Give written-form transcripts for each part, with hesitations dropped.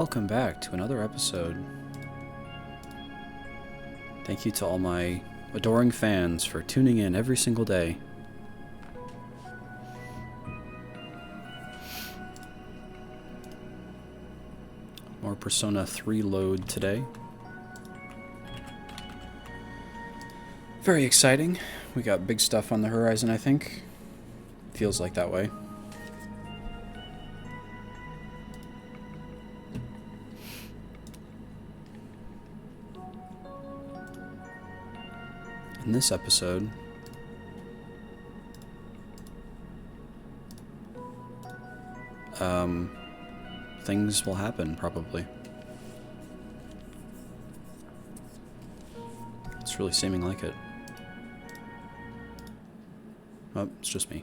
Welcome back to another episode. Thank you to all my adoring fans for tuning in every single day. More Persona 3 load today. Very exciting. We got big stuff on the horizon, I think. Feels like that way. In this episode, things will happen, probably. It's really seeming like it. Oh, it's just me.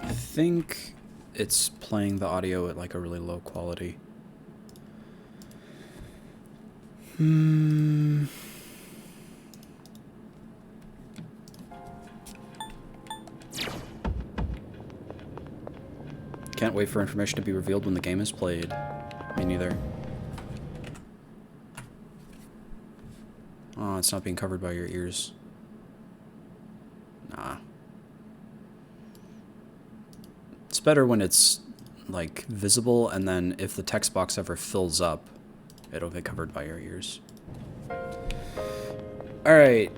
I think it's playing the audio at like a really low quality. Can't wait for information to be revealed when the game is played. Me neither. Oh, it's not being covered by your ears. Nah. It's better when it's, like, visible, and then if the text box ever fills up, it'll get covered by your ears. Alright.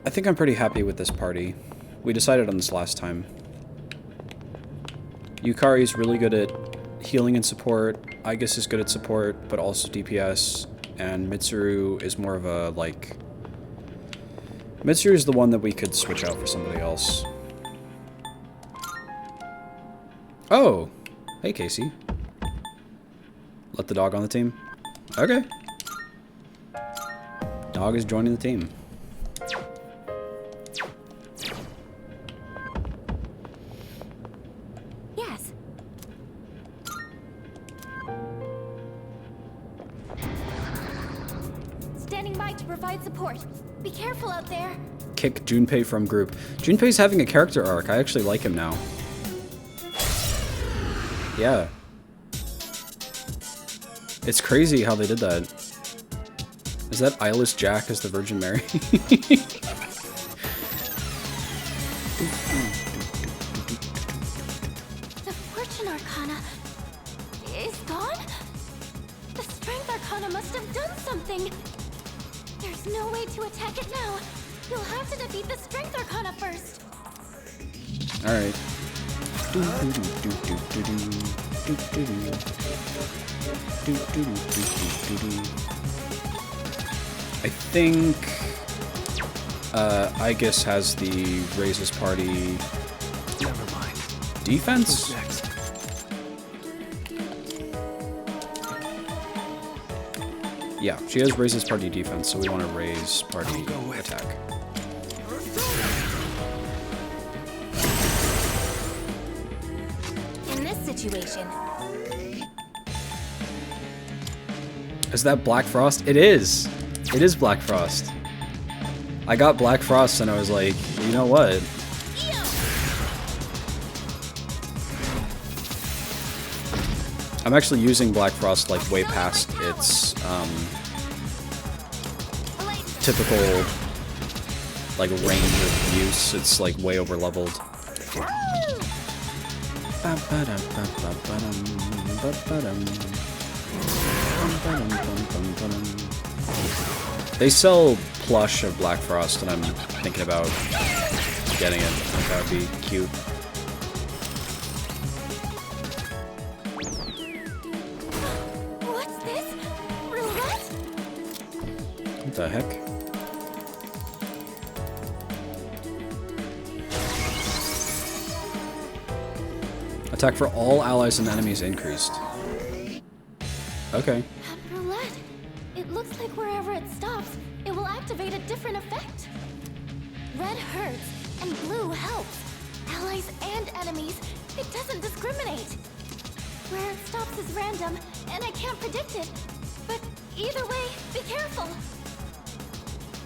I think I'm pretty happy with this party. We decided on this last time. Yukari's really good at healing and support. Aigis is good at support, but also DPS. And Mitsuru is more of a, like... Mitsuru is the one that we could switch out for somebody else. Oh! Hey, Casey. Let the dog on the team? Okay. Dog is joining the team. Yes. Standing by to provide support. Be careful out there. Kick Junpei from group. Junpei's having a character arc. I actually like him now. Yeah. It's crazy how they did that. Is that Eyeless Jack as the Virgin Mary? The Fortune Arcana is gone? The Strength Arcana must have done something. There's no way to attack it now. You'll have to defeat the Strength Arcana first. Alright. I think Aigis has the Raises Party defense? Yeah, she has Raises Party defense, so we want to raise party attack. In this situation, is that Black Frost? It is! It is Black Frost. I got Black Frost and I was like, you know what? I'm actually using Black Frost like way past its typical like range of use. It's like way over leveled. They sell plush of Black Frost, and I'm thinking about getting it. I think that would be cute. What's this? Roulette? What the heck? Attack for all allies and enemies increased. Okay. That roulette. It looks like wherever it stops, it will activate a different effect. Red hurts, and blue helps. Allies and enemies, it doesn't discriminate. Where it stops is random, and I can't predict it. But either way, be careful.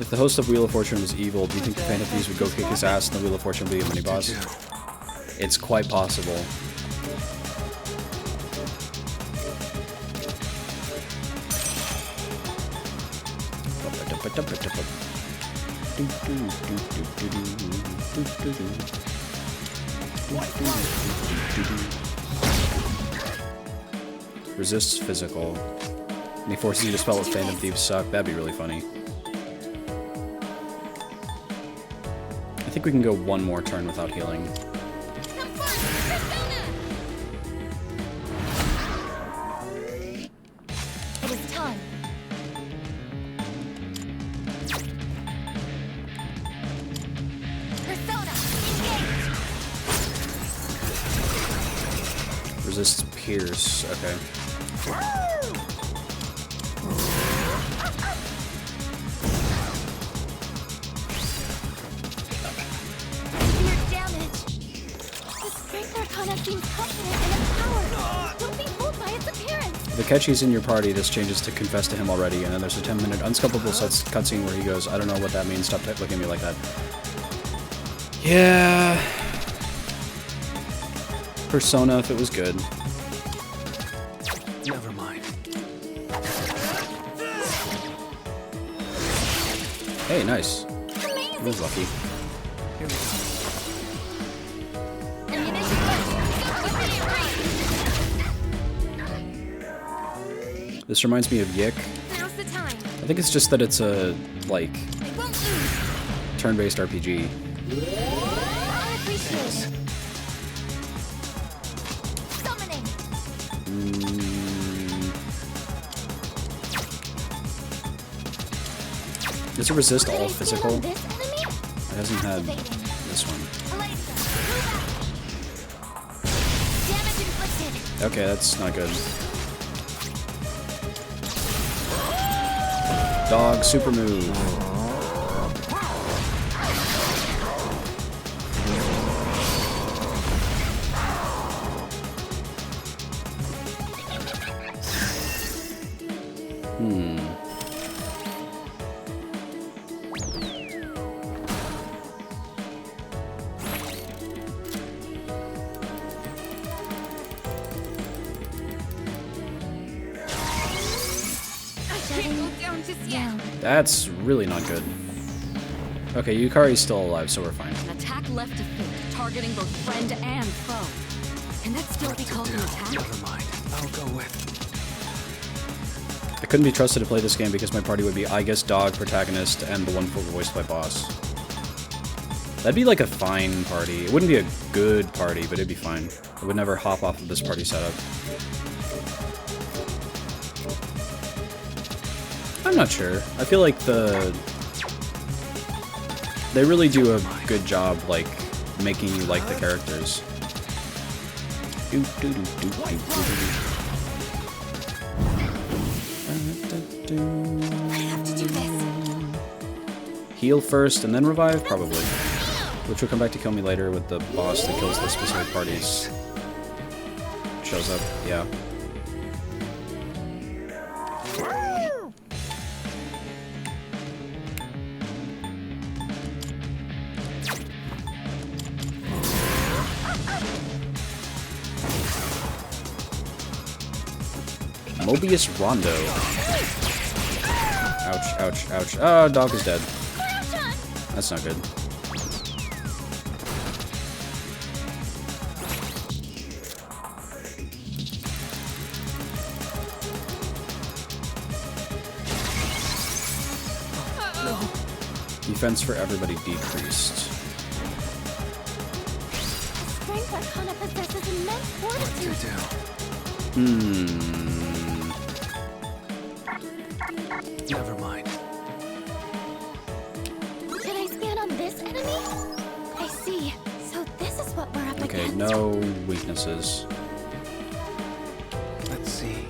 If the host of Wheel of Fortune was evil, do you think the Phantom Thieves would go kick his ass and the Wheel of Fortune would be a mini-boss? It's quite possible. Resists physical. And he forces you to spell what Phantom Thieves suck. That'd be really funny. I think we can go one more turn without healing. It is time. Persona, engage! Resists Pierce. Okay. Severe damage. The Strength Arcana seems confident and empowered. Don't be fooled by its appearance. The Ketchi's in your party, this changes to confess to him already, and then there's a 10-minute unscopable cutscene where he goes, I don't know what that means, stop looking at me like that. Yeah. Persona if it was good. Never mind. Hey, nice. Amazing. He was lucky. Ammunition This reminds me of Yik. Now's the time. I think it's just that it's a, like, I won't lose. turn-based RPG. I appreciate it. Summoning. Does it resist all Did I stand physical? on this enemy? It hasn't had Activating. this one. Elisa, move out. Damage inflicted. Okay, that's not good. Dog super move. That's really not good. Okay, Yukari's still alive, so we're fine. An attack left to think, targeting both friend and foe. Can that still be called an attack? Never mind. I'll go with. I couldn't be trusted to play this game because my party would be, I guess, Dog, Protagonist, and the one voiced by Boss. That'd be like a fine party. It wouldn't be a good party, but it'd be fine. I would never hop off of this party setup. I'm not sure. I feel like they really do a good job, like, making you like the characters. I have to do this. Heal first and then revive? Probably. Which will come back to kill me later with the boss that kills the specific parties. Shows up, yeah. Mobius Rondo. Ouch, ouch, ouch. Oh, dog is dead. That's not good. Defense for everybody decreased. Strength Arcana possesses immense fortitude. Never mind. Should I scan on this enemy? I see. So this is what we're up Okay, against. no weaknesses. Let's see.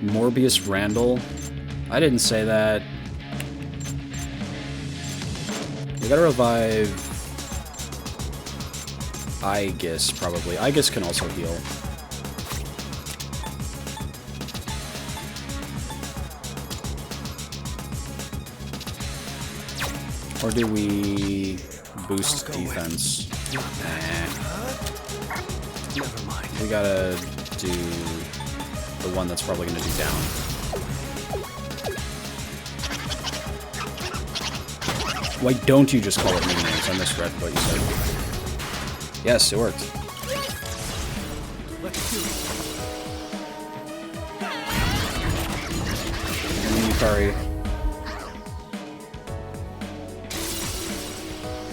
Morbius Randall. I didn't say that. We gotta revive Aegis, probably. Aegis can also heal. Or do we boost I'll go defense? Not that. Nah. Never mind. We gotta do the one that's probably gonna do down. Why don't you just call it mini names? I misread what you said. Yes, it worked. Let's do it. Yukari.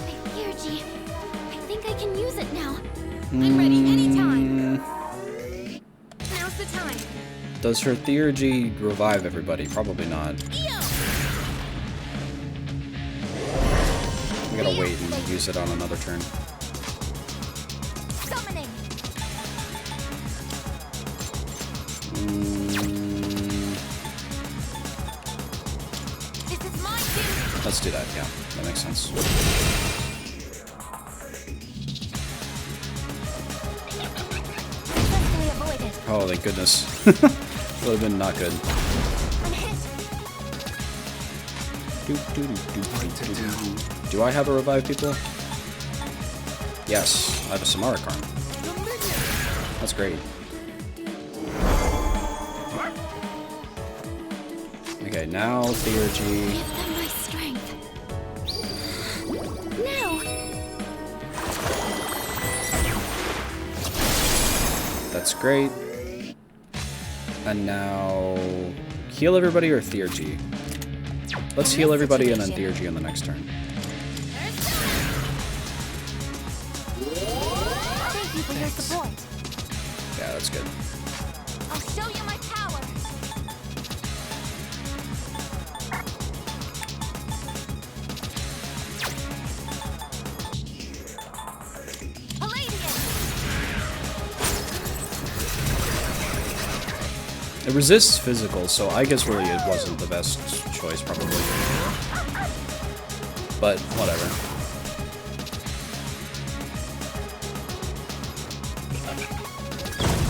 My Theurgy. I think I can use it now. I'm ready anytime. Now's the time. Does her Theurgy revive everybody? Probably not. We gotta wait and use it on another turn. Summoning. This is my duty. Let's do that, yeah. That makes sense. Successfully avoided. Oh, thank goodness. Would have been not good. I'm hit. Do I have a revive people? Yes, I have a Samara Karn. That's great. Okay, now Theurgy. Give them my strength. Now. That's great. And now heal everybody or Theurgy? Let's heal everybody and then Theurgy on the next turn. Thank you for your support. Yeah, that's good. I'll show you my power. Palladium. It resists physical, so I guess really it wasn't the best choice, probably. But, whatever.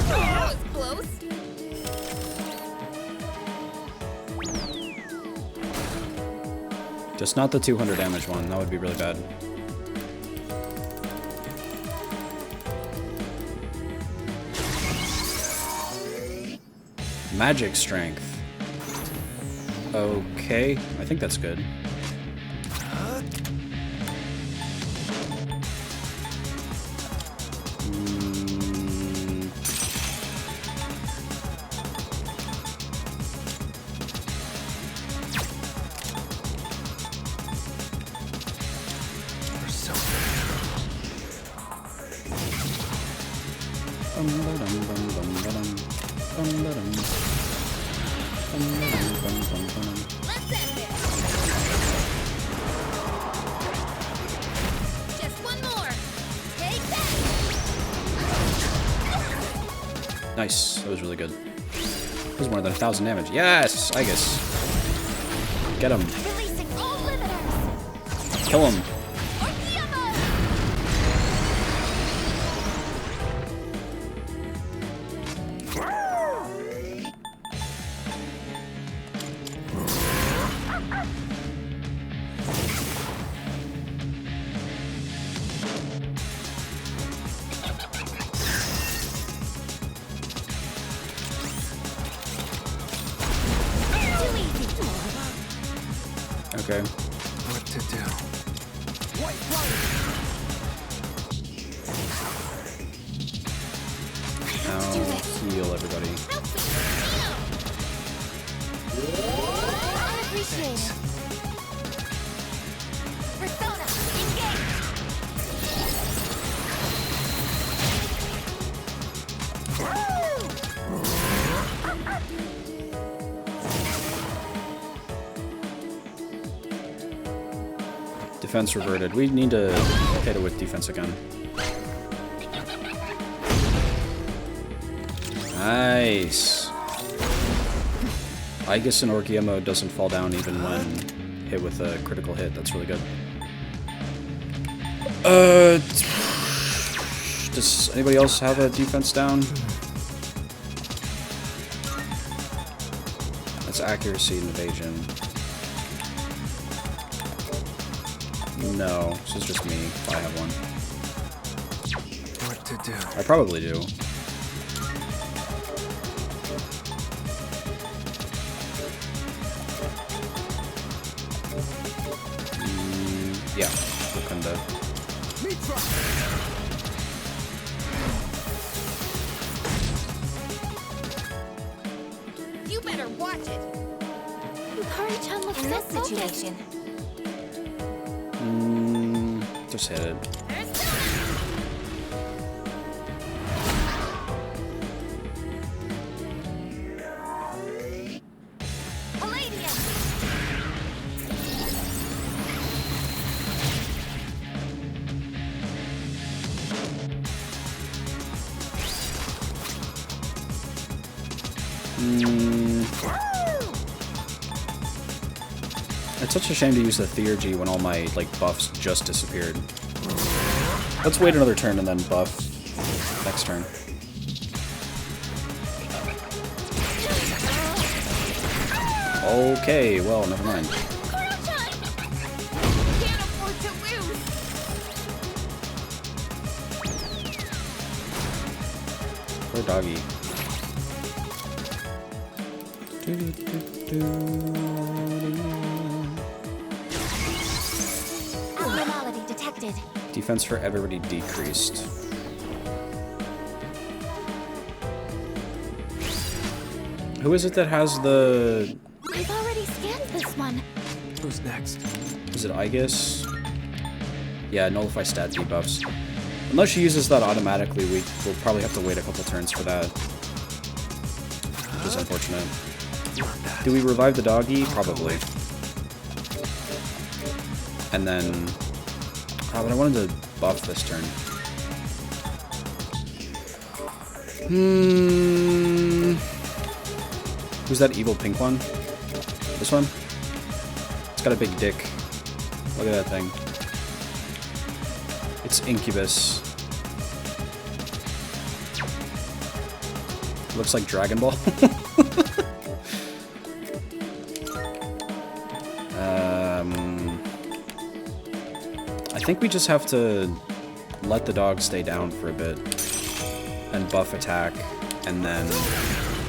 That was close. Just not the 200 damage one, that would be really bad. Magic strength. Okay, I think that's good. We're so Let's end this. Just one more. Take that. Nice, that was really good. That was more than 1,000 damage. Yes, I guess. Get him. Releasing all limiters. Kill him. Orkiamo. Too easy. Okay. what to do. Now heal everybody. Help me. Initiated. Persona, engage! Defense reverted. We need to hit it with defense again. Nice. I guess an Orgia mode doesn't fall down even when hit with a critical hit. That's really good. Does anybody else have a defense down? That's accuracy and evasion. No, this is just me. If I have one. What to do? I probably do. Yeah, Wakanda. You better watch it. Yukari-chan looks in this situation. Just hit it. It's such a shame to use the Theurgy when all my buffs just disappeared. Let's wait another turn and then buff next turn. Okay, well, never mind. Can't afford to lose. Poor doggy. Abnormality detected. Defense for everybody decreased. Who is it that has the... I've already scanned this one. Who's next? Is it Aegis? Yeah, nullify stat debuffs. Unless she uses that automatically, we'll probably have to wait a couple turns for that. Which is unfortunate. Do we revive the doggy? Probably. And then... Oh, but I wanted to buff this turn. Who's that evil pink one? This one? It's got a big dick. Look at that thing. It's Incubus. Looks like Dragon Ball. I think we just have to let the dog stay down for a bit and buff attack and then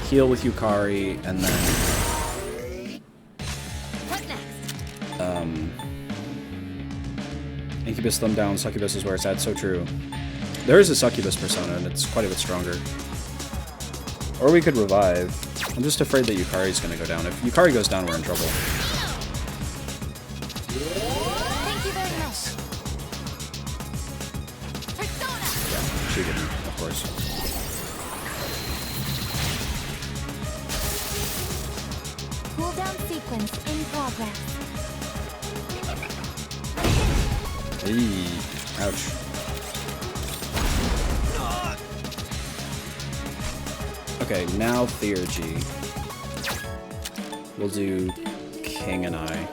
heal with Yukari and then What next? Incubus thumb down, Succubus is where it's at, so true. There is a Succubus persona and it's quite a bit stronger. Or we could revive. I'm just afraid that Yukari's gonna go down. If Yukari goes down, we're in trouble. Thank you very much. Persona. She didn't, of course. Cooldown sequence in progress. Hey, ouch. Okay, now Theurgy. We'll do King and I.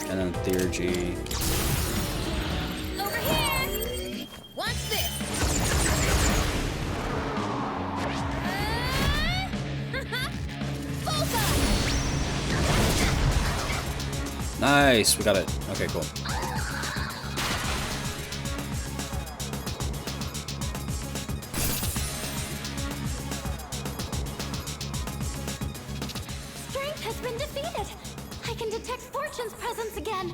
And then Theurgy. Over here. Watch this. Nice, we got it. Okay, cool. Strength has been defeated. I can detect Fortune's presence again.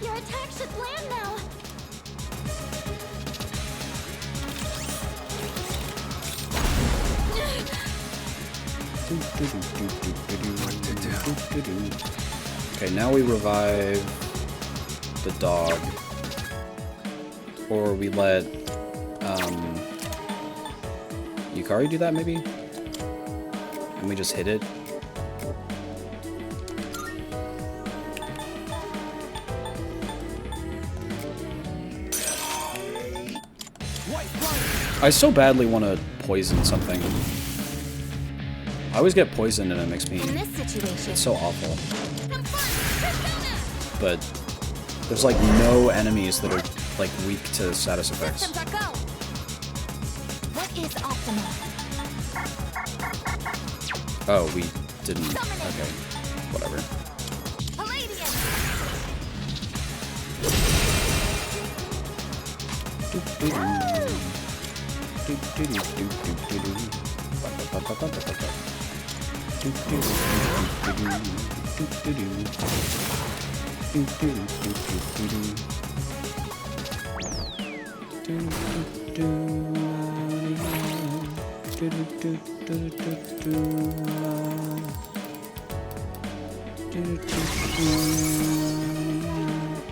Your attack should land now. Okay, now we revive the dog. Or we let Yukari do that, maybe? And we just hit it. I so badly want to poison something. I always get poisoned and it makes me... In this situation, It's so awful. But there's like no enemies that are like weak to status effects. systems are go. What is optimal? Oh, we didn't. Okay, whatever. Palladium.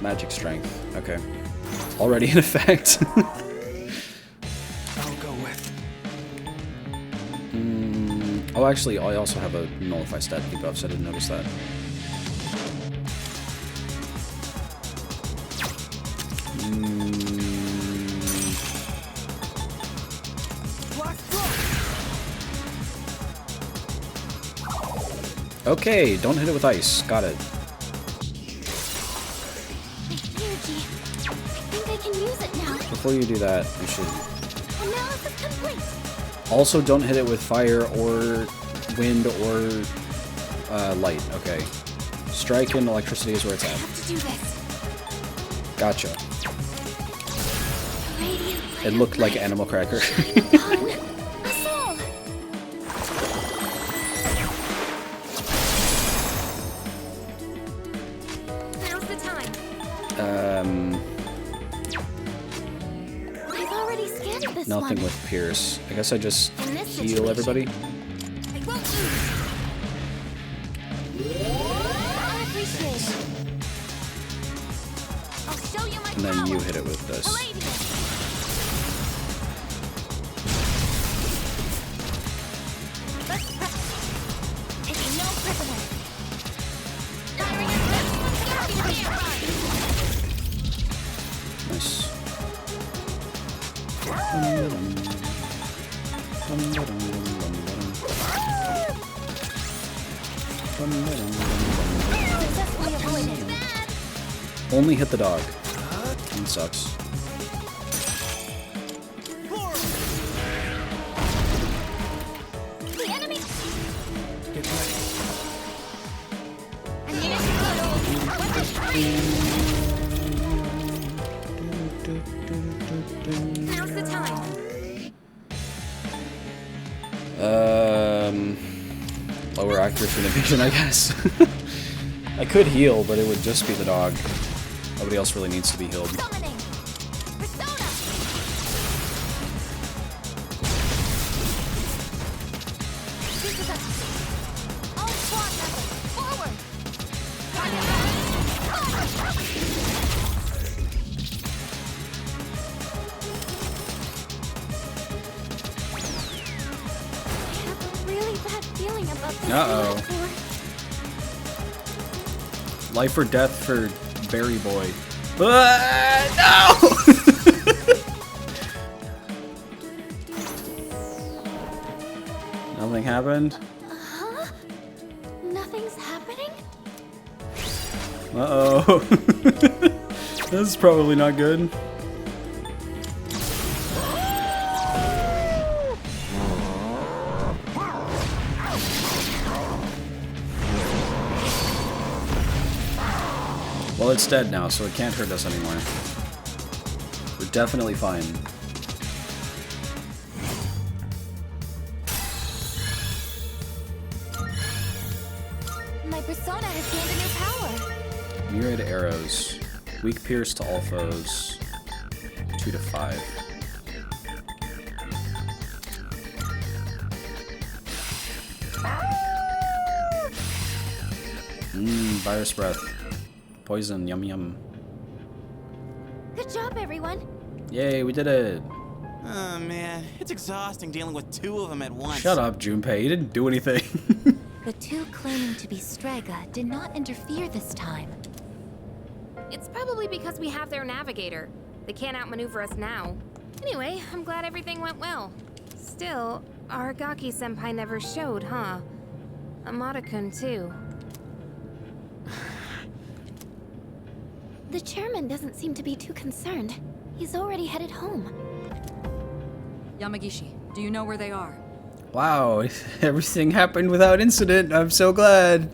Magic strength. Okay. Already in effect. I'll go with. Oh, actually, I also have a nullify stat debuff, so I didn't notice that. Okay, don't hit it with ice. Got it. Energy. I think I can use it now. Before you do that, you should Analysis complete. also don't hit it with fire or wind or light. Okay. Strike and electricity is where it's I at. have to do this. Gotcha. Radiant It looked like Animal Cracker. upon us all. Now's the time. I've already scanned this Nothing one. with Pierce. I guess I just In this heal situation. everybody. I won't lose. Unappreciated. I'll show you my And then power. you hit it with this. Palladium. Let's press. Taking no prisoners. Firing at Nice. Successfully avoided. Only hit the dog. It sucks. The enemy. Get ready. I need it to Now's the time. Lower accuracy and evasion, I guess. I could heal, but it would just be the dog. Nobody else really needs to be healed. Summoning. Persona. This is a all squad members forward. I have a really bad feeling about this. Uh-oh. metaphor. Life or death for Berry Boy. No! Nothing happened? Huh? Nothing's happening? Uh-oh. This is probably not good. Well, it's dead now, so it can't hurt us anymore. We're definitely fine. My persona has gained a new power. Myriad arrows. Weak pierce to all foes. 2 to 5. virus breath. Poison, yum yum. Good job, everyone. Yay, we did it. Oh man, it's exhausting dealing with two of them at once. Shut up, Junpei. You didn't do anything. The two claiming to be Strega did not interfere this time. It's probably because we have their navigator. They can't outmaneuver us now. Anyway, I'm glad everything went well. Still, Aragaki-senpai never showed, huh? Amada-kun too. The chairman doesn't seem to be too concerned. He's already headed home. Yamagishi, do you know where they are? Wow, everything happened without incident. I'm so glad.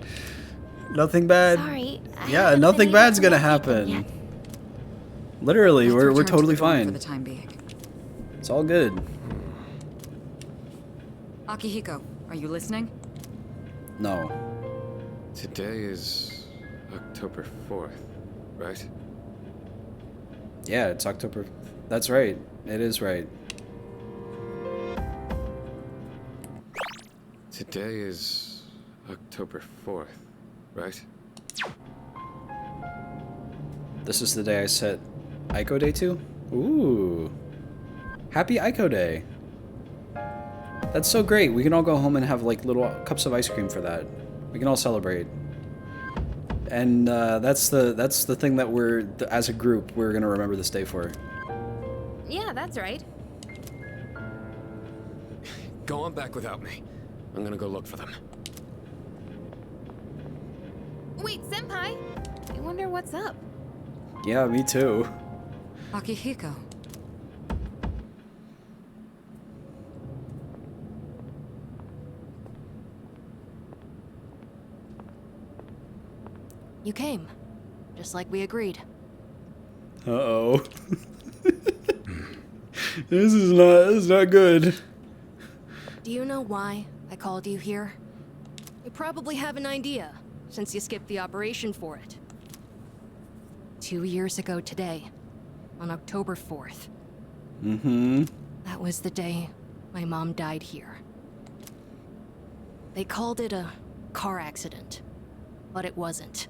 Nothing bad. Sorry. I Yeah, haven't nothing been bad's able to gonna locate them happen. yet. Literally, Let's we're return to totally the dorm fine. for the time being. It's all good. Akihiko, are you listening? No. Today is October 4th, right? Yeah, it's October. That's right. It is right. Today is October 4th, right? This is the day I set Aiko Day to? Ooh. Happy Aiko Day. That's so great. We can all go home and have like little cups of ice cream for that. We can all celebrate. And that's the thing that we're, as a group, we're gonna remember this day for. Yeah, that's right. Go on back without me. I'm gonna go look for them. Wait, senpai! I wonder what's up. Yeah, me too. Akihiko. You came, just like we agreed. Uh-oh. This is not good. Do you know why I called you here? You probably have an idea, since you skipped the operation for it. 2 years ago today, on October 4th. Mm-hmm. That was the day my mom died here. They called it a car accident, but it wasn't.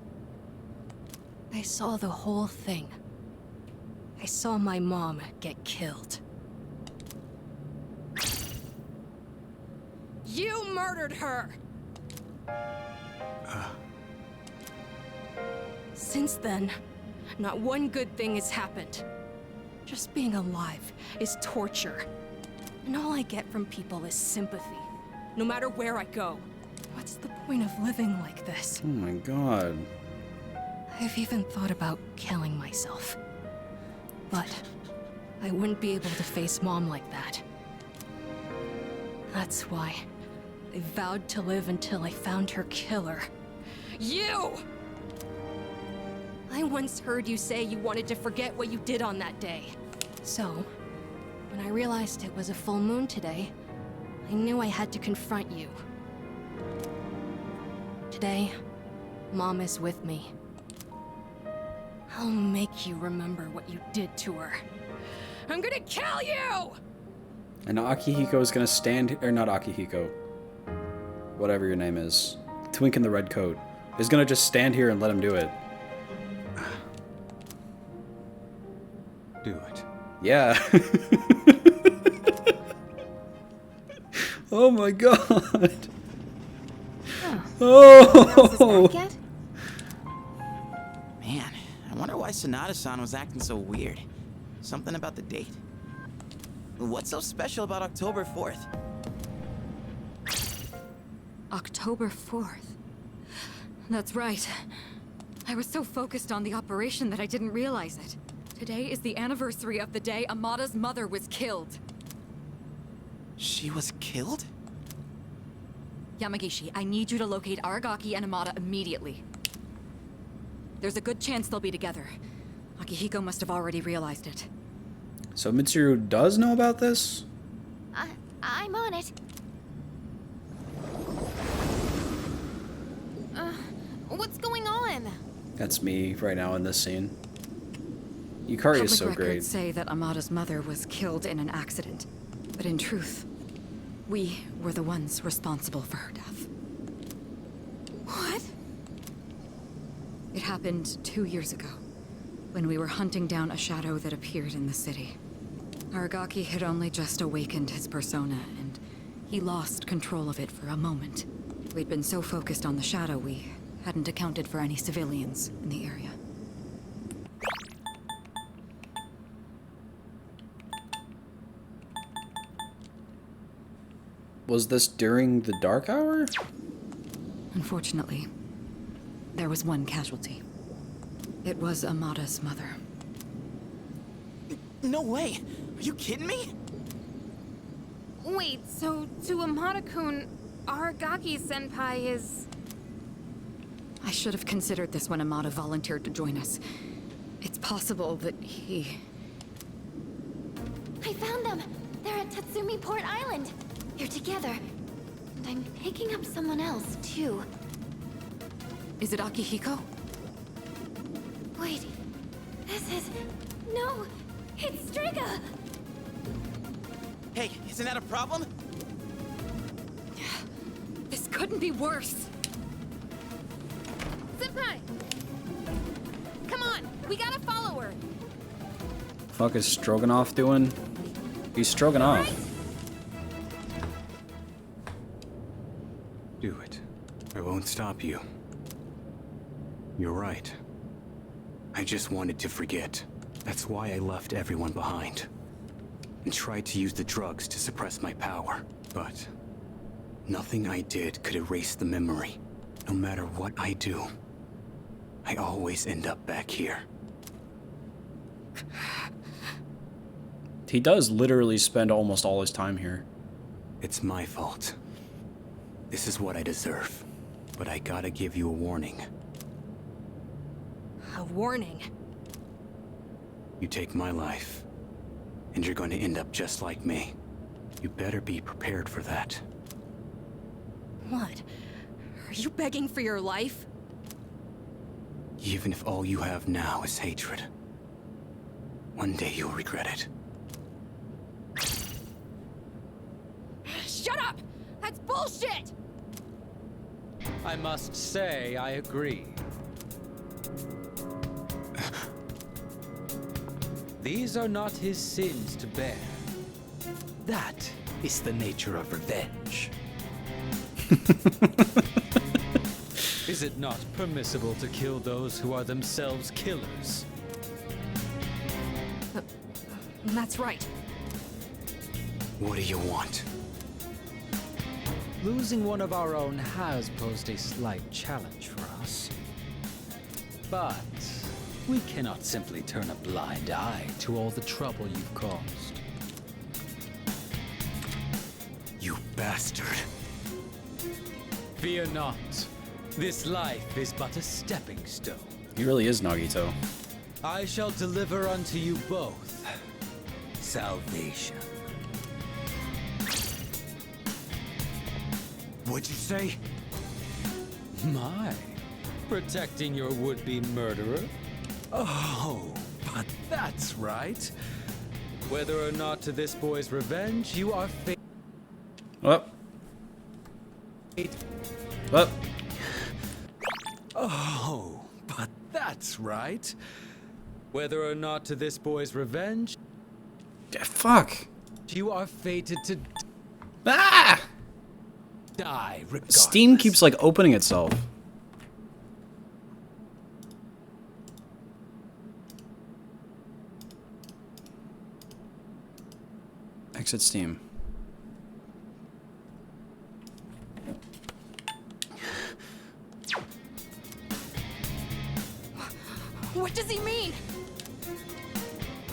I saw the whole thing. I saw my mom get killed. You murdered her! Since then, not one good thing has happened. Just being alive is torture. And all I get from people is sympathy, no matter where I go. What's the point of living like this? Oh my god. I've even thought about killing myself. But I wouldn't be able to face Mom like that. That's why I vowed to live until I found her killer. You! I once heard you say you wanted to forget what you did on that day. So, when I realized it was a full moon today, I knew I had to confront you. Today, Mom is with me. I'll make you remember what you did to her. I'm gonna kill you! And Akihiko is gonna stand, or not Akihiko, whatever your name is, Twink in the red coat, is gonna just stand here and let him do it. Do it. Yeah. Oh my god. Oh. Yet? Man, I wonder why Sonata-san was acting so weird. Something about the date. What's so special about October 4th? October 4th. That's right. I was so focused on the operation that I didn't realize it. Today is the anniversary of the day Amada's mother was killed. She was killed? Yamagishi, I need you to locate Aragaki and Amada immediately. There's a good chance they'll be together. Akihiko must have already realized it. So Mitsuru does know about this? I'm on it. What's going on? That's me right now in this scene. Yukari is so Public great. records say that Amada's mother was killed in an accident. But in truth, we were the ones responsible for her death. What? happened 2 years ago, when we were hunting down a shadow that appeared in the city. Aragaki had only just awakened his persona, and he lost control of it for a moment. We'd been so focused on the shadow, we hadn't accounted for any civilians in the area. Was this during the dark hour? Unfortunately, there was one casualty. It was Amada's mother. No way! Are you kidding me? Wait, so to Amada-kun, Aragaki-senpai is... I should have considered this when Amada volunteered to join us. It's possible that he... I found them! They're at Tatsumi Port Island! They're together. And I'm picking up someone else, too. Is it Akihiko? Wait. This is... No! It's Striga! Hey, isn't that a problem? This couldn't be worse. Senpai! Come on, we gotta follow her. Fuck is Stroganoff doing? He's Stroganoff. Do it. I won't stop you. You're right. I just wanted to forget. That's why I left everyone behind. And tried to use the drugs to suppress my power. But nothing I did could erase the memory. No matter what I do, I always end up back here. He does literally spend almost all his time here. It's my fault. This is what I deserve. But I gotta give you a warning. A warning. You take my life, and you're going to end up just like me. You better be prepared for that. What? Are you begging for your life? Even if all you have now is hatred, one day you'll regret it. Shut up! That's bullshit! I must say, I agree. These are not his sins to bear. That is the nature of revenge. Is it not permissible to kill those who are themselves killers? That's right. What do you want? Losing one of our own has posed a slight challenge for us. But we cannot simply turn a blind eye to all the trouble you've caused. You bastard. Fear not. This life is but a stepping stone. He really is Nagito. I shall deliver unto you both salvation. What'd you say? My, protecting your would-be murderer? Oh, but that's right. Whether or not to this boy's revenge, you are fate. What? What? Oh, but that's right. Whether or not to this boy's revenge, Yeah, fuck. you are fated to Ah! die regardless. Steam keeps like opening itself. Exit Steam. What does he mean?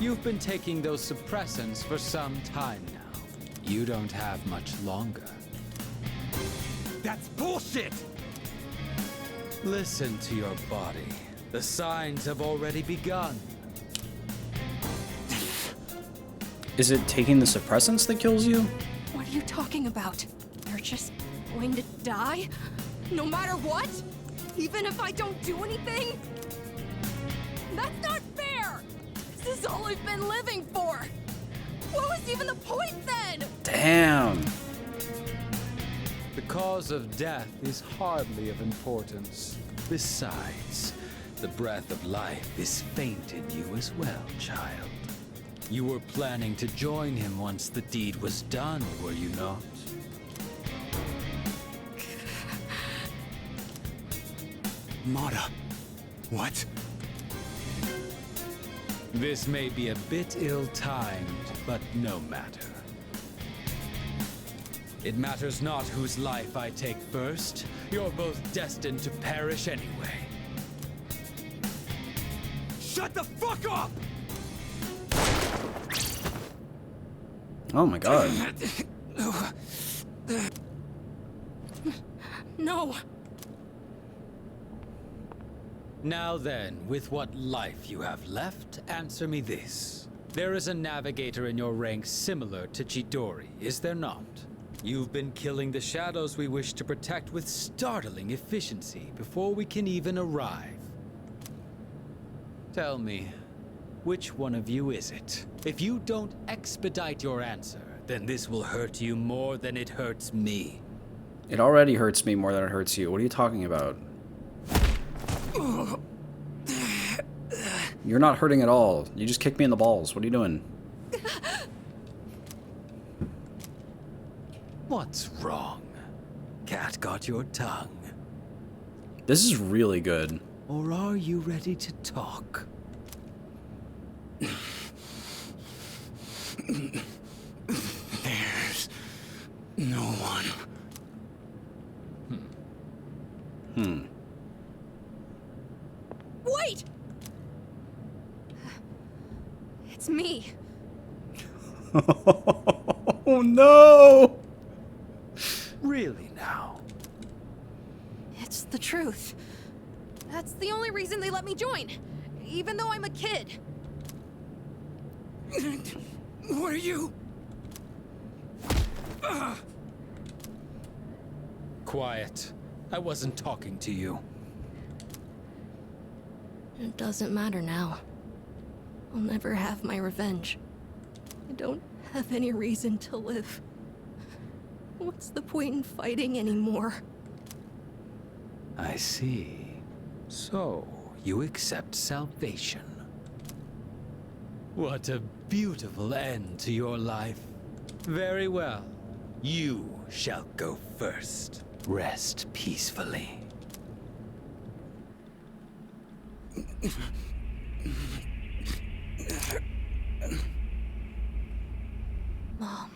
You've been taking those suppressants for some time now. You don't have much longer. That's bullshit! Listen to your body. The signs have already begun. Is it taking the suppressants that kills you? What are you talking about? You're just going to die? No matter what? Even if I don't do anything? That's not fair! This is all I've been living for! What was even the point then? Damn. The cause of death is hardly of importance. Besides, the breath of life is faint in you as well, child. You were planning to join him once the deed was done, were you not? Mata. What? This may be a bit ill-timed, but no matter. It matters not whose life I take first. You're both destined to perish anyway. Shut the fuck up! Oh my god. No. Now then, with what life you have left, answer me this. There is a navigator in your ranks similar to Chidori, is there not? You've been killing the shadows we wish to protect with startling efficiency before we can even arrive. Tell me, which one of you is it? If you don't expedite your answer, then this will hurt you more than it hurts me. It already hurts me more than it hurts you. What are you talking about? You're not hurting at all. You just kicked me in the balls. What are you doing? What's wrong? Cat got your tongue. This is really good. Or are you ready to talk? There's no one. Wait! It's me. Oh no! Really now? It's the truth. That's the only reason they let me join, even though I'm a kid. What are you? Quiet. I wasn't talking to you. It doesn't matter now. I'll never have my revenge. I don't have any reason to live. What's the point in fighting anymore? I see. So, you accept salvation. What a beautiful end to your life. Very well. You shall go first. Rest peacefully. Mom.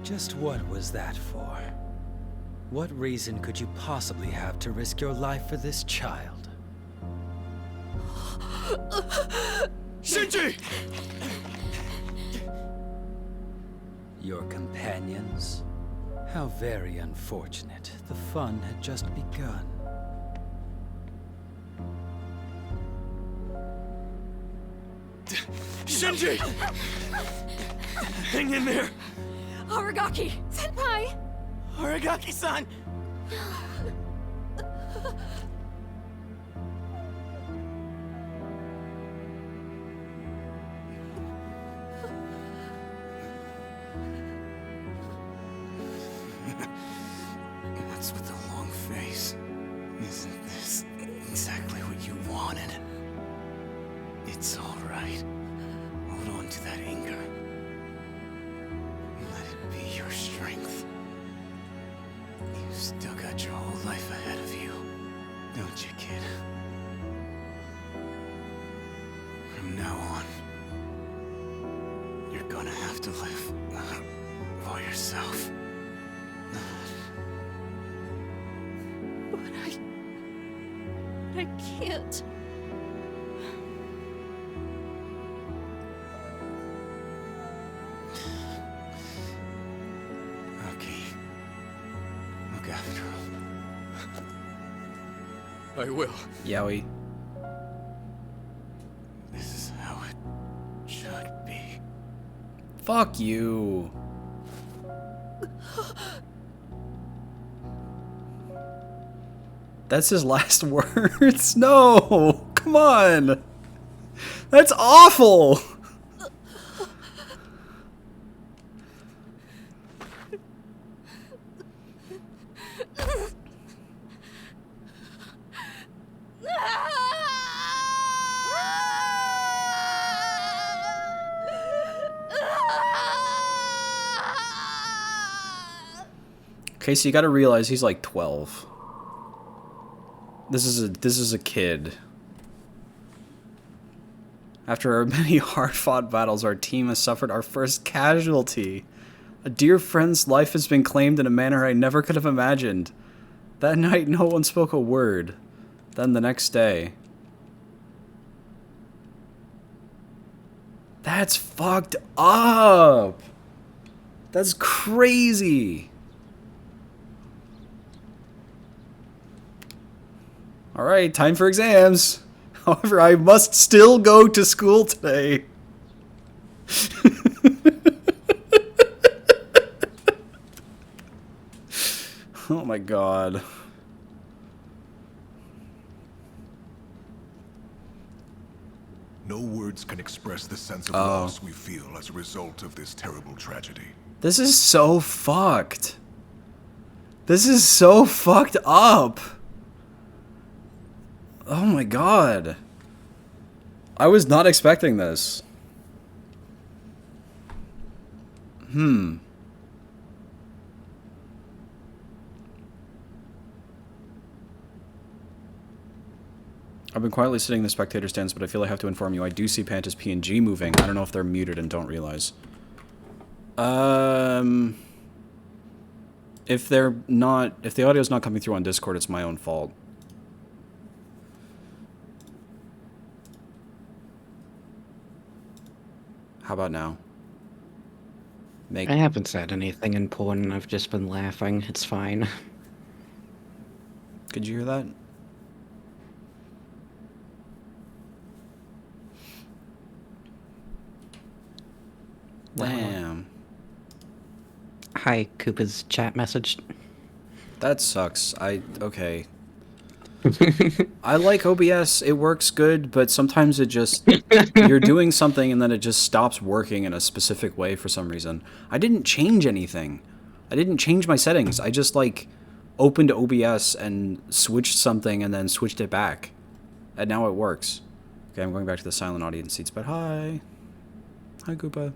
Just what was that for? What reason could you possibly have to risk your life for this child? Shinji! Your companions? How very unfortunate. The fun had just begun. Shinji! Hang in there! Aragaki! Senpai! Aragaki-san! What's with the long face? Isn't this exactly what you wanted? It's all right. Hold on to that anger. Let it be your strength. You've still got your whole life ahead of you, don't you, kid? From now on, you're gonna have to live for yourself. But I can't. Okay. Look after him. I will. Yowie. This is how it should be. Fuck you. That's his last words? No! Come on! That's awful! Okay, so you gotta realize he's like 12. This is a kid. After our many hard-fought battles, our team has suffered our first casualty. A dear friend's life has been claimed in a manner I never could have imagined. That night, no one spoke a word. Then the next day... That's fucked up! That's crazy! Alright, time for exams. However, I must still go to school today. Oh my god. No words can express the sense of loss we feel as a result of this terrible tragedy. This is so fucked. This is so fucked up. Oh my god. I was not expecting this. I've been quietly sitting in the spectator stands, but I feel I have to inform you. I do see Panta's PNG moving. I don't know if they're muted and don't realize. If they're not... If the audio's not coming through on Discord, it's my own fault. How about now? I haven't said anything important. I've just been laughing. It's fine. Could you hear that? Damn. Hi, Koopa's chat message. That sucks. Okay. I like OBS. It works good, but sometimes it just... You're doing something and then it just stops working in a specific way for some reason. I didn't change anything. I didn't change my settings. I just, like, opened OBS and switched something and then switched it back. And now it works. Okay, I'm going back to the silent audience seats, but hi. Hi, Koopa.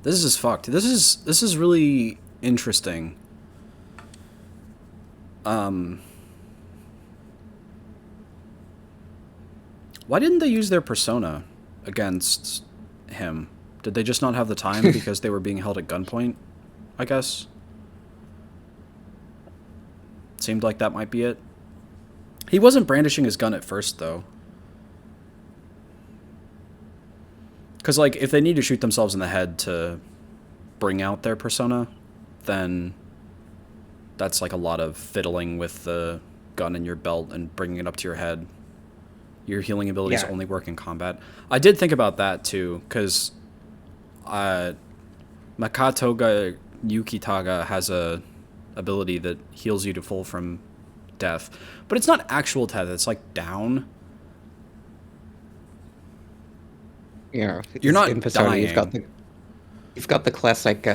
This is fucked. This is really interesting. Why didn't they use their persona against him? Did they just not have the time because they were being held at gunpoint, I guess? Seemed like that might be it. He wasn't brandishing his gun at first, though. Because, like, if they need to shoot themselves in the head to bring out their persona, then that's, like, a lot of fiddling with the gun in your belt and bringing it up to your head. Your healing abilities only work in combat. I did think about that, too, because Kataga Yukitaga has a ability that heals you to full from death. But it's not actual death, it's, like, down. Yeah, you're not in Persona, dying. You've got the classic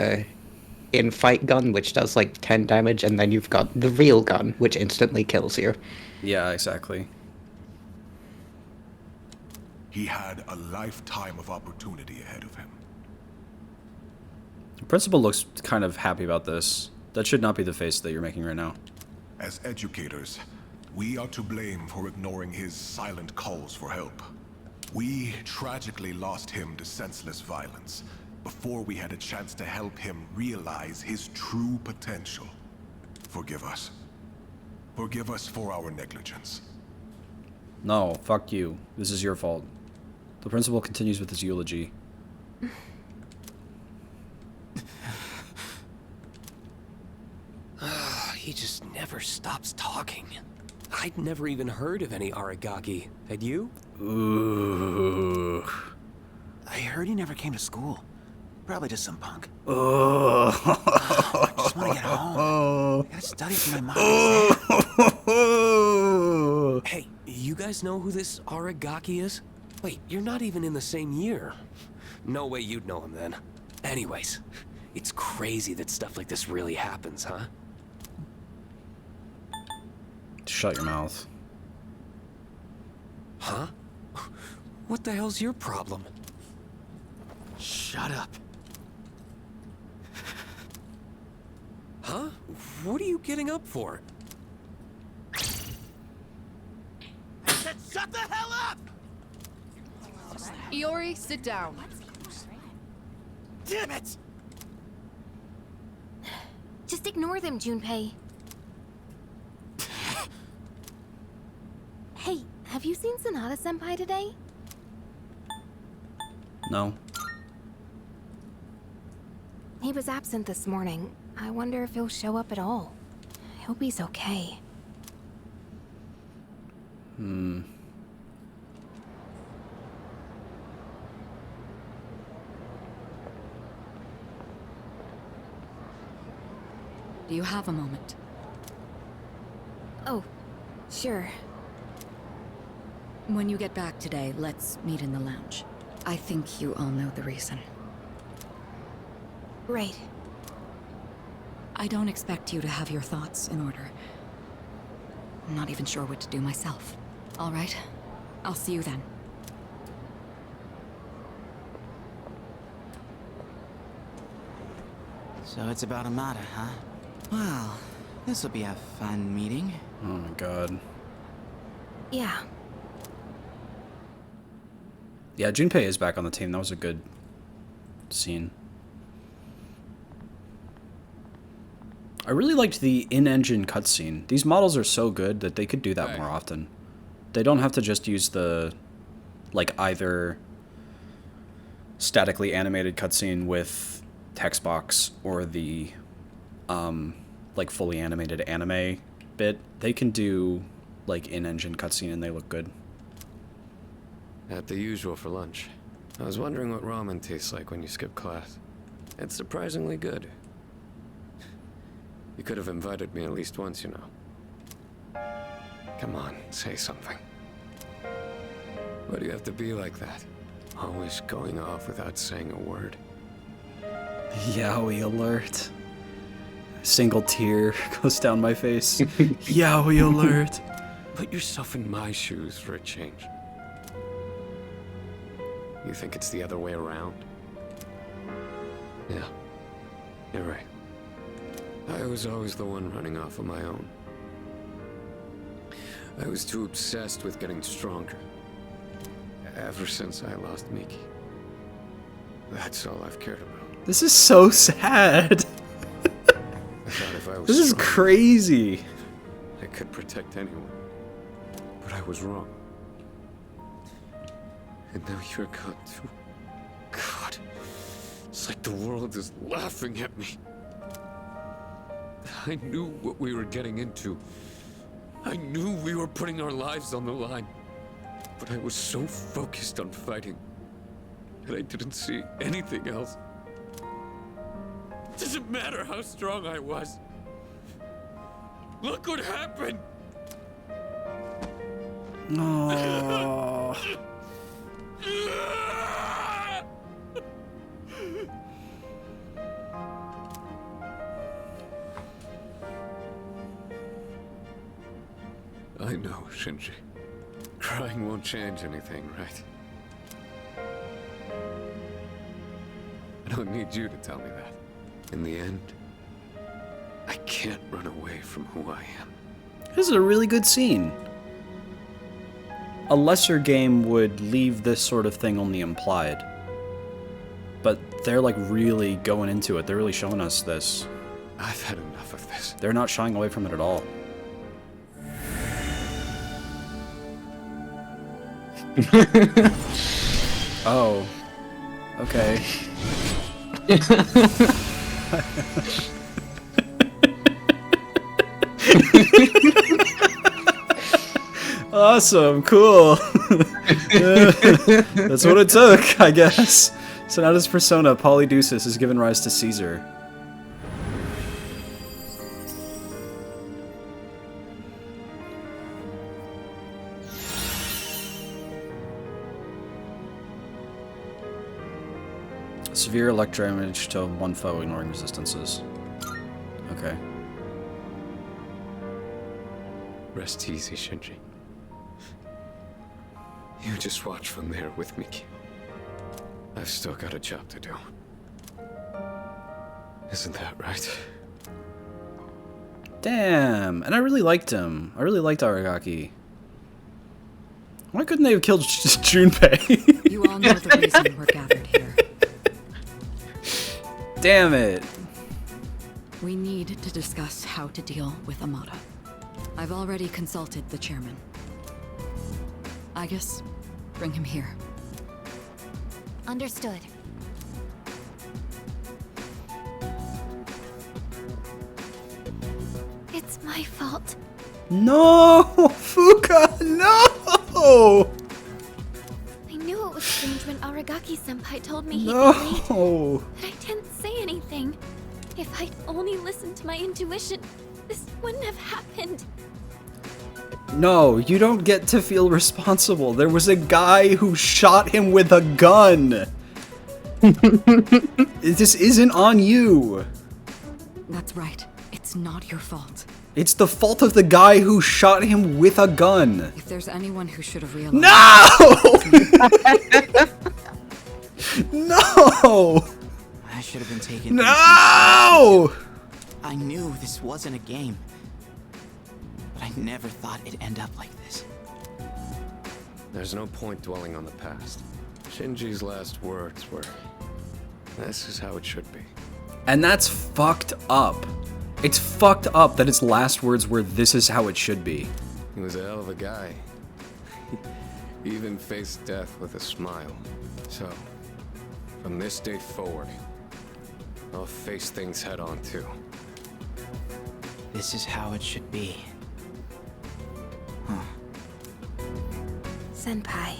in-fight gun, which does like 10 damage, and then you've got the real gun, which instantly kills you. Yeah, exactly. He had a lifetime of opportunity ahead of him. The principal looks kind of happy about this. That should not be the face that you're making right now. As educators, we are to blame for ignoring his silent calls for help. We tragically lost him to senseless violence before we had a chance to help him realize his true potential. Forgive us. Forgive us for our negligence. No, fuck you. This is your fault. The principal continues with his eulogy. He just never stops talking. I'd never even heard of any Aragaki. Had you? Ooh. I heard he never came to school. Probably just some punk. Oh. I just want to get home. I gotta study for my mom. Hey, you guys know who this Aragaki is? Wait, you're not even in the same year. No way you'd know him then. Anyways, it's crazy that stuff like this really happens, huh? Shut your mouth. Huh? What the hell's your problem? Shut up. Huh? What are you getting up for? I said shut the hell up! Iori, sit down. Damn it! Just ignore them, Junpei. Hey, have you seen Sanada-senpai today? No. He was absent this morning. I wonder if he'll show up at all. I hope he's okay. Hmm. Do you have a moment? Oh, sure. When you get back today, let's meet in the lounge. I think you all know the reason. Right. I don't expect you to have your thoughts in order. I'm not even sure what to do myself. All right. I'll see you then. So it's about Amada, huh? Well, this'll be a fun meeting. Oh my god. Yeah. Yeah, Junpei is back on the team. That was a good scene. I really liked the in-engine cutscene. These models are so good that they could do that more often. They don't have to just use the, like, either statically animated cutscene with text box or the, like, fully animated anime bit. They can do, like, in-engine cutscene and they look good. At the usual for lunch. I was wondering what ramen tastes like when you skip class. It's surprisingly good. You could have invited me at least once, you know. Come on, say something. Why do you have to be like that? Always going off without saying a word. Yaoi alert. Single tear goes down my face. Yaoi alert. Put yourself in my shoes for a change. You think it's the other way around? Yeah, you're right. I was always the one running off on my own. I was too obsessed with getting stronger. Ever since I lost Miki. That's all I've cared about. This is so sad. I thought if I was This is strong, crazy. I could protect anyone. But I was wrong. And now you're gone too. God. It's like the world is laughing at me. I knew what we were getting into. I knew we were putting our lives on the line. But I was so focused on fighting that I didn't see anything else. It doesn't matter how strong I was. Look what happened! No. I know, Shinji. Crying won't change anything, right? I don't need you to tell me that. In the end, I can't run away from who I am. This is a really good scene. A lesser game would leave this sort of thing only implied. But they're like really going into it. They're really showing us this. I've had enough of this. They're not shying away from it at all. Oh. Okay. Awesome, cool. That's what it took, I guess. Sonata's persona, Polydeuces, has given rise to Caesar. Severe electro damage to one foe, ignoring resistances. Okay. Rest easy, Shinji. You just watch from there with me. I've still got a job to do. Isn't that right? Damn, and I really liked him. I really liked Aragaki. Why couldn't they have killed Junpei? You all know the reason we're gathered here. Damn it. We need to discuss how to deal with Amada. I've already consulted the chairman. I guess bring him here. Understood. It's my fault. No! Fuka, no! I knew it was strange when Aragaki-senpai told me he'd be late, No! but I didn't say anything. If I'd only listened to my intuition, this wouldn't have happened. No, you don't get to feel responsible. There was a guy who shot him with a gun. This isn't on you. That's right. It's not your fault. It's the fault of the guy who shot him with a gun. If there's anyone who should have realized... No! No! I should have been taken. No! I knew this wasn't a game. But I never thought it'd end up like this. There's no point dwelling on the past. Shinji's last words were, "This is how it should be." And that's fucked up. It's fucked up that his last words were, "This is how it should be." He was a hell of a guy. He even faced death with a smile. So, from this day forward, I'll face things head on too. This is how it should be. Huh. Senpai.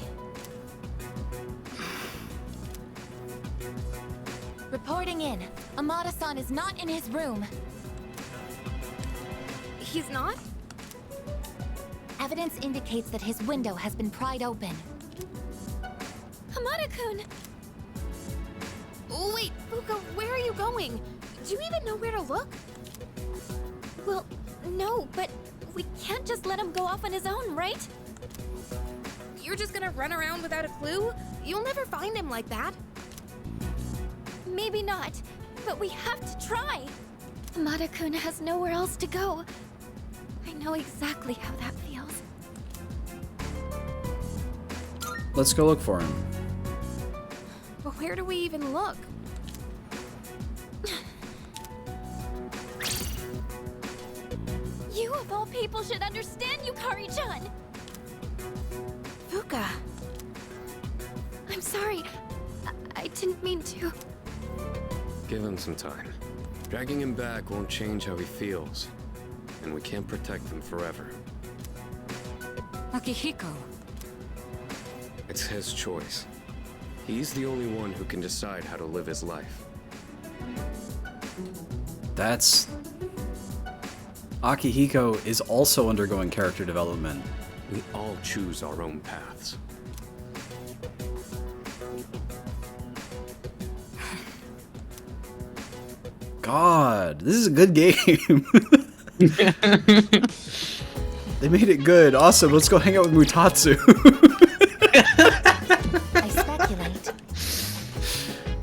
Reporting in. Amada-san is not in his room. He's not? Evidence indicates that his window has been pried open. Amada-kun! Oh, wait, Fuka, where are you going? Do you even know where to look? Well, no, but we can't just let him go off on his own, right? You're just gonna run around without a clue? You'll never find him like that. Maybe not, but we have to try. Amada-kun has nowhere else to go. I know exactly how that feels. Let's go look for him. But where do we even look? You of all people should understand, Yukari-chan! Fuka. I'm sorry. I didn't mean to. Give him some time. Dragging him back won't change how he feels. And we can't protect him forever. Akihiko. It's his choice. He's the only one who can decide how to live his life. That's... Akihiko is also undergoing character development. We all choose our own paths. God, this is a good game. They made it good. Awesome. Let's go hang out with Mutatsu. I speculate.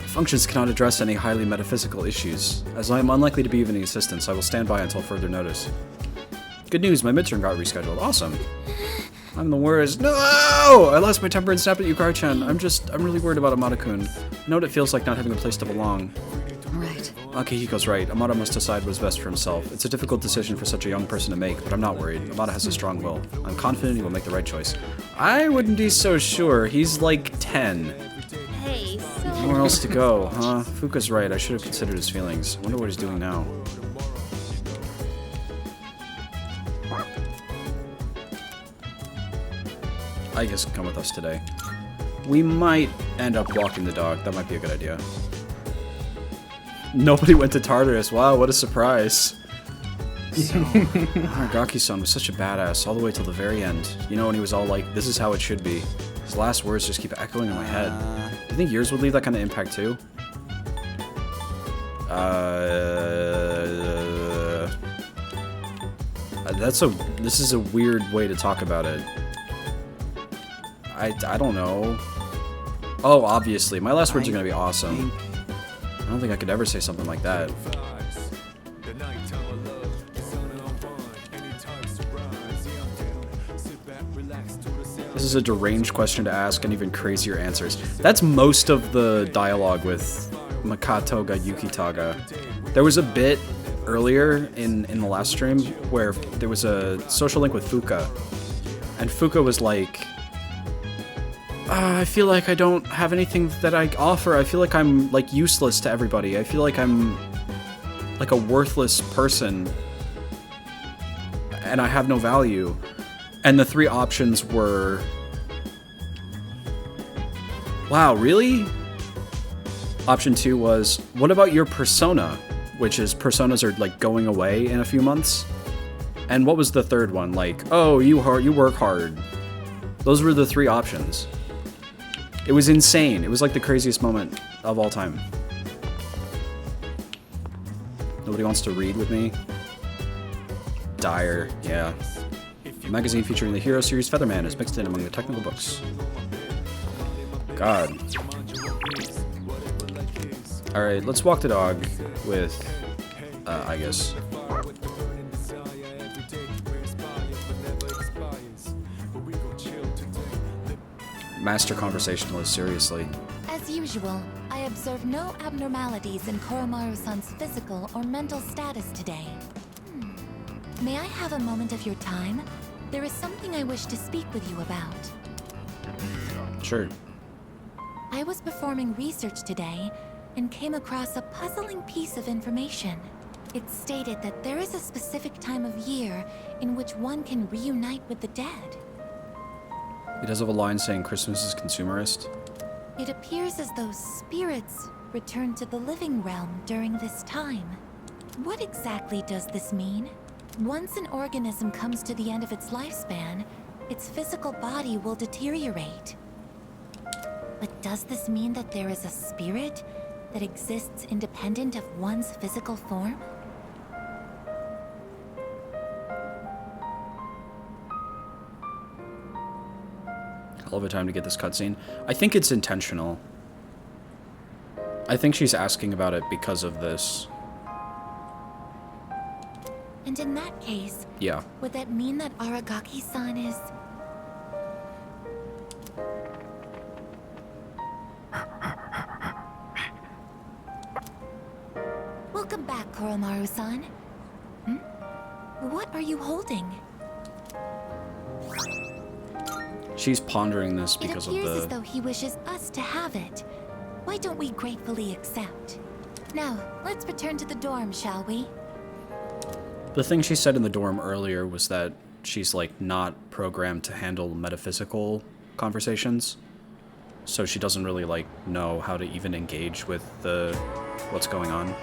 Functions cannot address any highly metaphysical issues. As I am unlikely to be of any assistance, I will stand by until further notice. Good news, my midterm got rescheduled. Awesome. I'm the worst. No! I lost my temper and snapped at Yukari-chan. I'm really worried about Amada-kun. I know what it feels like not having a place to belong. Right. Akihiko's right. Amada must decide what's best for himself. It's a difficult decision for such a young person to make, but I'm not worried. Amada has a strong will. I'm confident he will make the right choice. I wouldn't be so sure. He's like 10. Hey, so... Nowhere else to go, huh? Fuka's right. I should have considered his feelings. I wonder what he's doing now. I guess come with us today. We might end up walking the dog. That might be a good idea. Nobody went to Tartarus. Wow, what a surprise. Aragaki-san was such a badass all the way till the very end. You know, when he was all like, this is how it should be. His last words just keep echoing in my head. You think yours would leave that kind of impact too? This is a weird way to talk about it. I don't know. Oh, obviously. My last words are gonna be awesome. I don't think I could ever say something like that. This is a deranged question to ask and even crazier answers. That's most of the dialogue with Kataga Yukitaga. There was a bit earlier in the last stream where there was a social link with Fuka. And Fuka was like, I feel like I don't have anything that I offer. I feel like I'm like useless to everybody. I feel like I'm like a worthless person. And I have no value. And the three options were... Wow, really? Option 2 was, what about your persona? Which is, personas are like going away in a few months. And what was the third one? Like, oh, you work hard. Those were the three options. It was insane. It was like the craziest moment of all time. Nobody wants to read with me? Dire, yeah. A magazine featuring the hero series Featherman is mixed in among the technical books. God. Alright, let's walk the dog with, I guess. Master conversationalist, seriously. As usual, I observe no abnormalities in Koromaru-san's physical or mental status today. May I have a moment of your time? There is something I wish to speak with you about. Sure. I was performing research today and came across a puzzling piece of information. It stated that there is a specific time of year in which one can reunite with the dead. It does have a line saying Christmas is consumerist. It appears as though spirits return to the living realm during this time. What exactly does this mean? Once an organism comes to the end of its lifespan, its physical body will deteriorate. But does this mean that there is a spirit that exists independent of one's physical form? Hell of a time to get this cutscene. I think it's intentional. I think she's asking about it because of this. And in that case, Yeah. would that mean that Aragaki-san is... Welcome back, Koromaru-san. What are you holding? She's pondering this because of It appears the... as though he wishes us to have it. Why don't we gratefully accept? Now, let's return to the dorm, shall we? The thing she said in the dorm earlier was that she's, like, not programmed to handle metaphysical conversations. So she doesn't really, like, know how to even engage with the... what's going on.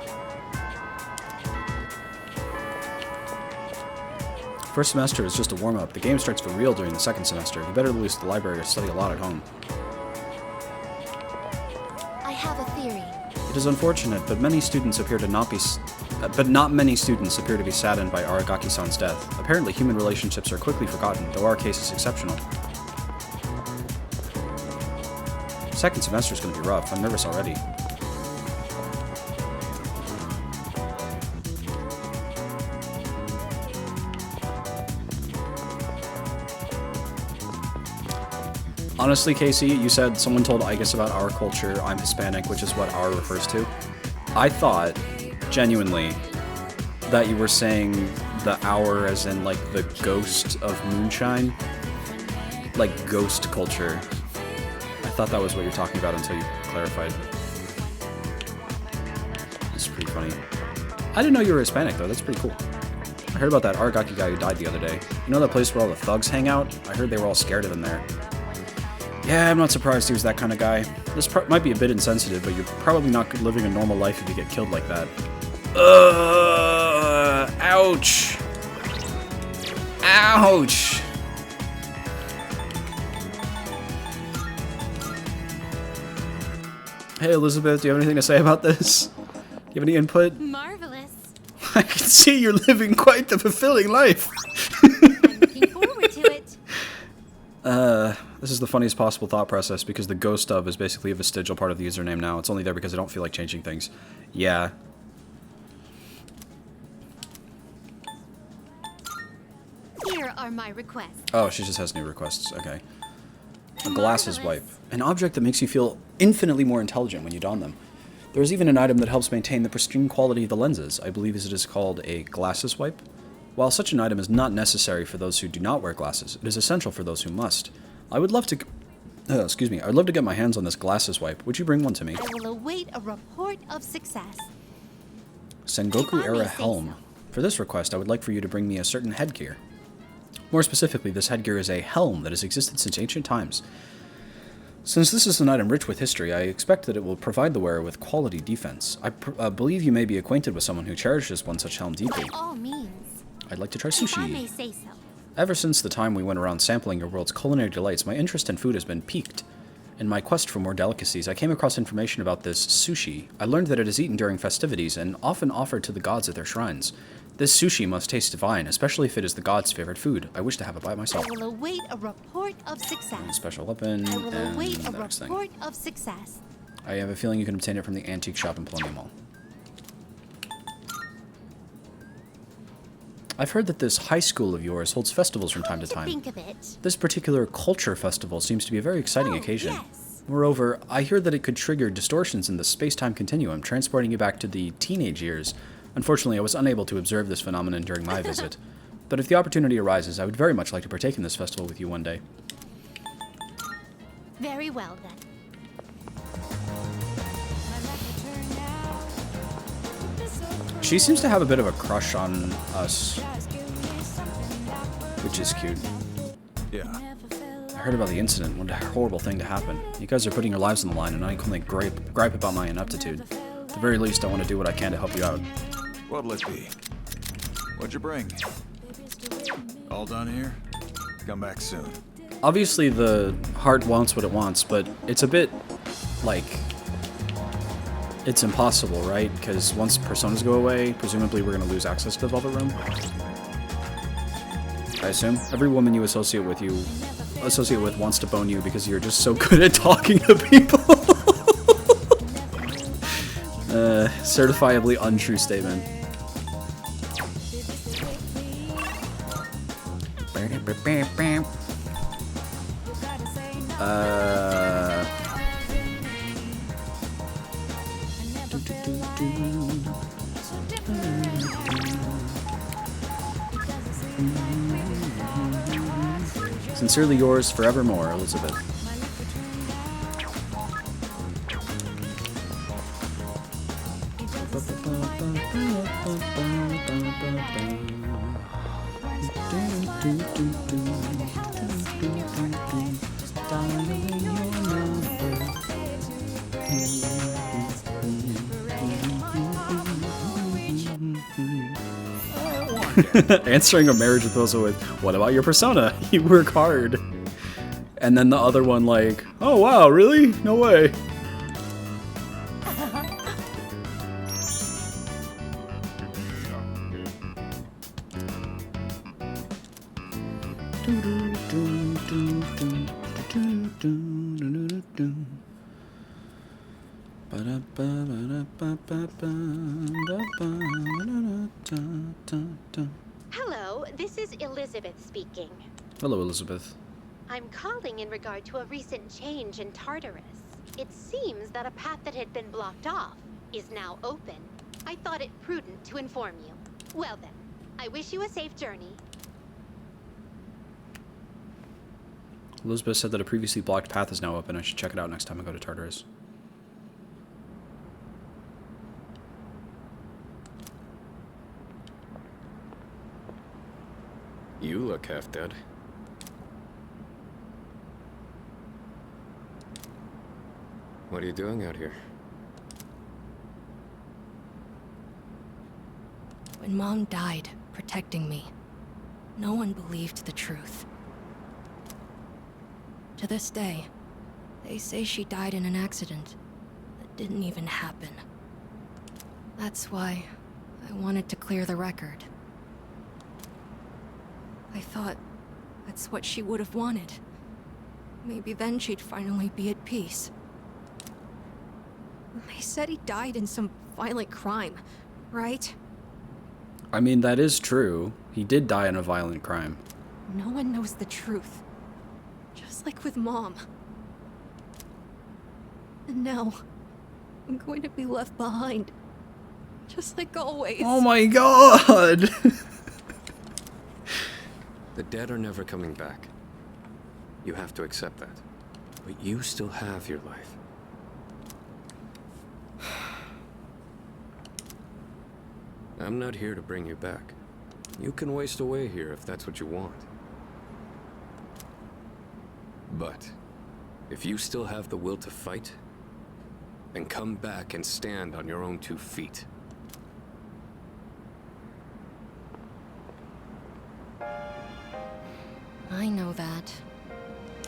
First semester is just a warm-up. The game starts for real during the second semester. You better lose the library or study a lot at home. I have a theory. It is unfortunate, but many students appear to not be... but not many students appear to be saddened by Aragaki-san's death. Apparently, human relationships are quickly forgotten, though our case is exceptional. Second semester is going to be rough. I'm nervous already. Honestly, Casey, you said someone told Igus about our culture. I'm Hispanic, which is what our refers to. I thought, genuinely, that you were saying the hour as in, like, the ghost of moonshine. Like, ghost culture. I thought that was what you're talking about until you clarified. That's pretty funny. I didn't know you were Hispanic, though. That's pretty cool. I heard about that Aragaki guy who died the other day. You know that place where all the thugs hang out? I heard they were all scared of him there. Yeah, I'm not surprised he was that kind of guy. This might be a bit insensitive, but you're probably not living a normal life if you get killed like that. Ouch! Ouch! Hey Elizabeth, do you have anything to say about this? Do you have any input? Marvelous. I can see you're living quite the fulfilling life. I'm looking forward to it. This is the funniest possible thought process because the ghost of is basically a vestigial part of the username now. It's only there because I don't feel like changing things. Yeah. Here are my requests. Oh, she just has new requests. Okay. A glasses wipe. An object that makes you feel infinitely more intelligent when you don them. There is even an item that helps maintain the pristine quality of the lenses. I believe it is called a glasses wipe. While such an item is not necessary for those who do not wear glasses, it is essential for those who must. I would love to... excuse me. I'd love to get my hands on this glasses wipe. Would you bring one to me? I will await a report of success. Sengoku-era helm. For this request, I would like for you to bring me a certain headgear. More specifically, this headgear is a helm that has existed since ancient times. Since this is an item rich with history, I expect that it will provide the wearer with quality defense. I believe you may be acquainted with someone who cherishes one such helm deeply. By all means. I'd like to try If I may sushi. say so. Ever since the time we went around sampling your world's culinary delights, my interest in food has been piqued. In my quest for more delicacies, I came across information about this sushi. I learned that it is eaten during festivities and often offered to the gods at their shrines. This sushi must taste divine, especially if it is the god's favorite food. I wish to have a bite myself. I will await a report of success. Special weapon, I will and await a the next thing. report of success. I have a feeling you can obtain it from the antique shop in Plenty Mall. I've heard that this high school of yours holds festivals from time to time. Think of it. This particular culture festival seems to be a very exciting Oh, occasion. yes. Moreover, I hear that it could trigger distortions in the space-time continuum, transporting you back to the teenage years. Unfortunately, I was unable to observe this phenomenon during my visit. But if the opportunity arises, I would very much like to partake in this festival with you one day. Very well then. She seems to have a bit of a crush on us, which is cute. Yeah. I heard about the incident. What a horrible thing to happen. You guys are putting your lives on the line, and I can only gripe about my ineptitude. At the very least, I want to do what I can to help you out. What'll it be? What'd you bring? All done here? Come back soon. Obviously, the heart wants what it wants, but it's a bit, like... It's impossible, right? Because once personas go away, presumably we're going to lose access to the Velvet Room. I assume. Every woman you associate with wants to bone you because you're just so good at talking to people. Certifiably untrue statement. Sincerely yours forevermore, Elizabeth. Answering a marriage proposal with, "What about your persona? You work hard." And then the other one like, "Oh wow, really? No way." Hello, this is Elizabeth speaking. Hello, Elizabeth. I'm calling in regard to a recent change in Tartarus. It seems that a path that had been blocked off is now open. I thought it prudent to inform you. Well then, I wish you a safe journey. Elizabeth said that a previously blocked path is now open. I should check it out next time I go to Tartarus. You look half dead. What are you doing out here? When Mom died, protecting me, no one believed the truth. To this day, they say she died in an accident that didn't even happen. That's why I wanted to clear the record. I thought that's what she would have wanted. Maybe then she'd finally be at peace. They said he died in some violent crime, right? I mean, that is true. He did die in a violent crime. No one knows the truth. Just like with Mom. And now, I'm going to be left behind. Just like always. Oh my god! The dead are never coming back. You have to accept that. But you still have your life. I'm not here to bring you back. You can waste away here if that's what you want. But if you still have the will to fight, then come back and stand on your own 2 feet. I know that.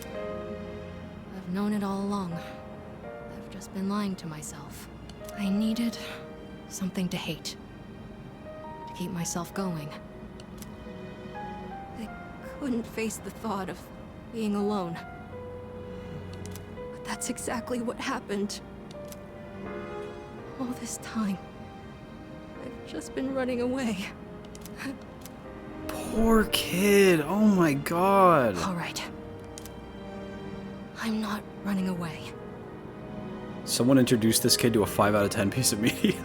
I've known it all along. I've just been lying to myself. I needed something to hate. To keep myself going. I couldn't face the thought of being alone. But that's exactly what happened. All this time, I've just been running away. Poor kid. Oh my god. All right. I'm not running away. Someone introduced this kid to a 5 out of 10 piece of media.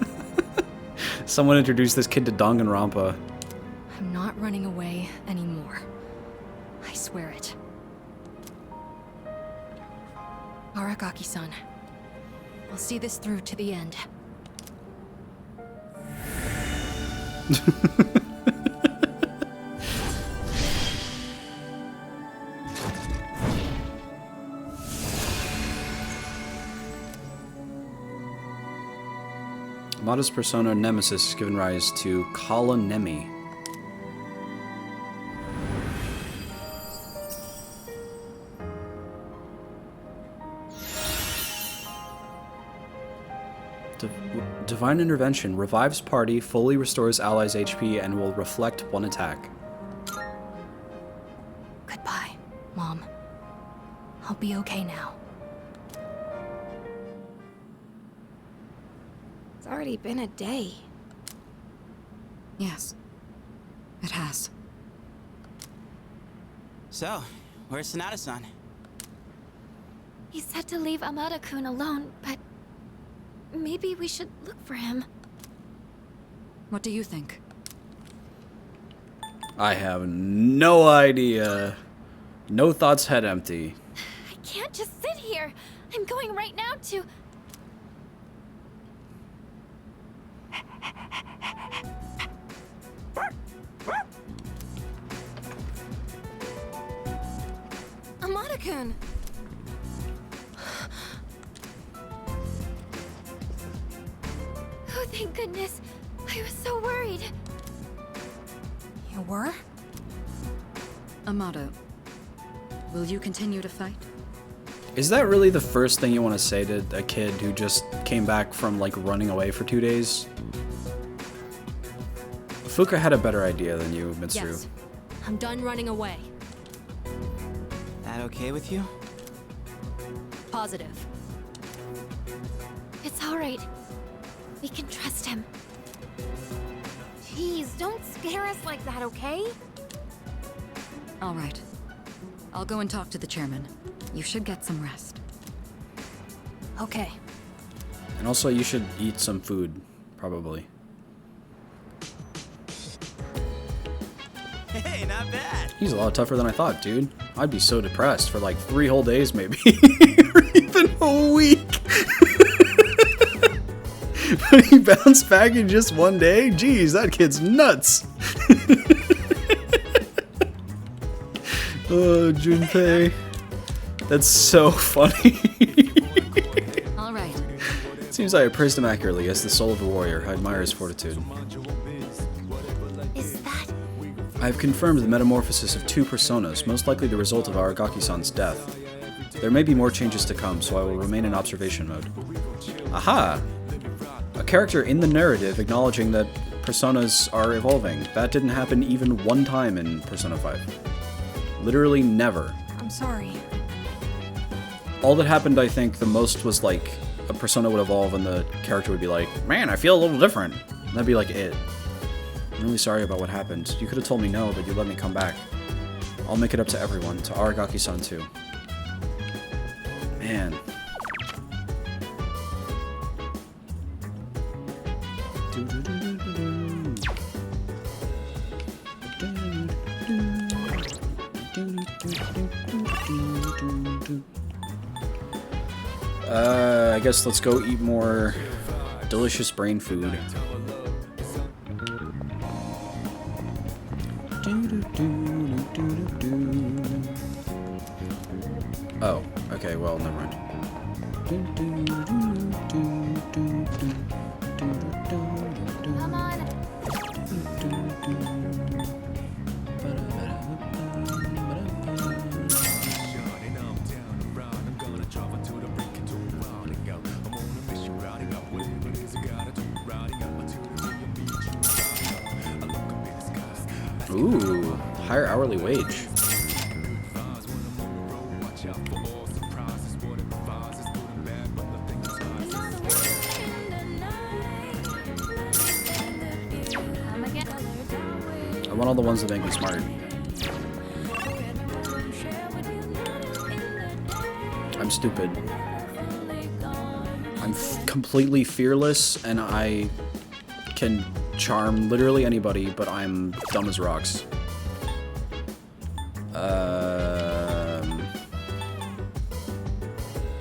Someone introduced this kid to Danganronpa. I'm not running away anymore. I swear it. Aragaki-san. I'll see this through to the end. Mada's persona Nemesis has given rise to Kala Nemi. Divine Intervention revives party, fully restores allies' HP, and will reflect 1 attack. Goodbye, Mom. I'll be okay now. It's already been a day. Yes, it has. So, where's Sanada-san? He said to leave Amada-kun alone, but maybe we should look for him. What do you think? I have no idea. No thoughts, head empty. I can't just sit here. I'm going right now to... Amada-kun! Oh, thank goodness. I was so worried. You were? Amado, will you continue to fight? Is that really the first thing you want to say to a kid who just came back from, like, running away for 2 days? Fuka had a better idea than you, Mitsuru. Yes. I'm done running away. That okay with you? Positive. It's all right. We can trust him. Jeez, don't scare us like that, okay? All right. I'll go and talk to the chairman. You should get some rest. Okay. And also, you should eat some food, probably. Hey, not bad. He's a lot tougher than I thought, dude. I'd be so depressed for like 3 whole days, maybe. Or even a week. But he bounced back in just 1 day? Jeez, that kid's nuts. Oh, Junpei. That's so funny. All right. Seems I appraised him accurately. As the soul of a warrior, I admire his fortitude. Is that... I have confirmed the metamorphosis of 2 personas, most likely the result of Aragaki-san's death. There may be more changes to come, so I will remain in observation mode. Aha! A character in the narrative acknowledging that personas are evolving. That didn't happen even one time in Persona 5. Literally never. I'm sorry. All that happened, I think, the most was like a persona would evolve and the character would be like, man, I feel a little different. And that'd be like it. I'm really sorry about what happened. You could have told me no, but you let me come back. I'll make it up to everyone, to Aragaki-san too. Man. I guess let's go eat more delicious brain food. Oh, okay, well, never mind. Come on. Ooh, higher hourly wage. Come again. I want all the ones that make me smart. I'm stupid. I'm completely fearless, and I can charm literally anybody, but I'm dumb as rocks.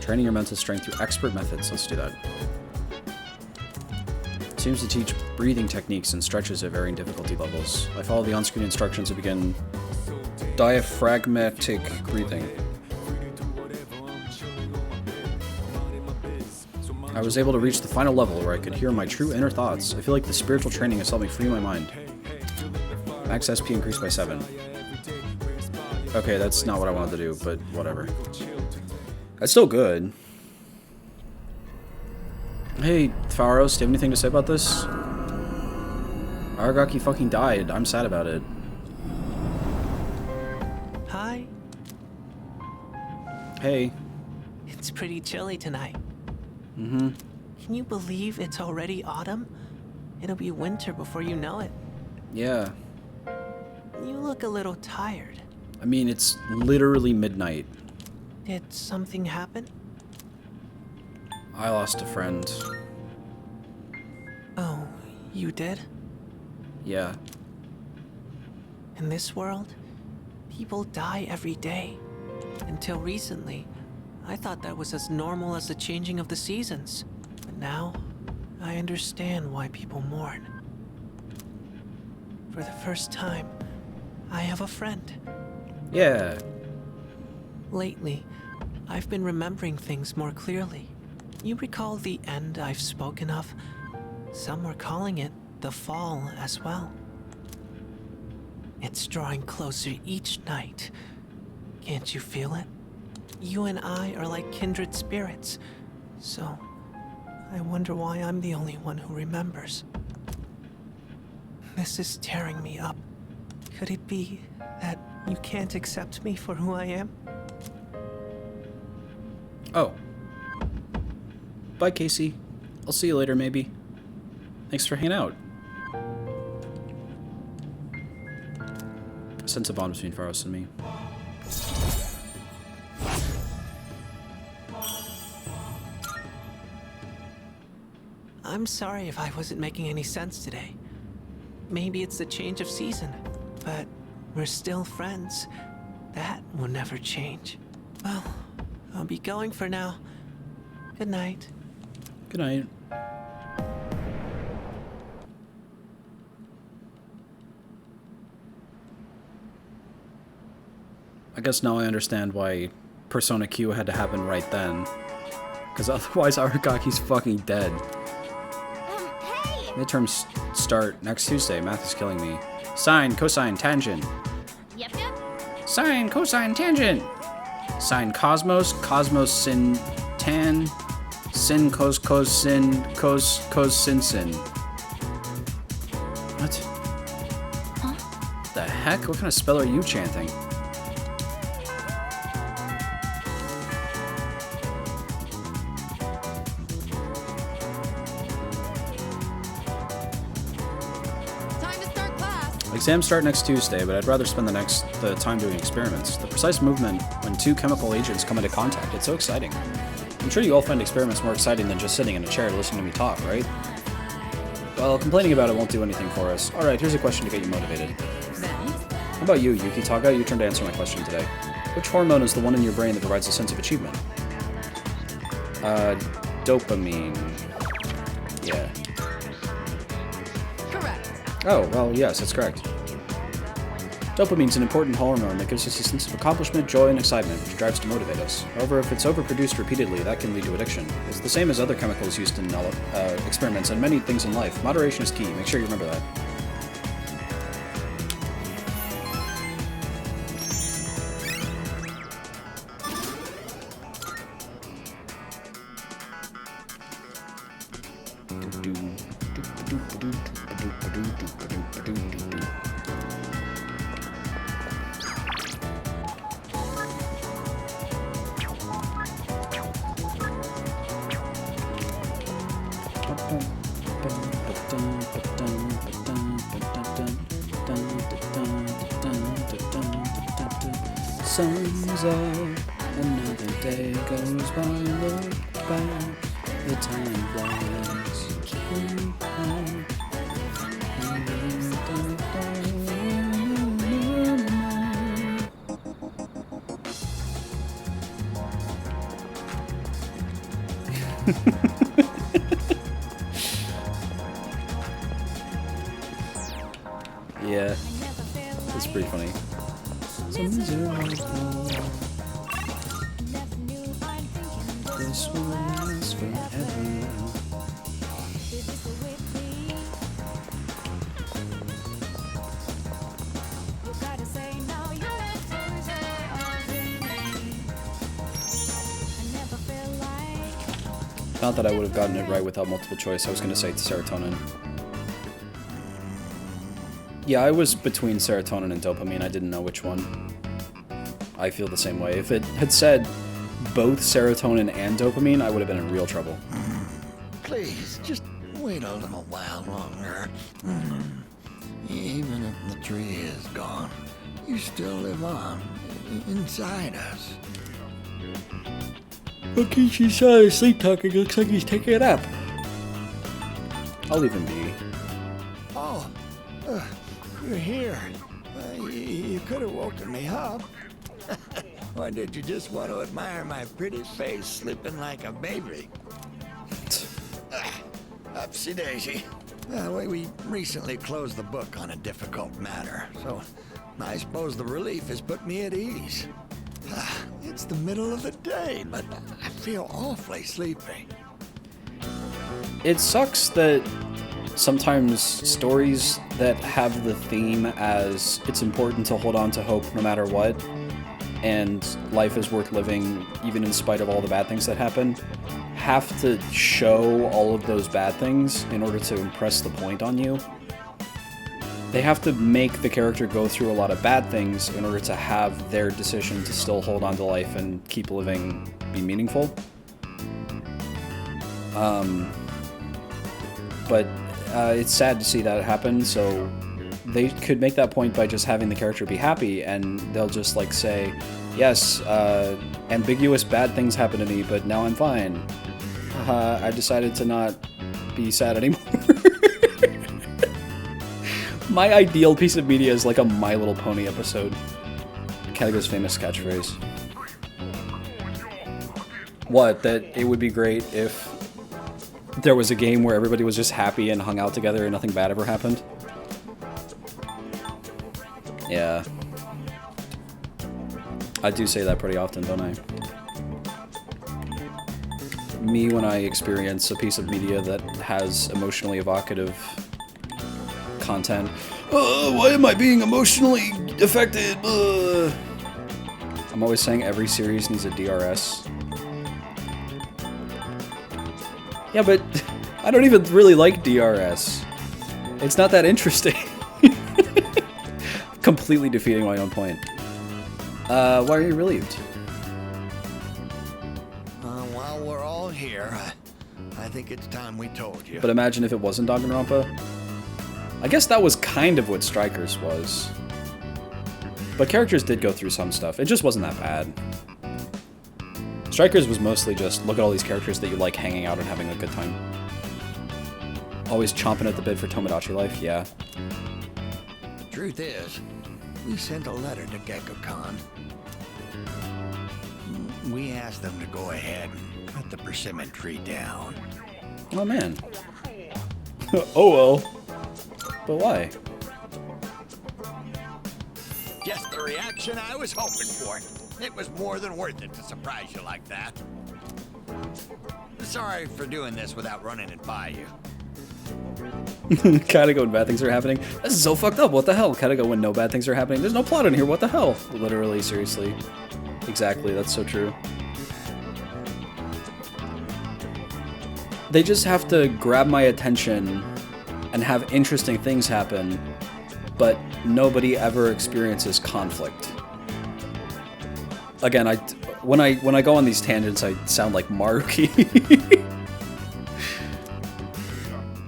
Training your mental strength through expert methods. Let's do that. Seems to teach breathing techniques and stretches at varying difficulty levels. I follow the on-screen instructions to begin diaphragmatic breathing. I was able to reach the final level where I could hear my true inner thoughts. I feel like the spiritual training has helped me free my mind. Max SP increased by 7. Okay, that's not what I wanted to do, but whatever. That's still good. Hey, Pharos, do you have anything to say about this? Aragaki fucking died. I'm sad about it. Hi. Hey. It's pretty chilly tonight. Mm-hmm. Can you believe it's already autumn? It'll be winter before you know it. Yeah. You look a little tired. I mean, it's literally midnight. Did something happen? I lost a friend. Oh, you did? Yeah. In this world, people die every day. Until recently, I thought that was as normal as the changing of the seasons. But now, I understand why people mourn. For the first time, I have a friend. Yeah. Lately, I've been remembering things more clearly. You recall the end I've spoken of? Some were calling it the fall as well. It's drawing closer each night. Can't you feel it? You and I are like kindred spirits. So, I wonder why I'm the only one who remembers. This is tearing me up. Could it be that you can't accept me for who I am? Oh. Bye, Casey. I'll see you later, maybe. Thanks for hanging out. Sense a bond between Pharos and me. I'm sorry if I wasn't making any sense today. Maybe it's the change of season, but we're still friends. That will never change. Well, I'll be going for now. Good night. Good night. I guess now I understand why Persona Q had to happen right then. because otherwise Aragaki's fucking dead. Hey! Midterms start next Tuesday. Math is killing me. Sine, cosine, tangent. Yep. Sine, cosine, tangent. Sine, cosmos, cosmos, sin, tan, sin, cos, sin, cos, sin. What? Huh? The heck? What kind of spell are you chanting? Exams start next Tuesday, but I'd rather spend the time doing experiments. The precise movement when two chemical agents come into contact, it's so exciting. I'm sure you all find experiments more exciting than just sitting in a chair listening to me talk, right? Well, complaining about it won't do anything for us. Alright, here's a question to get you motivated. How about you, Kataga? Your turn to answer my question today. Which hormone is the one in your brain that provides a sense of achievement? Dopamine. Yeah. Correct. Oh, well, yes, that's correct. Dopamine's an important hormone that gives us a sense of accomplishment, joy, and excitement, which drives to motivate us. However, if it's overproduced repeatedly, that can lead to addiction. It's the same as other chemicals used in experiments and many things in life. Moderation is key. Make sure you remember that. Sun's up, another day goes by, look back, the time flies. Yeah, it's pretty funny. This will last forever. Not that I would have gotten it right without multiple choice. I was going to say serotonin. Yeah, I was between serotonin and dopamine. I didn't know which one. I feel the same way. If it had said both serotonin and dopamine, I would have been in real trouble. Please, just wait a little while longer. Even if the tree is gone, you still live on inside us. Look, he's sleep talking. It looks like he's taking a nap. I'll leave him be. Oh, you're here. You could have woken me up. Or did you just want to admire my pretty face sleeping like a baby? Upsy daisy. We recently closed the book on a difficult matter, so I suppose the relief has put me at ease. It's the middle of the day, but I feel awfully sleepy. It sucks that sometimes stories that have the theme as it's important to hold on to hope no matter what, and life is worth living even in spite of all the bad things that happen, have to show all of those bad things in order to impress the point on you. They have to make the character go through a lot of bad things in order to have their decision to still hold on to life and keep living be meaningful. But it's sad to see that happen, so they could make that point by just having the character be happy, and they'll just like say, yes, ambiguous bad things happen to me, but now I'm fine. I decided to not be sad anymore. My ideal piece of media is like a My Little Pony episode. Kataga's famous catchphrase. What? That it would be great if there was a game where everybody was just happy and hung out together and nothing bad ever happened? Yeah. I do say that pretty often, don't I? me when I experience a piece of media that has emotionally evocative content. Why am I being emotionally affected? I'm always saying every series needs a DRS. Yeah, but I don't even really like DRS. It's not that interesting. Completely defeating my own point. Why are you relieved? While we're all here, I think it's time we told you. But imagine if it wasn't Danganronpa. I guess that was kind of what Strikers was. But characters did go through some stuff. It just wasn't that bad. Strikers was mostly just, look at all these characters that you like hanging out and having a good time. Always chomping at the bit for Tomodachi life, yeah. Truth is, we sent a letter to Gecko-Con. We asked them to go ahead and cut the persimmon tree down. Oh man. Oh well. But why? Just the reaction I was hoping for. It was more than worth it to surprise you like that. Sorry for doing this without running it by you. Kataga when bad things are happening. This is so fucked up. What the hell? Kataga when no bad things are happening. There's no plot in here. What the hell? Literally, seriously. Exactly. That's so true. They just have to grab my attention and have interesting things happen, but nobody ever experiences conflict. Again, when I go on these tangents, I sound like Maruki.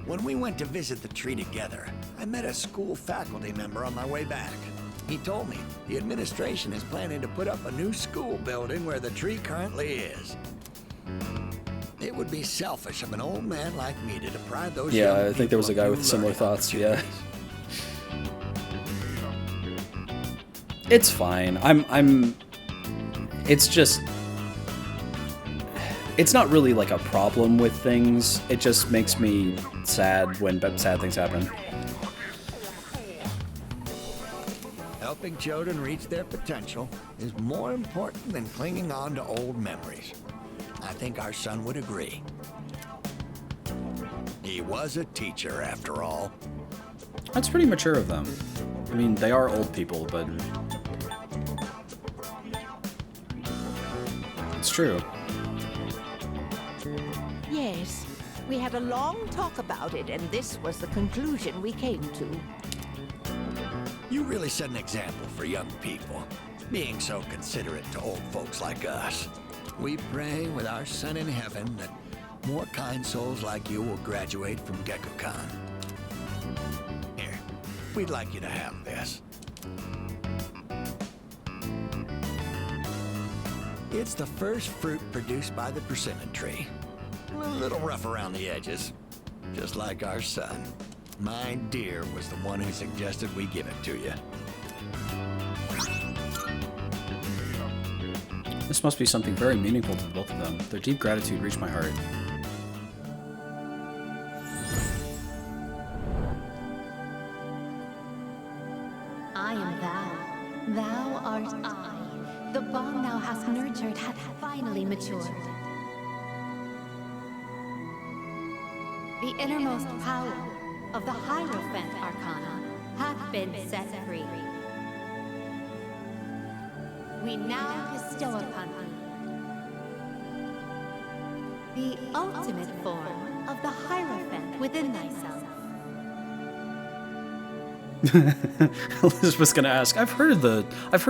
When we went to visit the tree together, I met a school faculty member on my way back. He told me the administration is planning to put up a new school building where the tree currently is. It would be selfish of an old man like me to deprive those young Yeah, I think there was a guy people of with new similar learning thoughts, yeah. opportunities. It's fine. It's just... It's not really like a problem with things. It just makes me sad when sad things happen. Helping children reach their potential is more important than clinging on to old memories. I think our son would agree. He was a teacher, after all. That's pretty mature of them. I mean, they are old people, but... It's true. Yes, we had a long talk about it, and this was the conclusion we came to. You really set an example for young people, being so considerate to old folks like us. We pray with our son in heaven that more kind souls like you will graduate from Gecko-Con. Here, we'd like you to have this. It's the first fruit produced by the persimmon tree. A little rough around the edges, just like our son. My dear was the one who suggested we give it to you. This must be something very meaningful to both of them. Their deep gratitude reached my heart. I am thou. Thou art I. The bond thou hast nurtured hath finally matured. The innermost power of the Hierophant Arcana hath been set free. We now bestow upon thee the ultimate form of the Hierophant within thyself. Elizabeth's gonna ask, I've heard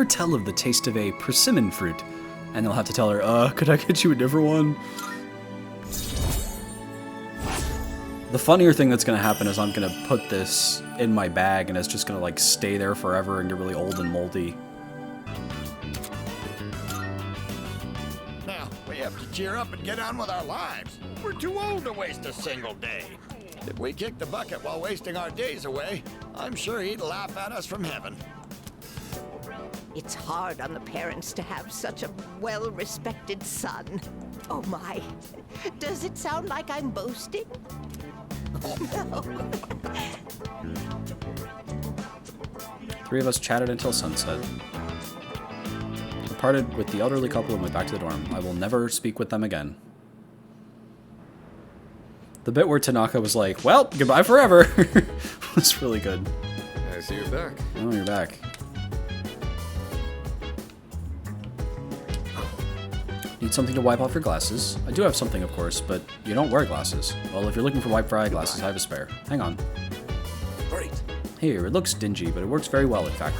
tell of the taste of a persimmon fruit. And they'll have to tell her, could I get you a different one? The funnier thing that's gonna happen is I'm gonna put this in my bag and it's just gonna like stay there forever and get really old and moldy. Now, we have to cheer up and get on with our lives. We're too old to waste a single day. If we kick the bucket while wasting our days away, I'm sure he'd laugh at us from heaven. It's hard on the parents to have such a well-respected son. Oh my, does it sound like I'm boasting? No. Three of us chatted until sunset. I parted with the elderly couple and went back to the dorm. I will never speak with them again. The bit where Tanaka was like, well, goodbye forever, was really good. I see you're back. Oh, you're back. Need something to wipe off your glasses. I do have something, of course, but you don't wear glasses. Well, if you're looking for wipe for eyeglasses, I have a spare. Hang on. Great. Here, it looks dingy, but it works very well, in fact.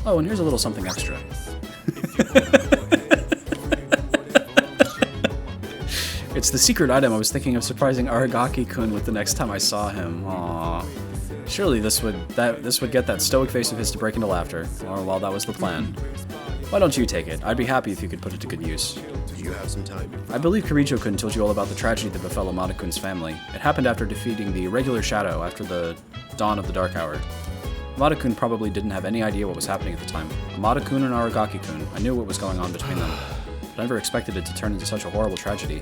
Oh, and here's a little something extra. It's the secret item I was thinking of surprising Aragaki-kun with the next time I saw him. Aww. Surely this would get that stoic face of his to break into laughter. Or, well, that was the plan. Why don't you take it? I'd be happy if you could put it to good use. Do you have some time? I believe Kirijo-kun told you all about the tragedy that befell Amada-kun's family. It happened after defeating the irregular shadow after the dawn of the Dark Hour. Amada-kun probably didn't have any idea what was happening at the time. Amada-kun and Aragaki-kun, I knew what was going on between them. But I never expected it to turn into such a horrible tragedy.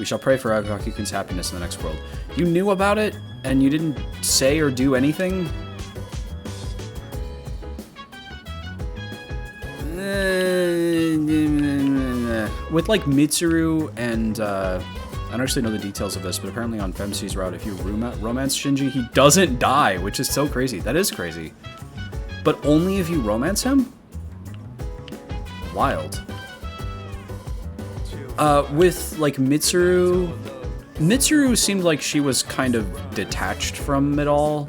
We shall pray for Aragaki-kun's happiness in the next world. You knew about it, and you didn't say or do anything? With like Mitsuru and I don't actually know the details of this, but apparently on Femc's route, if you romance Shinji, he doesn't die, which is so crazy. That is crazy. But only if you romance him? Wild. With like Mitsuru seemed like she was kind of detached from it all.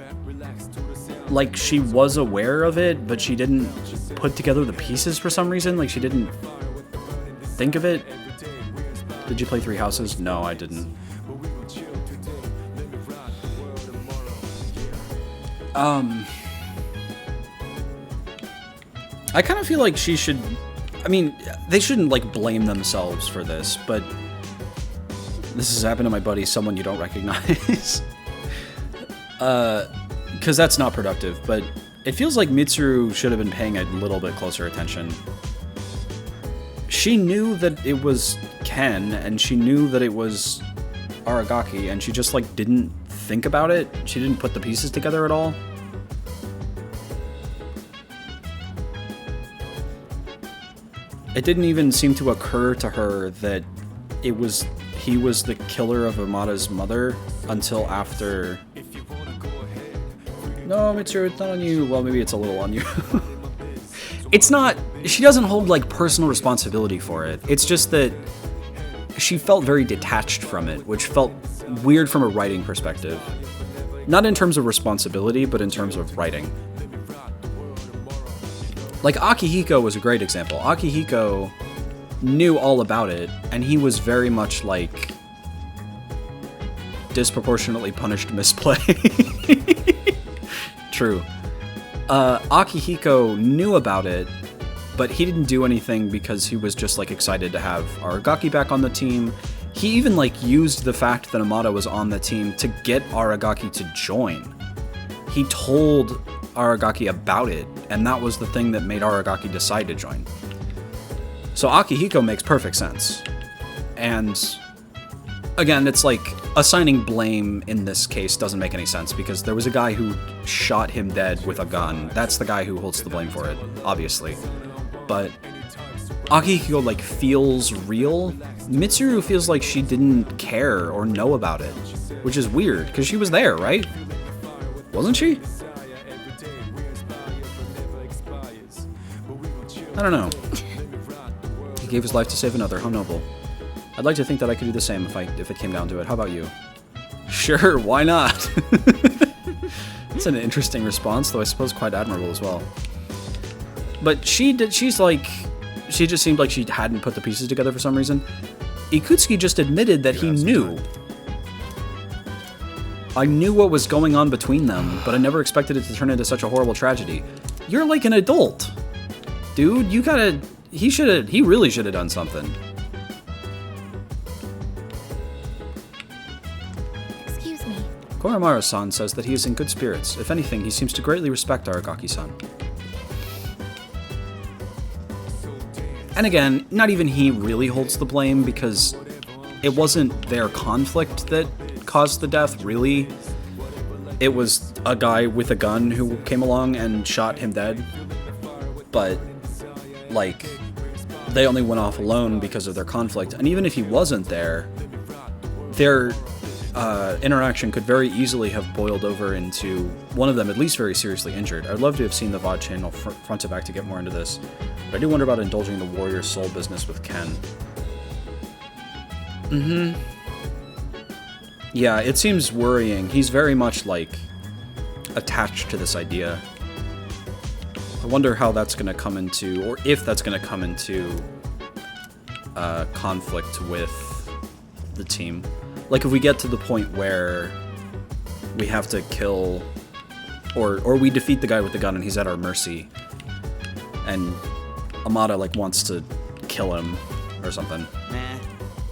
Like she was aware of it, but she didn't put together the pieces for some reason. Like she didn't think of it. Did you play Three Houses? No, I didn't. I kind of feel like she should... I mean, they shouldn't, like, blame themselves for this, but... This has happened to my buddy, someone you don't recognize. Because that's not productive, but it feels like Mitsuru should have been paying a little bit closer attention. She knew that it was Ken, and she knew that it was Aragaki, and she just, like, didn't think about it. She didn't put the pieces together at all. It didn't even seem to occur to her that he was the killer of Amada's mother until after... No, Mitsuru, it's not on you. Well, maybe it's a little on you. It's not... She doesn't hold, like, personal responsibility for it. It's just that she felt very detached from it, which felt weird from a writing perspective. Not in terms of responsibility, but in terms of writing. Like, Akihiko was a great example. Akihiko knew all about it, and he was very much, like, disproportionately punished misplay. True. Akihiko knew about it, but he didn't do anything because he was just, like, excited to have Aragaki back on the team. He even, like, used the fact that Amada was on the team to get Aragaki to join. He told Aragaki about it, and that was the thing that made Aragaki decide to join. So Akihiko makes perfect sense. And again, it's like assigning blame in this case doesn't make any sense because there was a guy who shot him dead with a gun. That's the guy who holds the blame for it, obviously. But Akihiko, like, feels real. Mitsuru feels like she didn't care or know about it, which is weird because she was there, right? Wasn't she? I don't know. He gave his life to save another. How noble. I'd like to think that I could do the same if it came down to it. How about you? Sure, why not? It's an interesting response, though I suppose quite admirable as well. But she just seemed like she hadn't put the pieces together for some reason. Ikutsuki just admitted that he knew. I knew what was going on between them, but I never expected it to turn into such a horrible tragedy. You're like an adult. Dude, you gotta... He really should have done something. Excuse me. Koromaru-san says that he is in good spirits. If anything, he seems to greatly respect Aragaki-san. And again, not even he really holds the blame because it wasn't their conflict that caused the death, really. It was a guy with a gun who came along and shot him dead. But, like, they only went off alone because of their conflict. And even if he wasn't there, their interaction could very easily have boiled over into one of them at least very seriously injured. I'd love to have seen the VOD channel front to back to get more into this, but I do wonder about indulging the warrior soul business with Ken. Yeah, it seems worrying. He's very much, like, attached to this idea. I wonder how that's going to come into, or if that's going to come into conflict with the team. Like, if we get to the point where we have to kill, or we defeat the guy with the gun and he's at our mercy, and Amada, like, wants to kill him or something. Nah.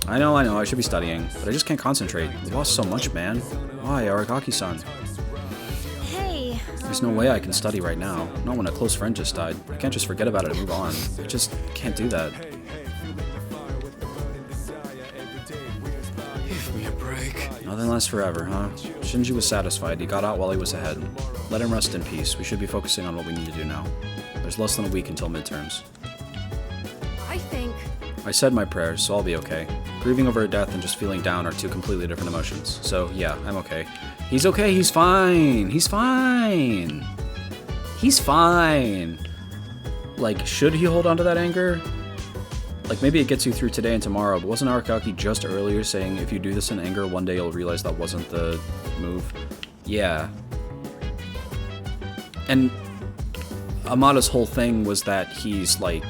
I know, I should be studying, but I just can't concentrate. We lost so much, man. Why, Aragaki-san? Hey. There's no way I can study right now. Not when a close friend just died. I can't just forget about it and move on. I just can't do that. Give me a break. Nothing lasts forever, huh? Shinji was satisfied. He got out while he was ahead. Let him rest in peace. We should be focusing on what we need to do now. There's less than a week until midterms. I think... I said my prayers, so I'll be okay. Grieving over a death and just feeling down are two completely different emotions. So, yeah, I'm okay. He's okay, he's fine! He's fine! He's fine! Like, should he hold on to that anger? Like, maybe it gets you through today and tomorrow, but wasn't Aragaki just earlier saying if you do this in anger, one day you'll realize that wasn't the move? Yeah. And Amada's whole thing was that he's, like...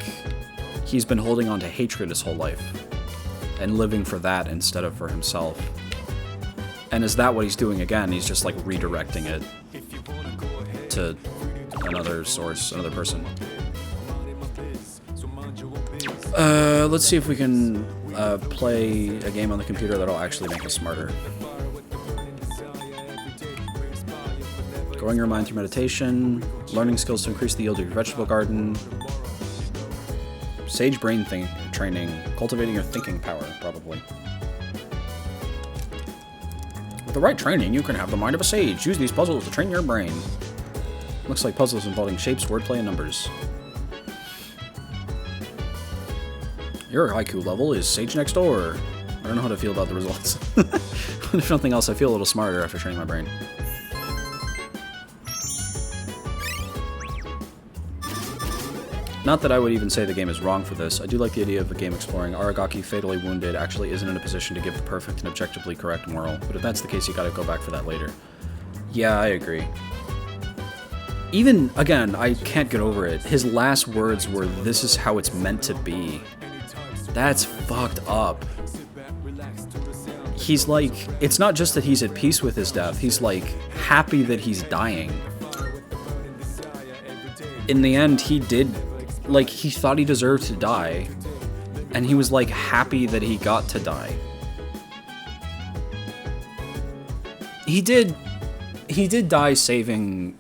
He's been holding on to hatred his whole life, and living for that instead of for himself. And is that what he's doing again? He's just like redirecting it to another source, another person. Let's see if we can play a game on the computer that'll actually make us smarter. Growing your mind through meditation, learning skills to increase the yield of your vegetable garden, sage brain training, cultivating your thinking power, probably. With the right training, you can have the mind of a sage. Use these puzzles to train your brain. Looks like puzzles involving shapes, wordplay, and numbers. Your haiku level is Sage Next Door. I don't know how to feel about the results. If nothing else, I feel a little smarter after training my brain. Not that I would even say the game is wrong for this. I do like the idea of a game exploring Aragaki fatally wounded actually isn't in a position to give the perfect and objectively correct moral, but if that's the case, you gotta go back for that later. Yeah, I agree. Even, again, I can't get over it. His last words were, "This is how it's meant to be." That's fucked up. He's like, it's not just that he's at peace with his death, he's like, happy that he's dying. In the end, he did, like, he thought he deserved to die, and he was like, happy that he got to die. He did die saving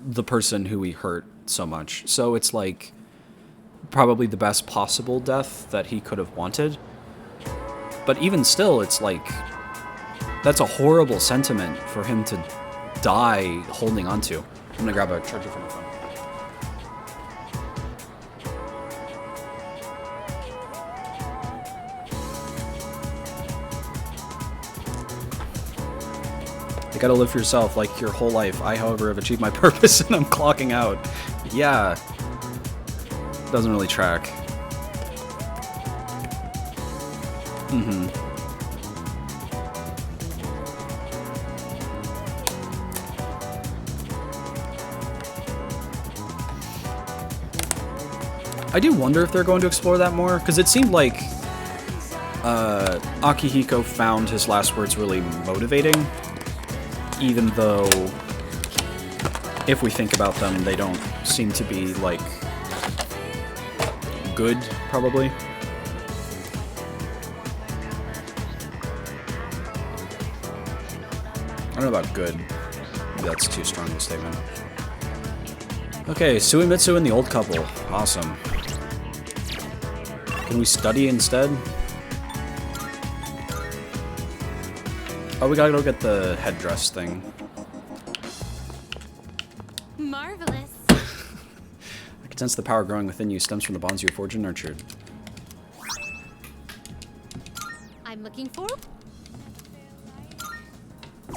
the person who he hurt so much, so it's like, probably the best possible death that he could have wanted. But even still, it's like, that's a horrible sentiment for him to die holding on to. I'm gonna grab a charger for my phone. You gotta live for yourself, like your whole life. I, however, have achieved my purpose and I'm clocking out. Yeah. Doesn't really track. I do wonder if they're going to explore that more, because it seemed like Akihiko found his last words really motivating, even though, if we think about them, they don't seem to be, like, good, probably. I don't know about good. Maybe that's too strong of a statement. Okay, Suimitsu and the old couple. Awesome. Can we study instead? Oh, we gotta go get the headdress thing. Marvelous. I can sense the power growing within you stems from the bonds you have forged and nurtured. I'm looking forward.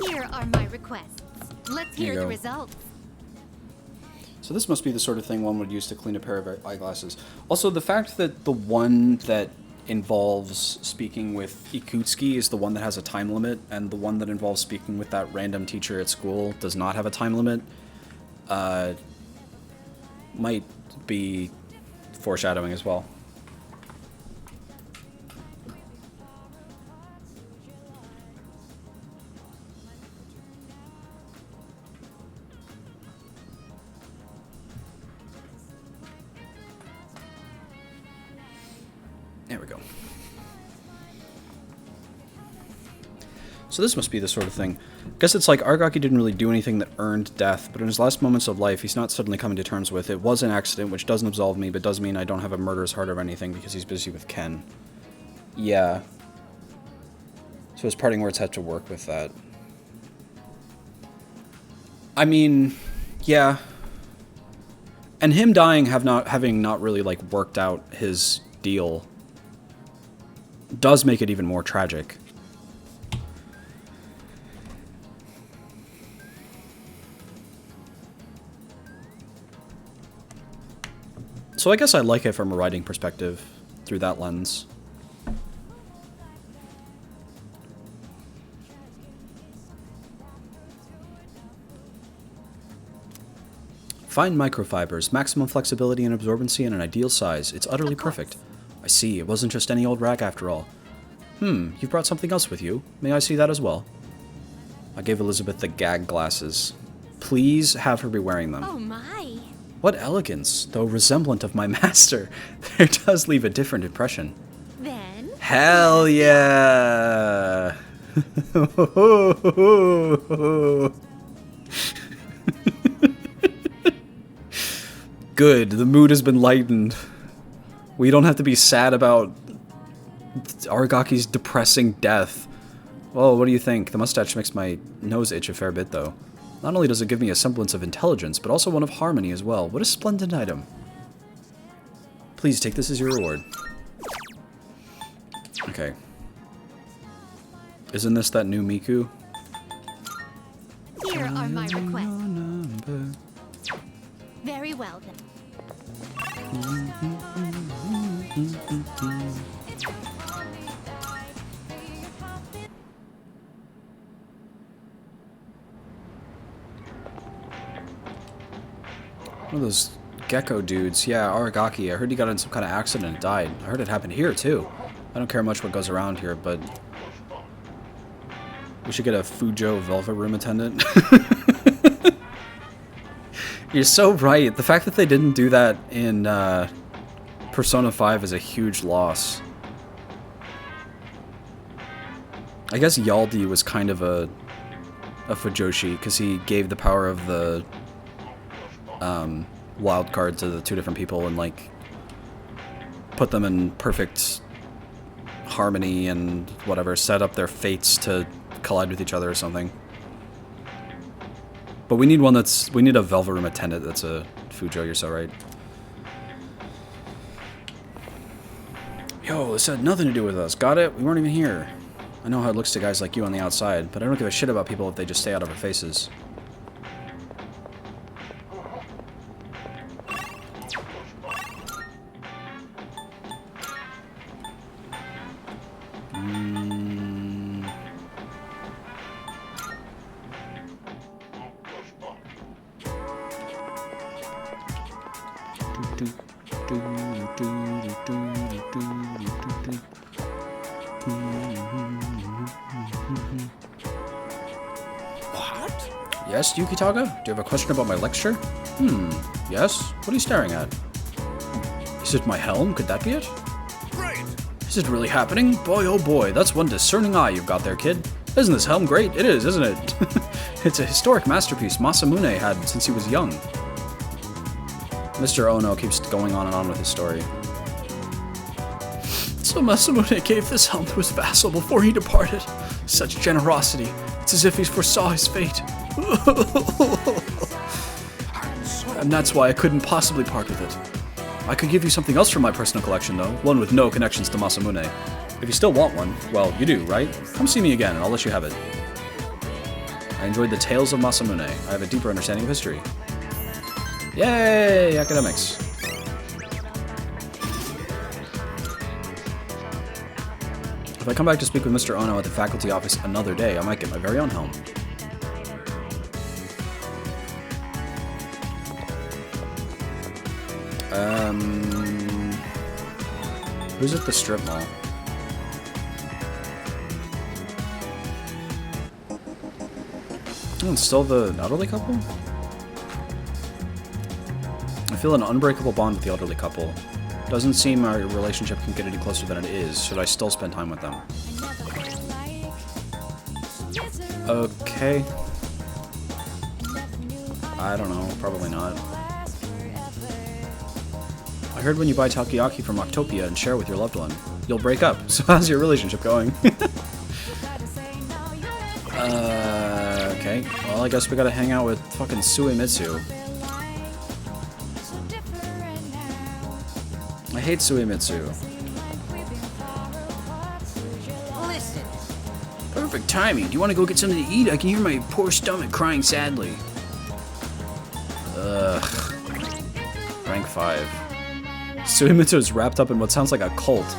Here are my requests. Let's Here you hear the go. results. So this must be the sort of thing one would use to clean a pair of eyeglasses. Also, the fact that the one that involves speaking with Ikutsuki is the one that has a time limit, and the one that involves speaking with that random teacher at school does not have a time limit, might be foreshadowing as well. There we go. So this must be the sort of thing. I guess it's like Argaki didn't really do anything that earned death, but in his last moments of life, he's not suddenly coming to terms with it was an accident, which doesn't absolve me, but does mean I don't have a murderous heart or anything because he's busy with Ken. Yeah. So his parting words had to work with that. I mean, yeah. And him dying having not really like worked out his deal does make it even more tragic. So I guess I like it from a writing perspective through that lens. Fine microfibers, maximum flexibility and absorbency, and an ideal size. It's utterly perfect. I see, it wasn't just any old rag after all. You've brought something else with you. May I see that as well? I gave Elizabeth the gag glasses. Please have her be wearing them. Oh my. What elegance, though resemblant of my master. There does leave a different impression. Then... Hell yeah! Good, the mood has been lightened. We don't have to be sad about Aragaki's depressing death. Well, what do you think? The mustache makes my nose itch a fair bit, though. Not only does it give me a semblance of intelligence, but also one of harmony as well. What a splendid item. Please take this as your reward. Okay. Isn't this that new Miku? Here are my requests. Very well then. One of those gecko dudes. Yeah, Aragaki. I heard he got in some kind of accident and died. I heard it happened here, too. I don't care much what goes around here, but... we should get a Fujo Velvet Room attendant. You're so right. The fact that they didn't do that in Persona 5 is a huge loss. I guess Yaldi was kind of a Fujoshi, because he gave the power of the wild card to the two different people and, like, put them in perfect harmony and whatever, set up their fates to collide with each other or something. But we need one we need a Velvet Room attendant that's a Fujo, you're so right. Yo, this had nothing to do with us, got it? We weren't even here. I know how it looks to guys like you on the outside, but I don't give a shit about people if they just stay out of our faces. Yes, Yukitaga? Do you have a question about my lecture? Yes? What are you staring at? Is it my helm? Could that be it? Great! Is it really happening? Boy, oh boy, that's one discerning eye you've got there, kid. Isn't this helm great? It is, isn't it? It's a historic masterpiece Masamune had since he was young. Mr. Ono keeps going on and on with his story. So Masamune gave this helm to his vassal before he departed. Such generosity. It's as if he foresaw his fate. And that's why I couldn't possibly part with it. I could give you something else from my personal collection, though. One with no connections to Masamune. If you still want one, well, you do, right? Come see me again, and I'll let you have it. I enjoyed the tales of Masamune. I have a deeper understanding of history. Yay! Academics. If I come back to speak with Mr. Ono at the faculty office another day, I might get my very own helm. Who's at the strip mall? Oh, it's still the elderly couple? I feel an unbreakable bond with the elderly couple. Doesn't seem our relationship can get any closer than it is. Should I still spend time with them? Okay. I don't know. Probably not. I heard when you buy takoyaki from Octopia and share with your loved one, you'll break up. So how's your relationship going? Okay. Well, I guess we gotta hang out with fucking Suemitsu. I hate Suemitsu. Listen. Perfect timing. Do you want to go get something to eat? I can hear my poor stomach crying sadly. Ugh. Rank 5. Suemitsu is wrapped up in what sounds like a cult.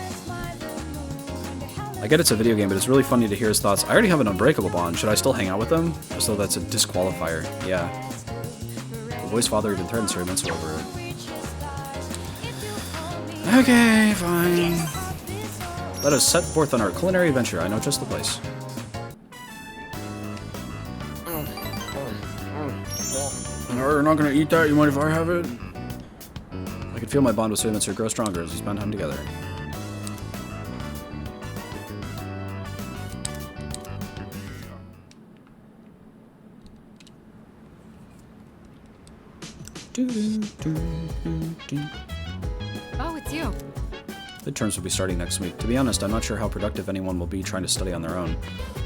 I get it's a video game, but it's really funny to hear his thoughts. I already have an unbreakable bond. Should I still hang out with them? As though that's a disqualifier. Yeah. The boy's father even threatened Suemitsu over it. Okay, fine. Let us set forth on our culinary adventure. I know just the place. No, you're not gonna eat that? You mind if I have it? I can feel my bond with Suemitsu grow stronger as we spend time together. Oh, it's you. Midterms will be starting next week. To be honest, I'm not sure how productive anyone will be trying to study on their own.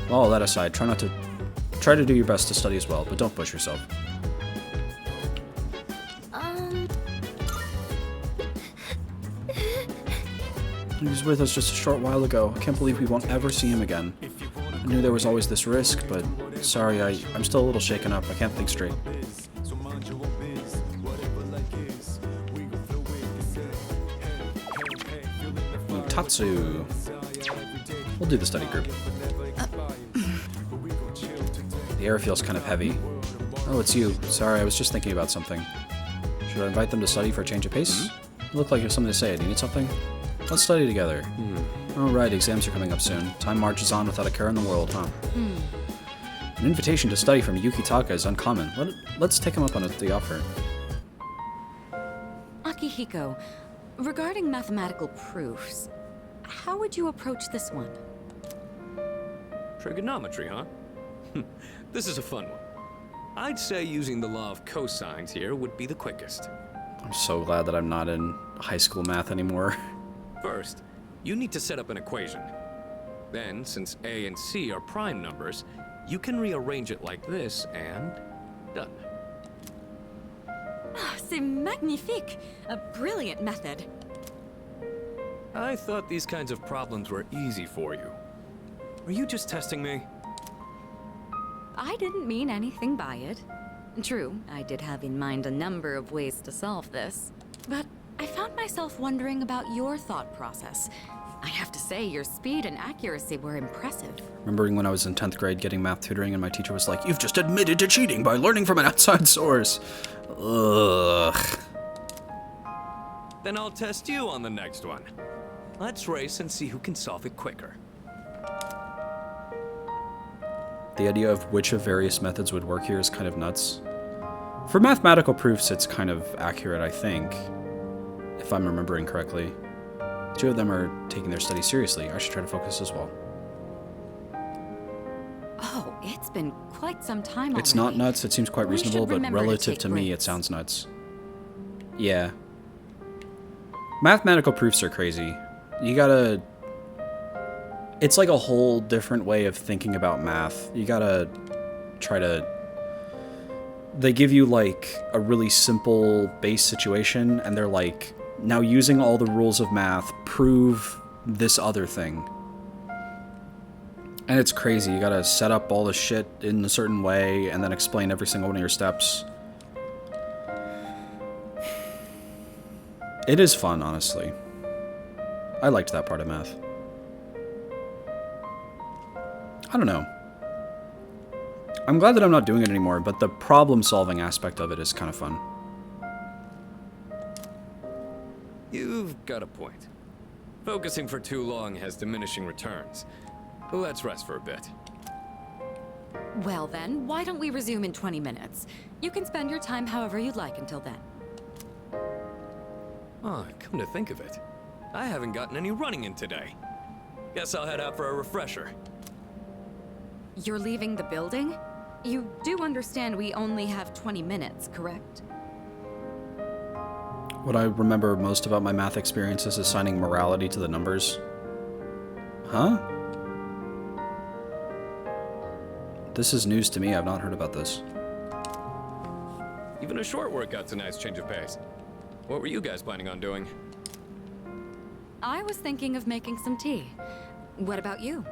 Well, all that aside, try to do your best to study as well, but don't push yourself. He was with us just a short while ago. I can't believe we won't ever see him again. I knew there was always this risk, but sorry, I'm still a little shaken up. I can't think straight. Tatsu. We'll do the study group. The air feels kind of heavy. Oh, it's you. Sorry, I was just thinking about something. Should I invite them to study for a change of pace? You look like you have something to say. Do you need something? Let's study together. Oh, right, exams are coming up soon. Time marches on without a care in the world, huh? An invitation to study from Kataga is uncommon. Let's take him up on the offer. Akihiko, regarding mathematical proofs, how would you approach this one? Trigonometry, huh? This is a fun one. I'd say using the law of cosines here would be the quickest. I'm so glad that I'm not in high school math anymore. First, you need to set up an equation. Then, since A and C are prime numbers, you can rearrange it like this and done. C'est magnifique! A brilliant method. I thought these kinds of problems were easy for you. Are you just testing me? I didn't mean anything by it. True, I did have in mind a number of ways to solve this. But I found myself wondering about your thought process. I have to say, your speed and accuracy were impressive. Remembering when I was in 10th grade getting math tutoring and my teacher was like, "You've just admitted to cheating by learning from an outside source." Ugh. Then I'll test you on the next one. Let's race and see who can solve it quicker. The idea of which of various methods would work here is kind of nuts. For mathematical proofs, it's kind of accurate, I think. If I'm remembering correctly. Two of them are taking their studies seriously. I should try to focus as well. Oh, it's been quite some time already. It's not nuts, it seems quite reasonable, but relative to me, it sounds nuts. Yeah. Mathematical proofs are crazy. You gotta... It's like a whole different way of thinking about math. You gotta try to... They give you, like, a really simple base situation, and they're like, now using all the rules of math, prove this other thing. And it's crazy. You gotta set up all the shit in a certain way and then explain every single one of your steps. It is fun, honestly. I liked that part of math. I don't know. I'm glad that I'm not doing it anymore, but the problem-solving aspect of it is kind of fun. You've got a point. Focusing for too long has diminishing returns. Let's rest for a bit. Well then, why don't we resume in 20 minutes? You can spend your time however you'd like until then. Oh, come to think of it, I haven't gotten any running in today. Guess I'll head out for a refresher. You're leaving the building? You do understand we only have 20 minutes, correct? What I remember most about my math experience is assigning morality to the numbers. Huh? This is news to me. I've not heard about this. Even a short workout's a nice change of pace. What were you guys planning on doing? I was thinking of making some tea. What about you?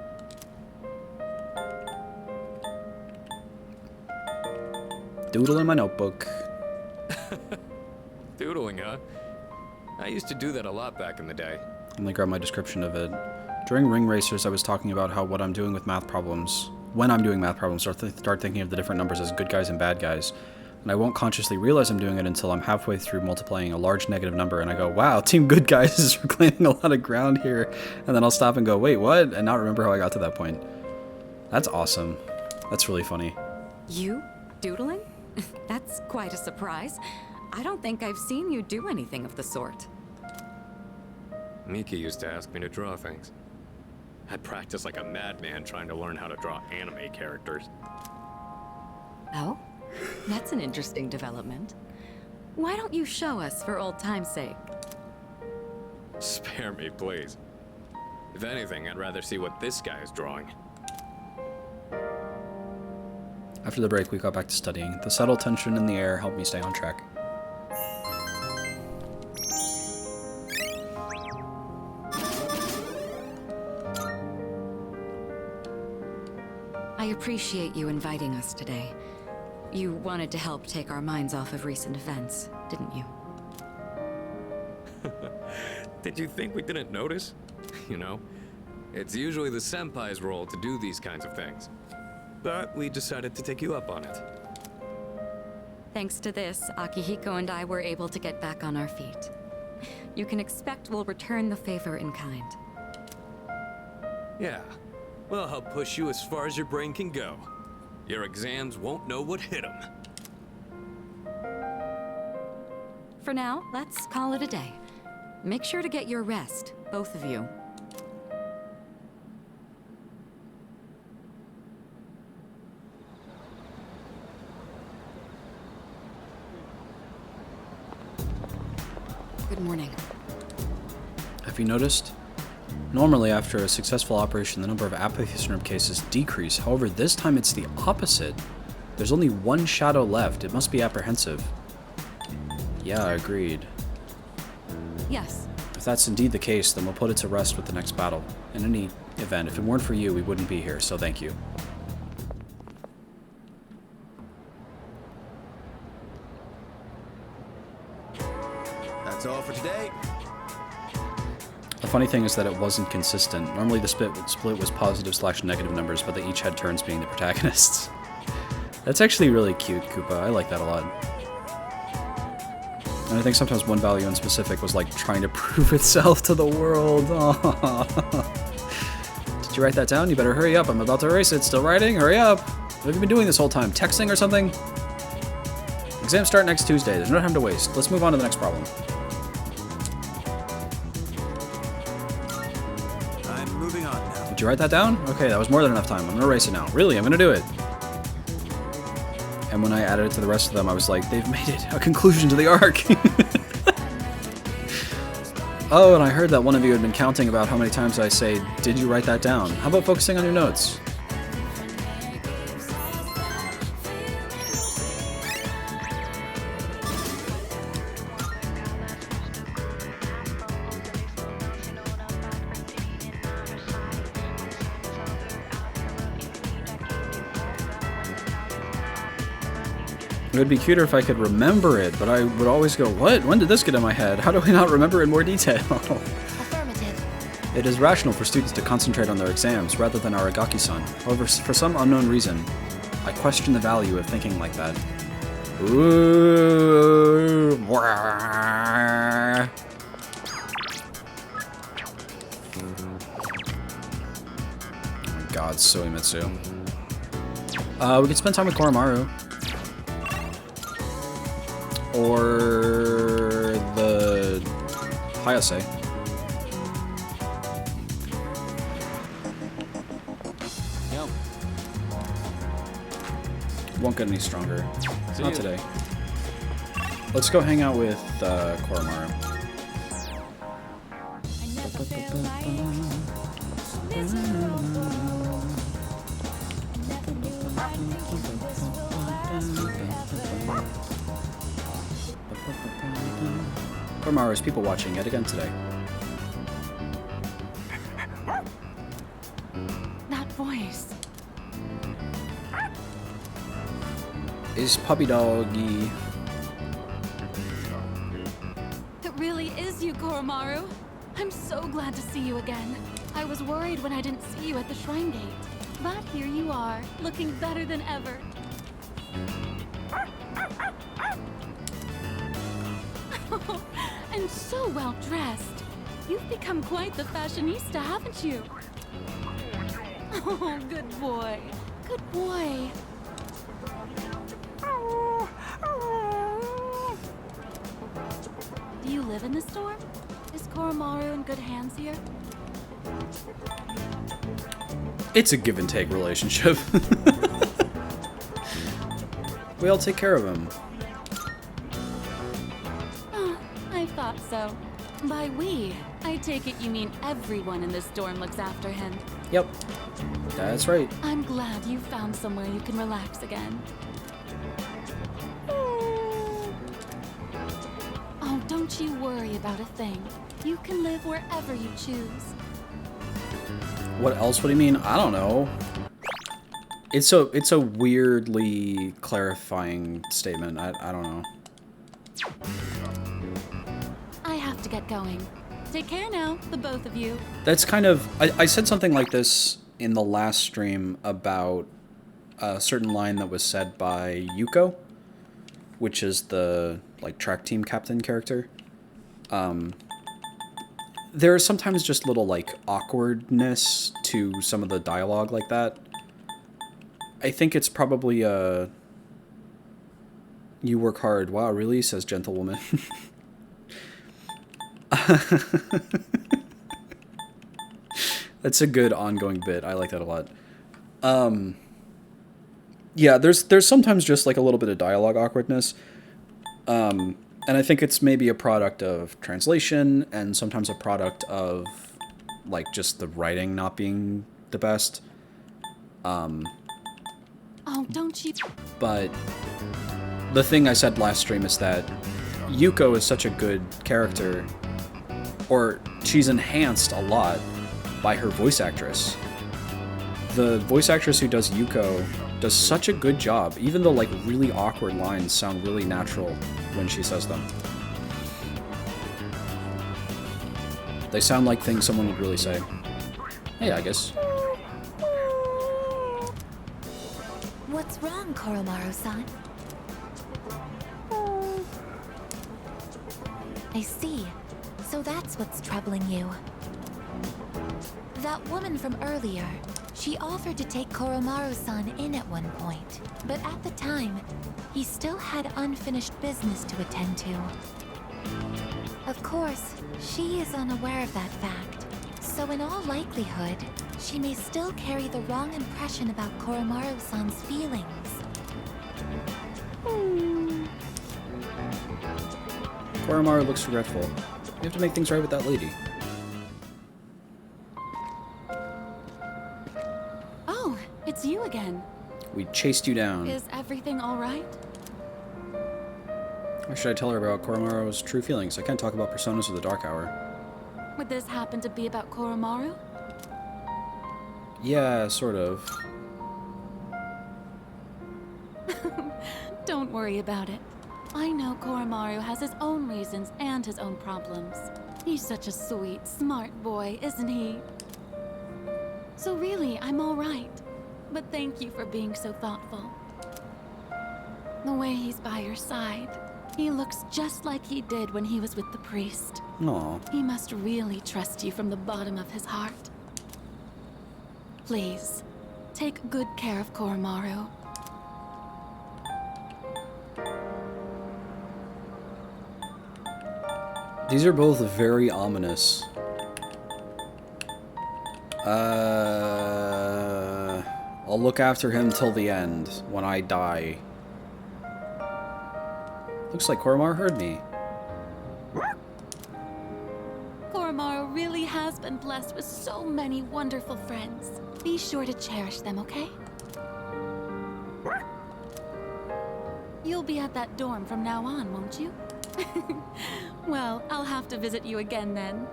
Doodle in my notebook. Doodling, huh? I used to do that a lot back in the day. Let me grab my description of it. During Ring Racers, I was talking about how what I'm doing with math problems, when I'm doing math problems, start thinking of the different numbers as good guys and bad guys. And I won't consciously realize I'm doing it until I'm halfway through multiplying a large negative number, and I go, wow, Team Good Guys is reclaiming a lot of ground here. And then I'll stop and go, wait, what? And not remember how I got to that point. That's awesome. That's really funny. You? Doodling? That's quite a surprise. I don't think I've seen you do anything of the sort. Miki used to ask me to draw things. I'd practice like a madman trying to learn how to draw anime characters. Oh? That's an interesting development. Why don't you show us for old time's sake? Spare me, please. If anything, I'd rather see what this guy is drawing. After the break, we got back to studying. The subtle tension in the air helped me stay on track. I appreciate you inviting us today. You wanted to help take our minds off of recent events, didn't you? Did you think we didn't notice? You know, it's usually the senpai's role to do these kinds of things. But we decided to take you up on it. Thanks to this, Akihiko and I were able to get back on our feet. You can expect we'll return the favor in kind. Yeah, we'll help push you as far as your brain can go. Your exams won't know what hit them. For now, let's call it a day. Make sure to get your rest, both of you. Good morning. Have you noticed? Normally, after a successful operation, the number of apathy syndrome cases decrease. However, this time it's the opposite. There's only one shadow left. It must be apprehensive. Yeah, agreed. Yes. If that's indeed the case, then we'll put it to rest with the next battle. In any event, if it weren't for you, we wouldn't be here, so thank you. That's all for today. The funny thing is that it wasn't consistent. Normally the split was positive/negative numbers, but they each had turns being the protagonists. That's actually really cute, Koopa. I like that a lot. And I think sometimes one value in specific was like trying to prove itself to the world. Aww. Did you write that down? You better hurry up. I'm about to erase it. Still writing? Hurry up. What have you been doing this whole time? Texting or something? Exams start next Tuesday. There's no time to waste. Let's move on to the next problem. I'm moving on now. Did you write that down? Okay, that was more than enough time. I'm gonna erase it now. Really, I'm gonna do it. And when I added it to the rest of them, I was like, they've made it a conclusion to the arc. Oh, and I heard that one of you had been counting about how many times I say, did you write that down? How about focusing on your notes? It would be cuter if I could remember it, but I would always go, what? When did this get in my head? How do I not remember in more detail? Affirmative. It is rational for students to concentrate on their exams rather than Aragaki-san. However, for some unknown reason, I question the value of thinking like that. Ooh. Wah. Oh my god, Suimitsu. We could spend time with Koromaru. Or the Hayase. Yep. Won't get any stronger. See Not you. today. Let's go hang out with Koromaru. Koromaru's people watching yet again today. That voice. Is puppy doggy. It really is you, Koromaru. I'm so glad to see you again. I was worried when I didn't see you at the shrine gate. But here you are, looking better than ever. And so well dressed. You've become quite the fashionista, haven't you? Oh, good boy. Good boy. Do you live in the storm? Is Koromaru in good hands here? It's a give and take relationship. We all take care of him. Oh, I thought so. By we, I take it you mean everyone in this dorm looks after him. Yep. That's right. I'm glad you found somewhere you can relax again. Oh, don't you worry about a thing. You can live wherever you choose. What else would he mean? I don't know. It's a weirdly clarifying statement. I don't know. I have to get going. Take care now, the both of you. That's kind of... I said something like this in the last stream about a certain line that was said by Yuko, which is the, like, track team captain character. There are sometimes just little, like, awkwardness to some of the dialogue like that. I think it's probably, you work hard. Wow, really? Says Gentlewoman. That's a good ongoing bit. I like that a lot. Yeah, there's sometimes just like a little bit of dialogue awkwardness. And I think it's maybe a product of translation and sometimes a product of like just the writing not being the best. Oh, don't you... But the thing I said last stream is that Yuko is such a good character, or she's enhanced a lot by her voice actress. The voice actress who does Yuko does such a good job. Even the like really awkward lines sound really natural when she says them. They sound like things someone would really say. Hey, I guess. What's wrong, Koromaru-san? I see. So that's what's troubling you. That woman from earlier, she offered to take Koromaru-san in at one point, but at the time, he still had unfinished business to attend to. Of course, she is unaware of that fact, so in all likelihood, she may still carry the wrong impression about Koromaru-san's feelings. Koromaru looks regretful. We have to make things right with that lady. Oh, it's you again. We chased you down. Is everything all right? Or should I tell her about Koromaru's true feelings? I can't talk about personas of the Dark Hour. Would this happen to be about Koromaru? Yeah, sort of. Don't worry about it. I know Koromaru has his own reasons and his own problems. He's such a sweet, smart boy, isn't he? So really, I'm all right. But thank you for being so thoughtful. The way he's by your side, he looks just like he did when he was with the priest. Aw. He must really trust you from the bottom of his heart. Please, take good care of Koromaru. These are both very ominous. I'll look after him till the end, when I die. Looks like Koromaru heard me. Koromaru really has been blessed with so many wonderful friends. Be sure to cherish them, okay? You'll be at that dorm from now on, won't you? Well, I'll have to visit you again then.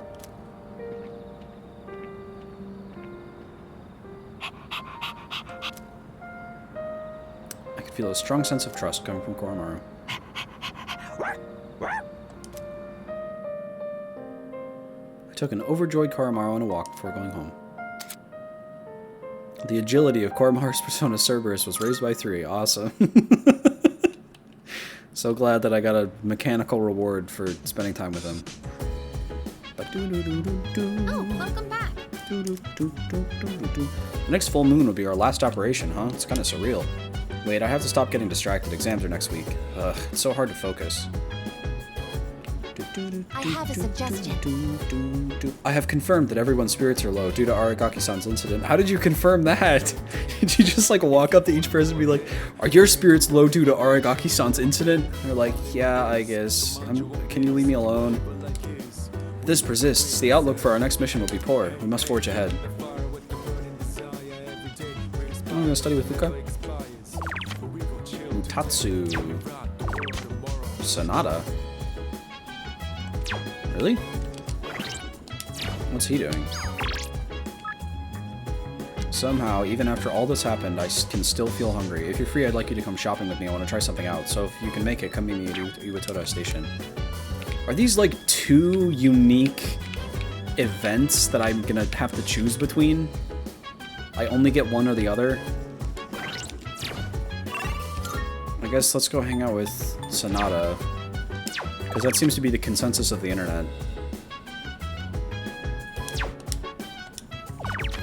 I can feel a strong sense of trust coming from Koromaru. I took an overjoyed Koromaru on a walk before going home. The agility of Koromaru's Persona Cerberus was raised by 3. Awesome. So glad that I got a mechanical reward for spending time with him. Oh, welcome back. The next full moon will be our last operation, huh? It's kind of surreal. Wait, I have to stop getting distracted. Exams are next week. Ugh, it's so hard to focus. I have a suggestion. I have confirmed that everyone's spirits are low due to Aragaki-san's incident. How did you confirm that? Did you just like walk up to each person and be like, are your spirits low due to Aragaki-san's incident? And they're like, yeah, I guess. Can you leave me alone? If this persists, the outlook for our next mission will be poor. We must forge ahead. I'm gonna study with Luka. Mutatsu. Sonata. Really? What's he doing? Somehow, even after all this happened, I can still feel hungry. If you're free, I'd like you to come shopping with me. I want to try something out. So if you can make it, come meet me at Iwatoda Station. Are these like 2 unique events that I'm gonna have to choose between? I only get one or the other? I guess let's go hang out with Sonata. Because that seems to be the consensus of the internet.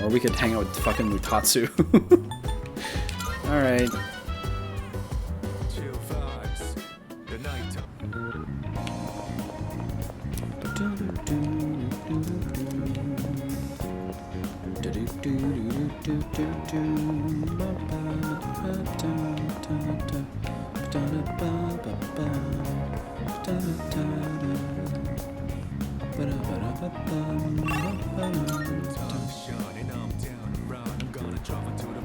Or we could hang out with fucking Mutatsu. Alright.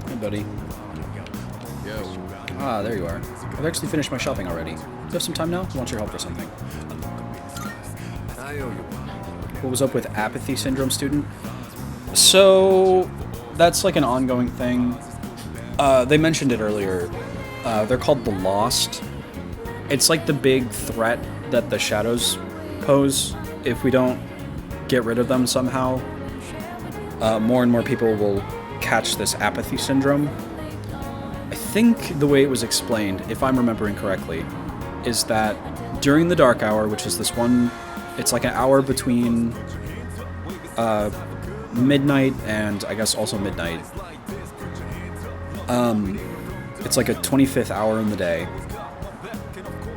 Hey, buddy. Ah, there you are. I've actually finished my shopping already. Do you have some time now? I want your help for something. What was up with apathy syndrome, student? So, that's like an ongoing thing. They mentioned it earlier. They're called the Lost. It's like the big threat that the shadows pose. If we don't get rid of them somehow, more and more people will catch this apathy syndrome. I think the way it was explained, if I'm remembering correctly, is that during the dark hour, which is this one, it's like an hour between midnight and I guess also midnight. It's like a 25th hour in the day.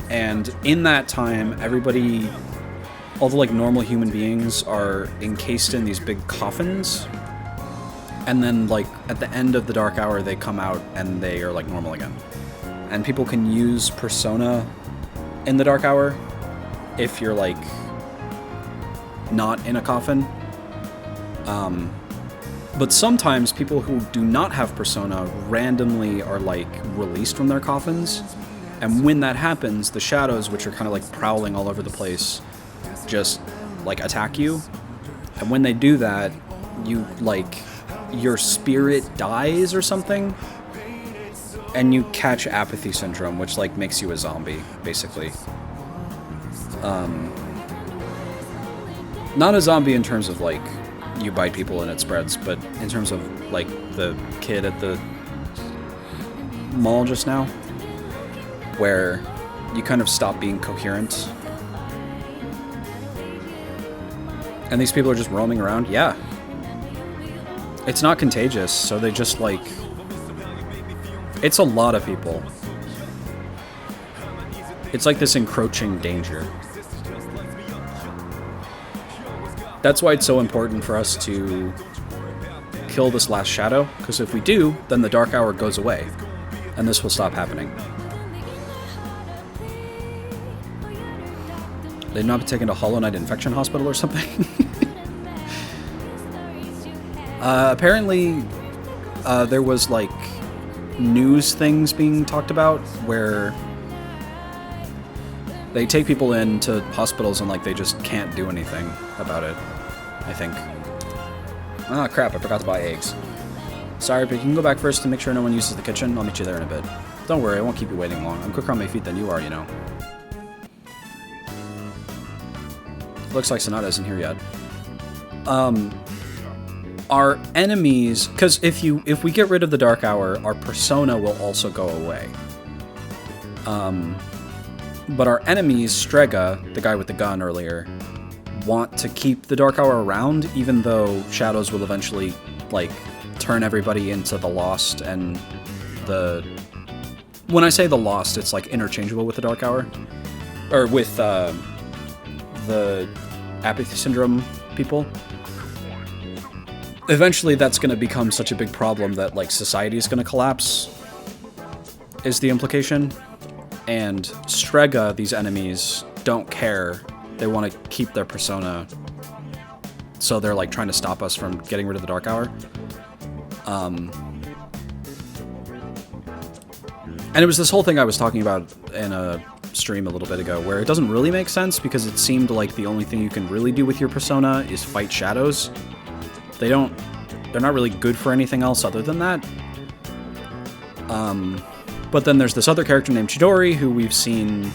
And in that time, everybody, all the like normal human beings are encased in these big coffins. And then like at the end of the dark hour, they come out and they are like normal again. And people can use Persona in the dark hour if you're like not in a coffin. But sometimes people who do not have Persona randomly are like released from their coffins. And when that happens, the shadows, which are kind of like prowling all over the place, just like attack you. And when they do that, you like, your spirit dies or something. and you catch apathy syndrome, which like makes you a zombie, basically. Not a zombie in terms of like you bite people and it spreads, but in terms of like the kid at the mall just now, where you kind of stop being coherent. And these people are just roaming around? Yeah. It's not contagious, so they just like... It's a lot of people. It's like this encroaching danger. That's why it's so important for us to kill this last shadow, because if we do, then the Dark Hour goes away, and this will stop happening. They'd not be taken to Hollow Knight Infection Hospital or something? Apparently, there was, like, news things being talked about where they take people into hospitals and, like, they just can't do anything about it, I think. Ah, crap, I forgot to buy eggs. Sorry, but you can go back first to make sure no one uses the kitchen. I'll meet you there in a bit. Don't worry, I won't keep you waiting long. I'm quicker on my feet than you are, you know. Looks like Sonata isn't here yet. Our enemies, because if we get rid of the Dark Hour, our persona will also go away. But our enemies, Strega, the guy with the gun earlier, want to keep the Dark Hour around, even though Shadows will eventually, like, turn everybody into the Lost and the... When I say the Lost, it's, like, interchangeable with the Dark Hour. Or with, the Apathy Syndrome people. Eventually that's going to become such a big problem that, like, society is going to collapse, is the implication. And Strega, these enemies, don't care. They want to keep their persona. So they're, like, trying to stop us from getting rid of the Dark Hour. And it was this whole thing I was talking about in a stream a little bit ago, where it doesn't really make sense because it seemed like the only thing you can really do with your persona is fight shadows. They're not really good for anything else other than that. But then there's this other character named Chidori who we've seen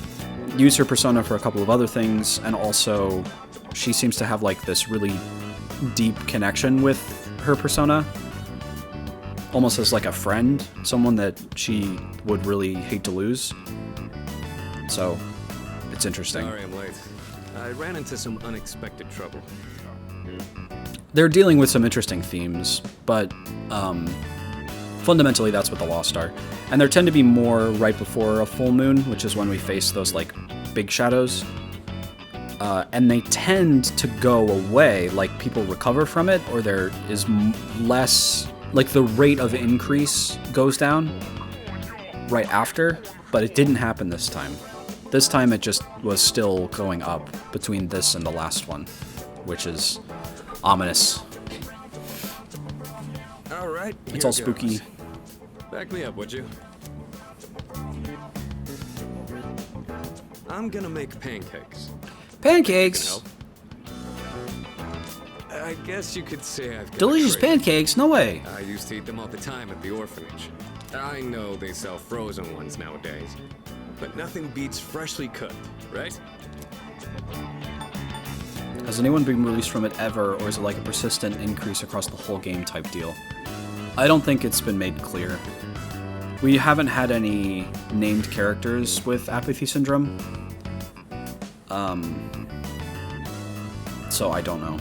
use her persona for a couple of other things, and also she seems to have like this really deep connection with her persona. Almost as like a friend, someone that she would really hate to lose. So, it's interesting. Sorry I'm late. I ran into some unexpected trouble. They're dealing with some interesting themes, but fundamentally that's what the Lost are. And there tend to be more right before a full moon, which is when we face those like big shadows. And they tend to go away, like people recover from it, or there is less, like the rate of increase goes down right after, but it didn't happen this time. This time it just was still going up between this and the last one, which is ominous. All right. It's all spooky. Back me up, would you? I'm gonna make pancakes. Pancakes? I guess you could say I've got delicious pancakes? No way. I used to eat them all the time at the orphanage. I know they sell frozen ones nowadays, but nothing beats freshly cooked, right? Has anyone been released from it ever, or is it like a persistent increase across the whole game type deal? I don't think it's been made clear. We haven't had any named characters with Apathy Syndrome. So I don't know.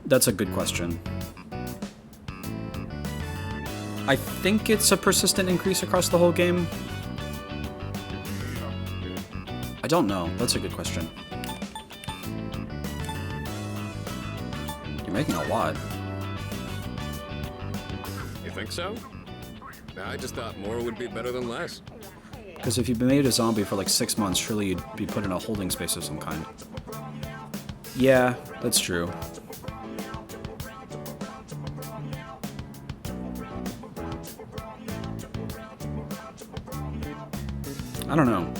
That's a good question. I think it's a persistent increase across the whole game. I don't know. That's a good question. You're making a lot. You think so? I just thought more would be better than less. Because if you've been made a zombie for like 6 months, surely you'd be put in a holding space of some kind. Yeah, that's true. I don't know.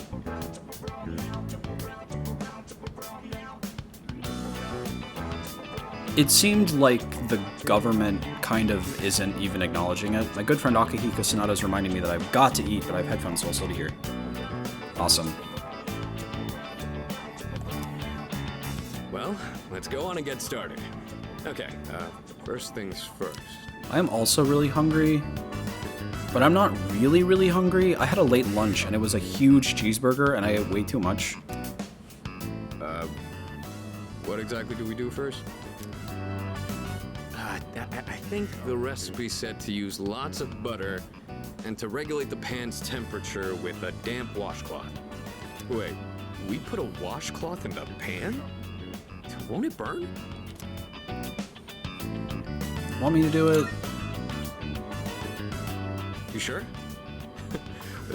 It seemed like the government kind of isn't even acknowledging it. My good friend Akihiko Sanada is reminding me that I've got to eat, but I have headphones, so I'll still be here. Awesome. Well, let's go on and get started. Okay, first things first. I am also really hungry, but I'm not really hungry. I had a late lunch, and it was a huge cheeseburger, and I ate way too much. What exactly do we do first? I think the recipe said to use lots of butter and to regulate the pan's temperature with a damp washcloth. Wait, we put a washcloth in the pan? Won't it burn? Want me to do it? You sure?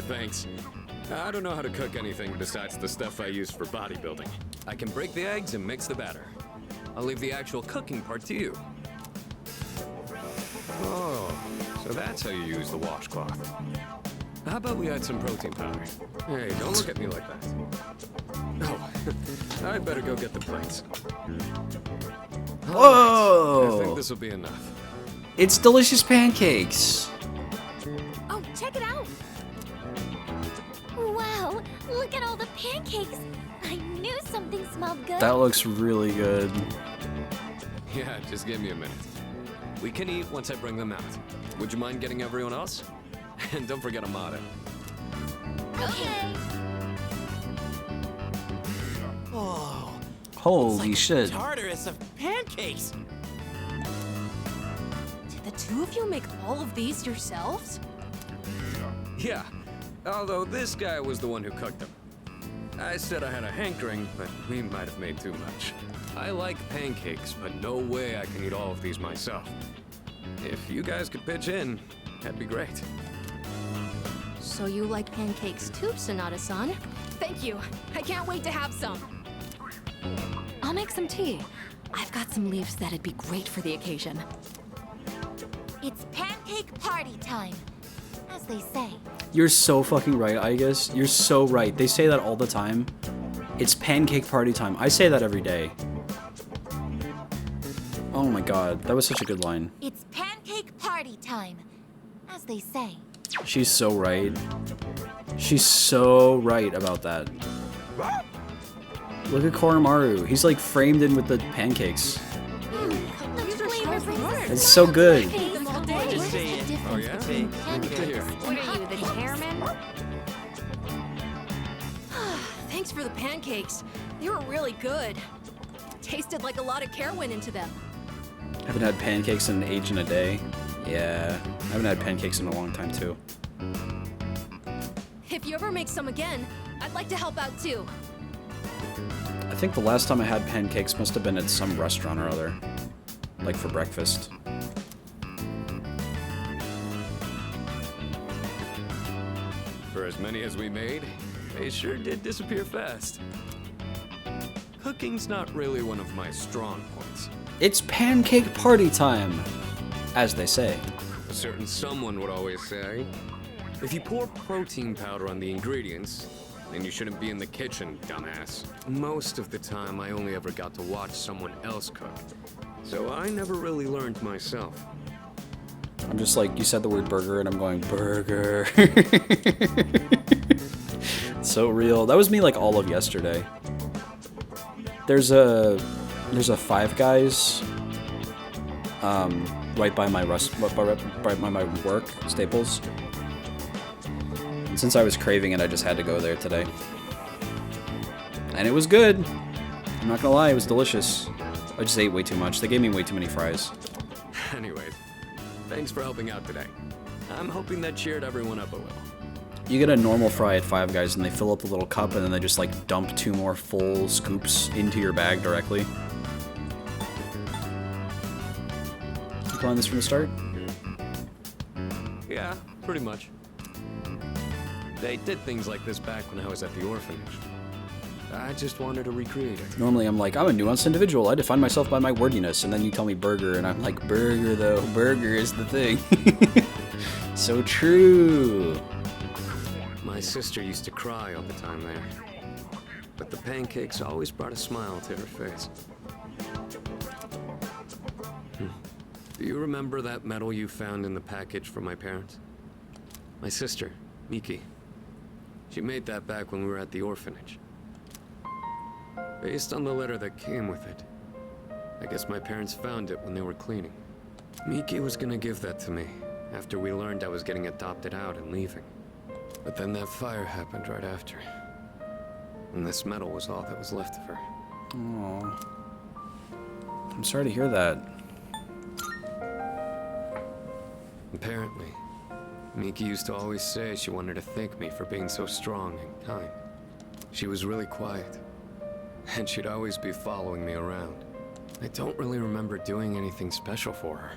Thanks. I don't know how to cook anything besides the stuff I use for bodybuilding. I can break the eggs and mix the batter. I'll leave the actual cooking part to you. Oh, so that's how you use the washcloth. How about we add some protein powder? Hey, don't look at me like that. Oh, I better go get the plates. Whoa! I think this will be enough. It's delicious pancakes. Oh, check it out! Wow, look at all the pancakes! I knew something smelled good. That looks really good. Yeah, just give me a minute. We can eat once I bring them out. Would you mind getting everyone else? And don't forget Amada. Okay. Oh, Holy shit. Tartarus of pancakes. Did the two of you make all of these yourselves? Yeah, although this guy was the one who cooked them. I said I had a hankering, but we might have made too much. I like pancakes, but no way I can eat all of these myself. If you guys could pitch in, that'd be great. So you like pancakes too, Sanada-san? Thank you. I can't wait to have some. I'll make some tea. I've got some leaves that'd be great for the occasion. It's pancake party time, as they say. You're so fucking right, I guess. You're so right. They say that all the time. It's pancake party time. I say that every day. Oh my god, that was such a good line. It's pancake party time, as they say. She's so right. She's so right about that. Look at Koromaru. He's like framed in with the pancakes. It's so good. Oh yeah? Good to hear. What are you, the chairman? Thanks for the pancakes. They were really good. Tasted like a lot of care went into them. Haven't had pancakes in an age and a day. Yeah, I haven't had pancakes in a long time too. If you ever make some again, I'd like to help out too. I think the last time I had pancakes must have been at some restaurant or other. Like for breakfast. For as many as we made, they sure did disappear fast. Cooking's not really one of my strong points. It's pancake party time, as they say. A certain someone would always say, if you pour protein powder on the ingredients, then you shouldn't be in the kitchen, dumbass. Most of the time, I only ever got to watch someone else cook. So I never really learned myself. I'm just like, you said the word burger, and I'm going, burger. So real. That was me like all of yesterday. There's a Five Guys right by my right by my work, Staples. And since I was craving it, I just had to go there today. And it was good. I'm not gonna lie, it was delicious. I just ate way too much. They gave me way too many fries. Anyways, thanks for helping out today. I'm hoping that cheered everyone up a little. You get a normal fry at Five Guys and they fill up the little cup and then they just like dump 2 more full scoops into your bag directly. You playing this from the start? Yeah, pretty much. They did things like this back when I was at the orphanage. I just wanted to recreate it. Normally I'm like, I'm a nuanced individual. I define myself by my wordiness. And then you tell me burger and I'm like, burger though. Burger is the thing. So true. My sister used to cry all the time there. But the pancakes always brought a smile to her face. Do you remember that medal you found in the package from my parents? My sister, Miki. She made that back when we were at the orphanage. Based on the letter that came with it, I guess my parents found it when they were cleaning. Miki was gonna give that to me after we learned I was getting adopted out and leaving. But then that fire happened right after. And this medal was all that was left of her. Aww. I'm sorry to hear that. Apparently, Miki used to always say she wanted to thank me for being so strong and kind. She was really quiet, and she'd always be following me around. I don't really remember doing anything special for her,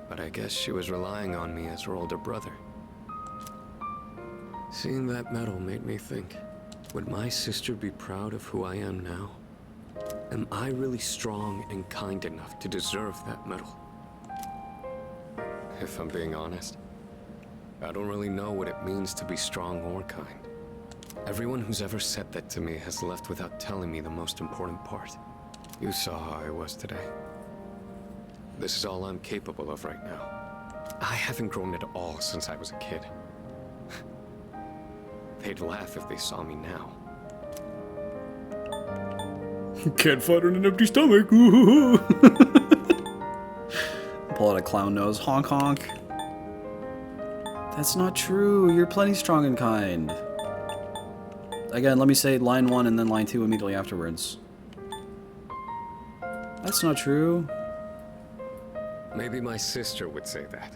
but I guess she was relying on me as her older brother. Seeing that medal made me think, would my sister be proud of who I am now? Am I really strong and kind enough to deserve that medal? If I'm being honest, I don't really know what it means to be strong or kind. Everyone who's ever said that to me has left without telling me the most important part. You saw how I was today. This is all I'm capable of right now. I haven't grown at all since I was a kid. They'd laugh if they saw me now. Can't fight on an empty stomach. Pull out a clown nose. Honk honk. That's not true. You're plenty strong and kind. Again, let me say line 1 and then line 2 immediately afterwards. That's not true. Maybe my sister would say that.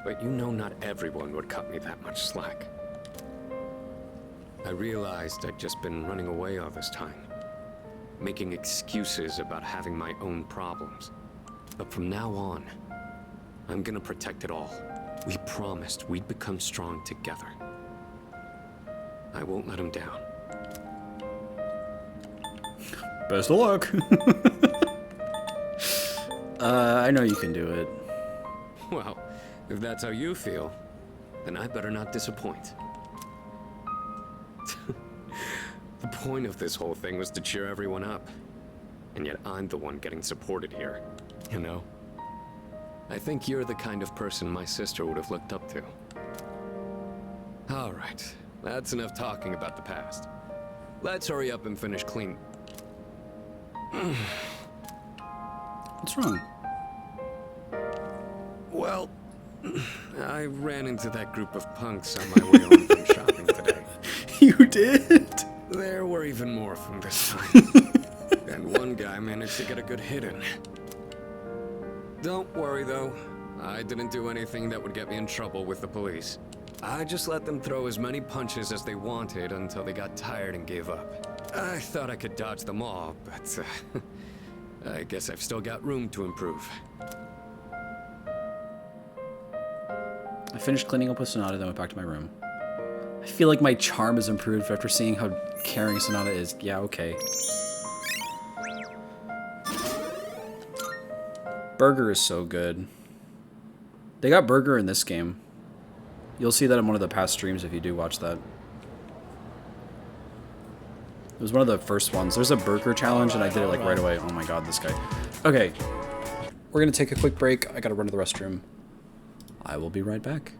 But you know not everyone would cut me that much slack. I realized I'd just been running away all this time. Making excuses about having my own problems. But from now on, I'm gonna protect it all. We promised we'd become strong together. I won't let him down. Best of luck. I know you can do it. Well, if that's how you feel, then I better not disappoint. The point of this whole thing was to cheer everyone up. And yet I'm the one getting supported here, you know? I think you're the kind of person my sister would have looked up to. All right, that's enough talking about the past. Let's hurry up and finish clean. What's wrong? Well, I ran into that group of punks on my way home from shopping today. You did? There were even more from this time. And one guy managed to get a good hit in. Don't worry though, I didn't do anything that would get me in trouble with the police. I just let them throw as many punches as they wanted until they got tired and gave up. I thought I could dodge them all, but I guess I've still got room to improve. I finished cleaning up with Sonata, then went back to my room. I feel like my charm has improved after seeing how caring Sonata is. Yeah, okay. Burger is so good. They got Burger in this game. You'll see that in one of the past streams if you do watch that. It was one of the first ones. There's a burger challenge and I did it like right away. Oh my god, this guy. Okay. We're gonna take a quick break. I gotta run to the restroom. I will be right back.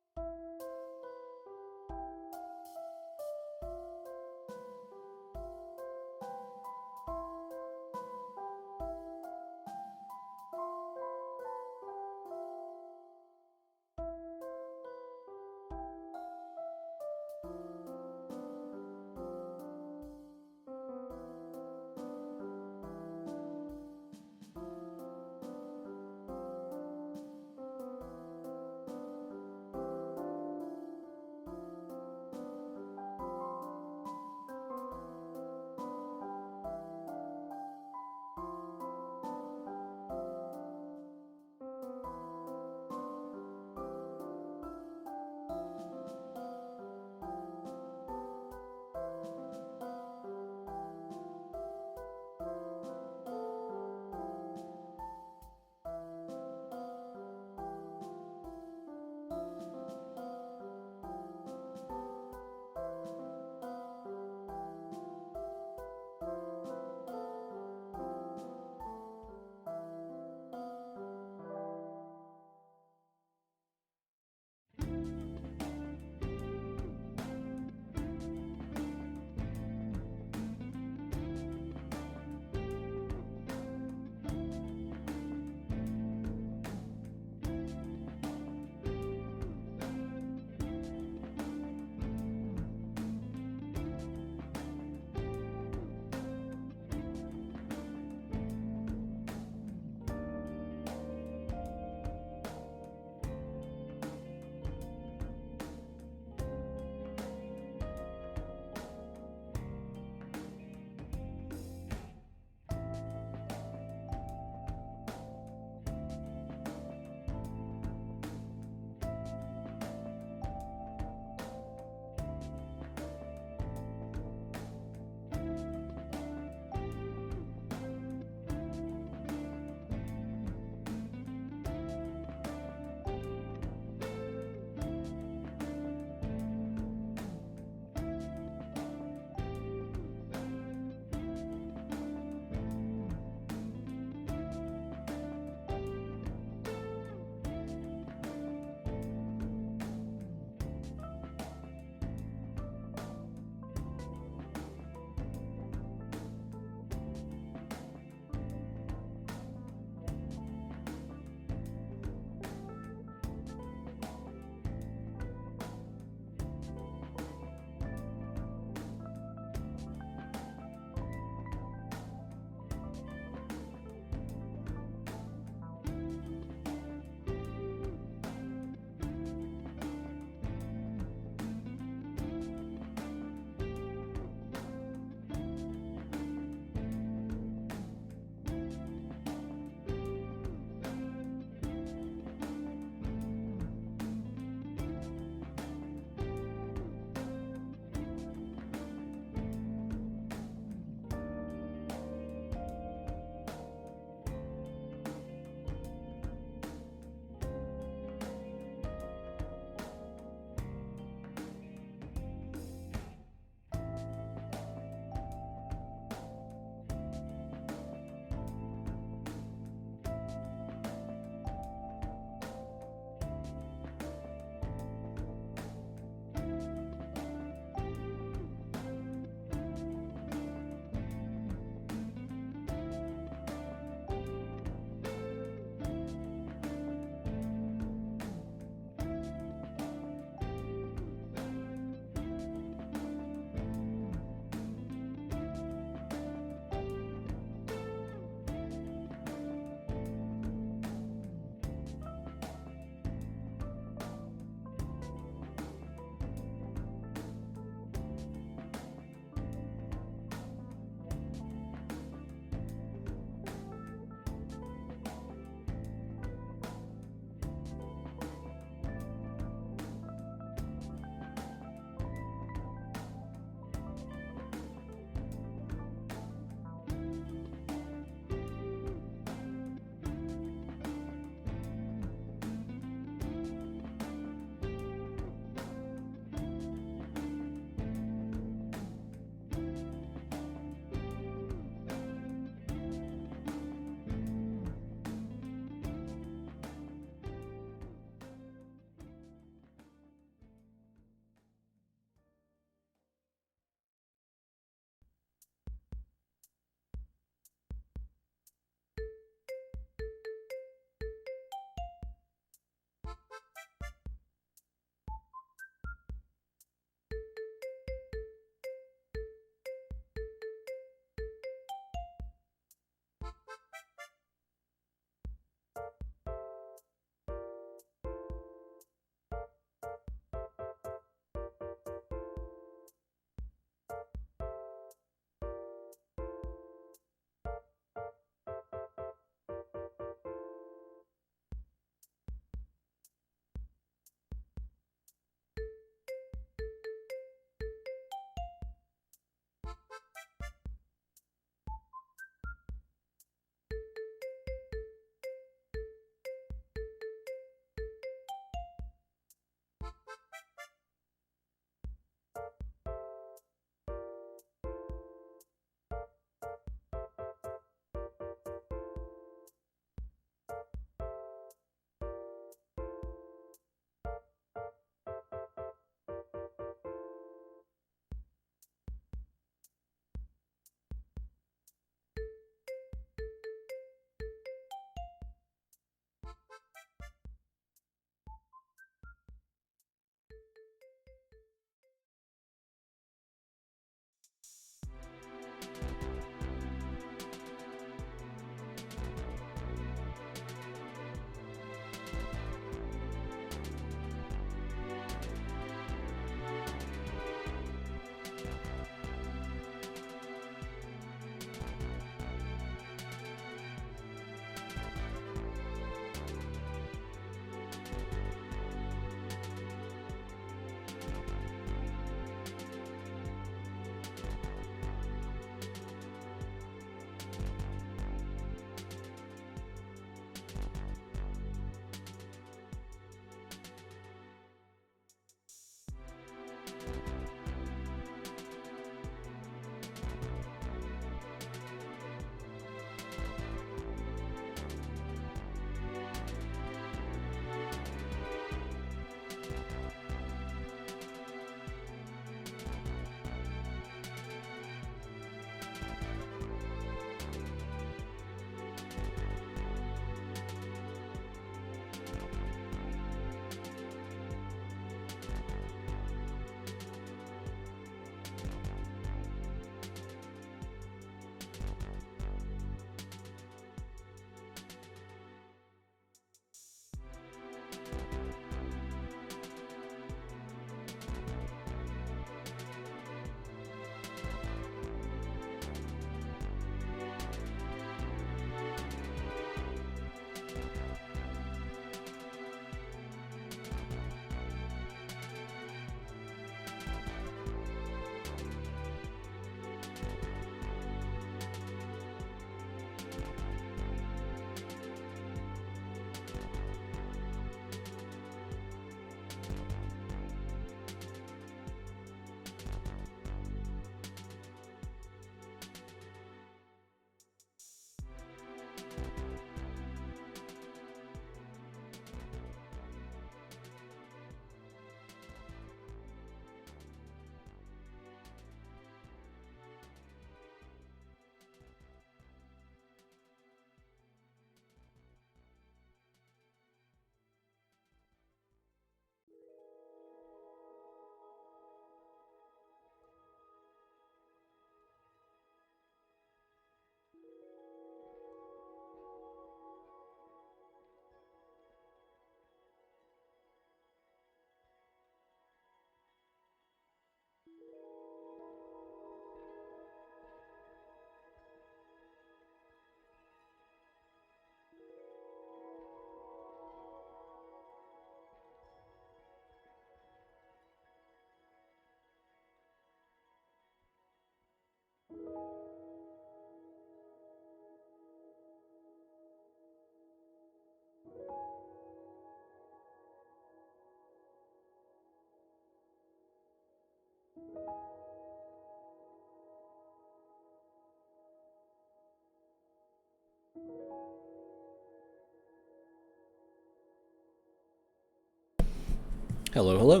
Hello, hello.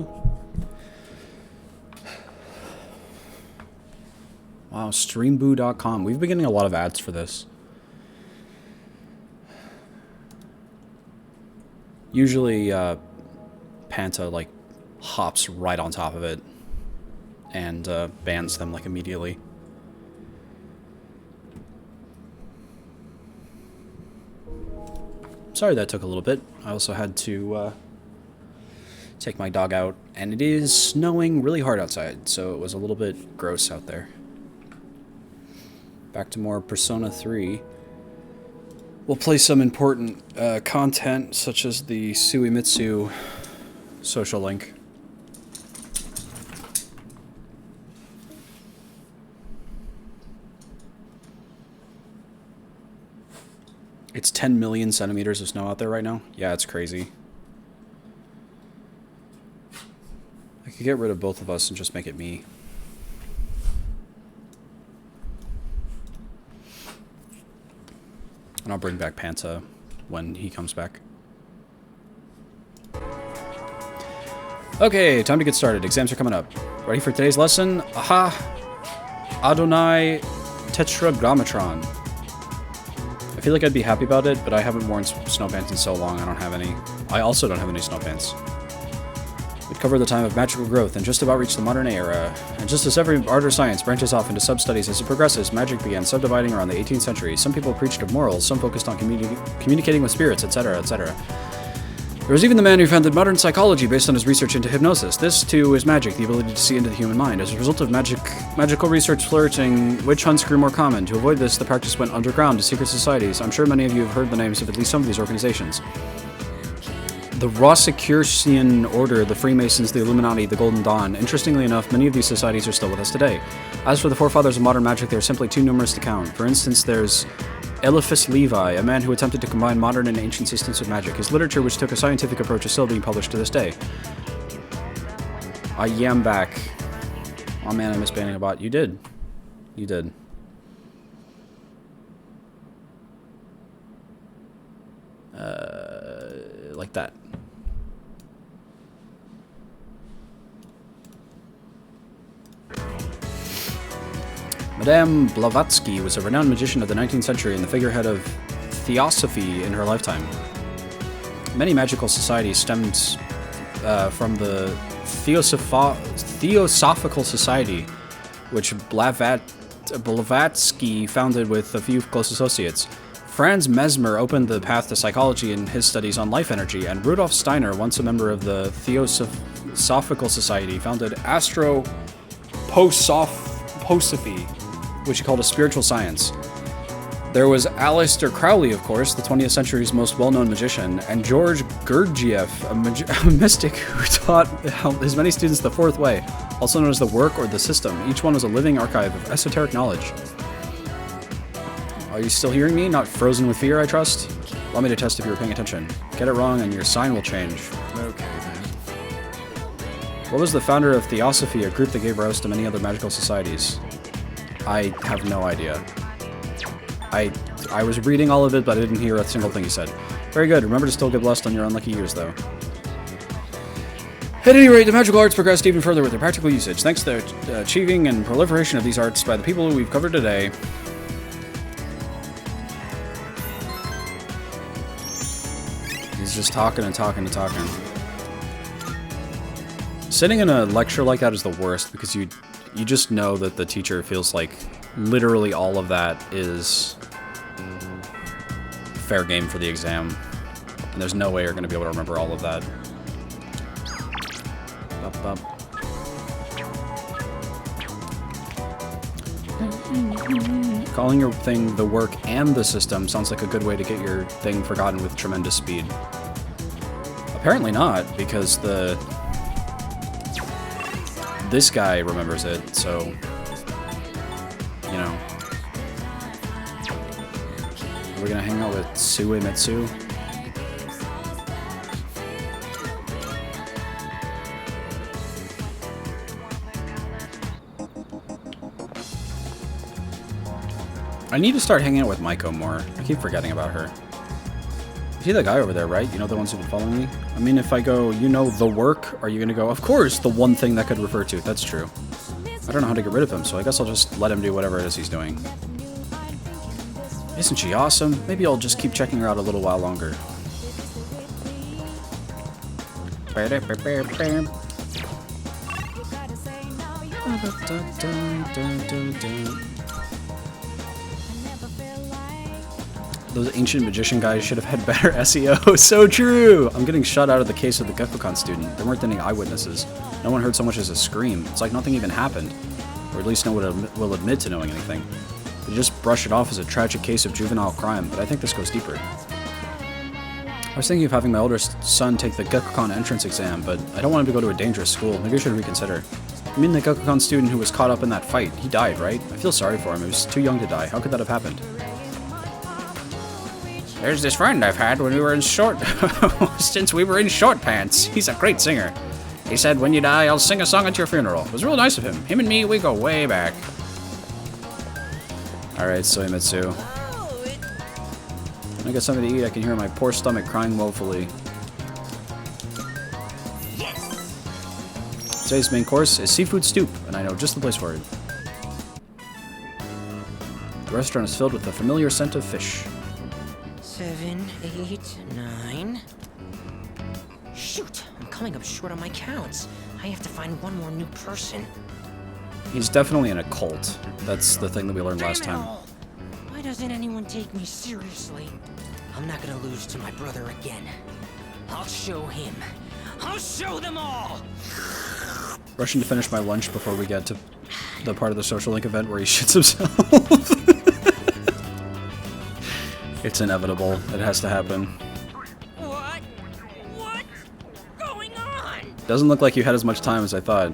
Wow, streamboo.com. We've been getting a lot of ads for this. Usually, Panta, like, hops right on top of it and bans them, like, immediately. Sorry that took a little bit. I also had to take my dog out, and it is snowing really hard outside, so it was a little bit gross out there. Back to more Persona 3. We'll play some important content, such as the Suimitsu social link. It's 10 million centimeters of snow out there right now. Yeah, it's crazy. I could get rid of both of us and just make it me. And I'll bring back Panta when he comes back. Okay, time to get started. Exams are coming up. Ready for today's lesson? Aha! Adonai Tetragrammatron. I feel like I'd be happy about it, but I haven't worn snow pants in so long, I don't have any. I also don't have any snow pants. We'd cover the time of magical growth and just about reach the modern era. And just as every art or science branches off into sub-studies as it progresses, magic began subdividing around the 18th century. Some people preached of morals, some focused on communicating with spirits, etc., etc. There was even the man who founded modern psychology based on his research into hypnosis. This, too, is magic, the ability to see into the human mind. As a result of magical research flourishing, witch hunts grew more common. To avoid this, the practice went underground to secret societies. I'm sure many of you have heard the names of at least some of these organizations. The Rosicrucian Order, the Freemasons, the Illuminati, the Golden Dawn. Interestingly enough, many of these societies are still with us today. As for the forefathers of modern magic, they are simply too numerous to count. For instance, there's Eliphas Levi, a man who attempted to combine modern and ancient systems of magic. His literature, which took a scientific approach, is still being published to this day. I am back. Oh man, I missed banning a bot. You did. You did. Like that. Madame Blavatsky was a renowned magician of the 19th century and the figurehead of Theosophy in her lifetime. Many magical societies stemmed from the Theosophical Society, which Blavatsky founded with a few close associates. Franz Mesmer opened the path to psychology in his studies on life energy, and Rudolf Steiner, once a member of the Theosophical Society, founded Astroposophy, which he called a spiritual science. There was Aleister Crowley, of course, the 20th century's most well-known magician, and George Gurdjieff, a mystic who taught his many students the fourth way, also known as the work or the system. Each one was a living archive of esoteric knowledge. Are you still hearing me? Not frozen with fear, I trust? Allow me to test if you were paying attention. Get it wrong and your sign will change. Okay, then. What was the founder of Theosophy, a group that gave rise to many other magical societies? I have no idea. I was reading all of it, but I didn't hear a single thing he said. Very good. Remember to still get blessed on your unlucky years, though. At any rate, the magical arts progressed even further with their practical usage. Thanks to the achieving and proliferation of these arts by the people we've covered today. He's just talking and talking and talking. Sitting in a lecture like that is the worst, because you just know that the teacher feels like literally all of that is fair game for the exam. And there's no way you're going to be able to remember all of that. Up, up. Calling your thing the work and the system sounds like a good way to get your thing forgotten with tremendous speed. Apparently not, because this guy remembers it, so, you know. Are we gonna hang out with Suimitsu? I need to start hanging out with Maiko more. I keep forgetting about her. See the guy over there, right? You know, the ones who've been following me? I mean, if I go, you know, the work, are you gonna go, of course, the one thing that could refer to. That's true. I don't know how to get rid of him, so I guess I'll just let him do whatever it is he's doing. Isn't she awesome? Maybe I'll just keep checking her out a little while longer. Those ancient magician guys should have had better SEO. So true! I'm getting shut out of the case of the Gekkokan student. There weren't any eyewitnesses. No one heard so much as a scream. It's like nothing even happened. Or at least no one will admit to knowing anything. They just brush it off as a tragic case of juvenile crime, but I think this goes deeper. I was thinking of having my older son take the Gekkokan entrance exam, but I don't want him to go to a dangerous school. Maybe I should reconsider. I mean the Gekkokan student who was caught up in that fight. He died, right? I feel sorry for him. He was too young to die. How could that have happened? There's this friend I've had when we were in since we were in short pants. He's a great singer. He said, when you die, I'll sing a song at your funeral. It was real nice of him. Him and me, we go way back. Alright, Soimitsu. When I get something to eat, I can hear my poor stomach crying woefully. Today's main course is seafood stew, and I know just the place for it. The restaurant is filled with the familiar scent of fish. 7, 8, 9. Shoot, I'm coming up short on my counts. I have to find one more new person. He's definitely in a cult. That's the thing that we learned last time. Why doesn't anyone take me seriously? I'm not gonna lose to my brother again. I'll show him. I'll show them all! Rushing to finish my lunch before we get to the part of the social link event where he shits himself. It's inevitable. It has to happen. What? What's going on? Doesn't look like you had as much time as I thought.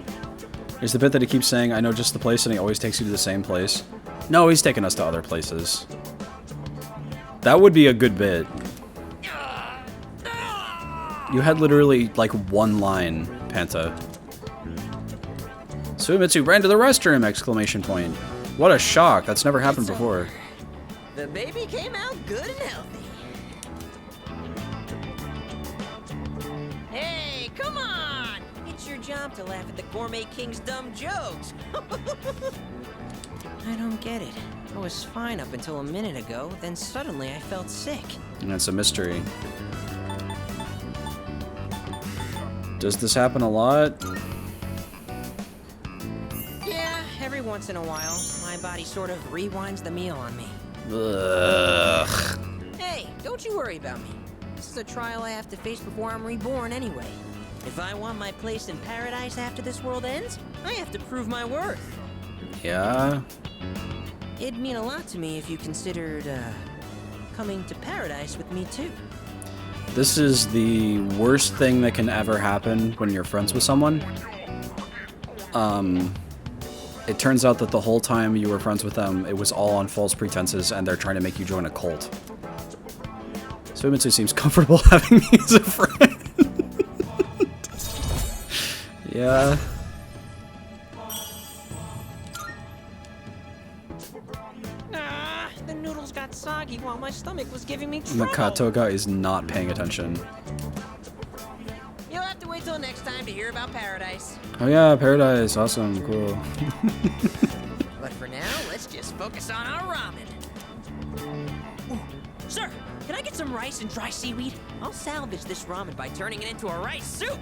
There's the bit that he keeps saying, I know just the place, and he always takes you to the same place. No, he's taking us to other places. That would be a good bit. You had literally, like, one line, Panta. Suimitsu ran to the restroom! Exclamation point. What a shock. That's never happened before. The baby came out good and healthy. Hey, come on! It's your job to laugh at the Gourmet King's dumb jokes. I don't get it. I was fine up until a minute ago, then suddenly I felt sick. And it's a mystery. Does this happen a lot? Yeah, every once in a while. My body sort of rewinds the meal on me. Ugh. Hey, don't you worry about me. This is a trial I have to face before I'm reborn anyway. If I want my place in paradise after this world ends, I have to prove my worth. Yeah? It'd mean a lot to me if you considered, coming to paradise with me too. This is the worst thing that can ever happen when you're friends with someone. It turns out that the whole time you were friends with them, it was all on false pretenses, and they're trying to make you join a cult. Suimitsu seems comfortable having me as a friend. Yeah. The noodles got soggy while my stomach was giving me trouble. Kataga is not paying attention. You'll have to wait till next time to hear about paradise. Oh yeah, paradise. Awesome. Cool. But for now, let's just focus on our ramen. Ooh, sir, can I get some rice and dry seaweed? I'll salvage this ramen by turning it into a rice soup.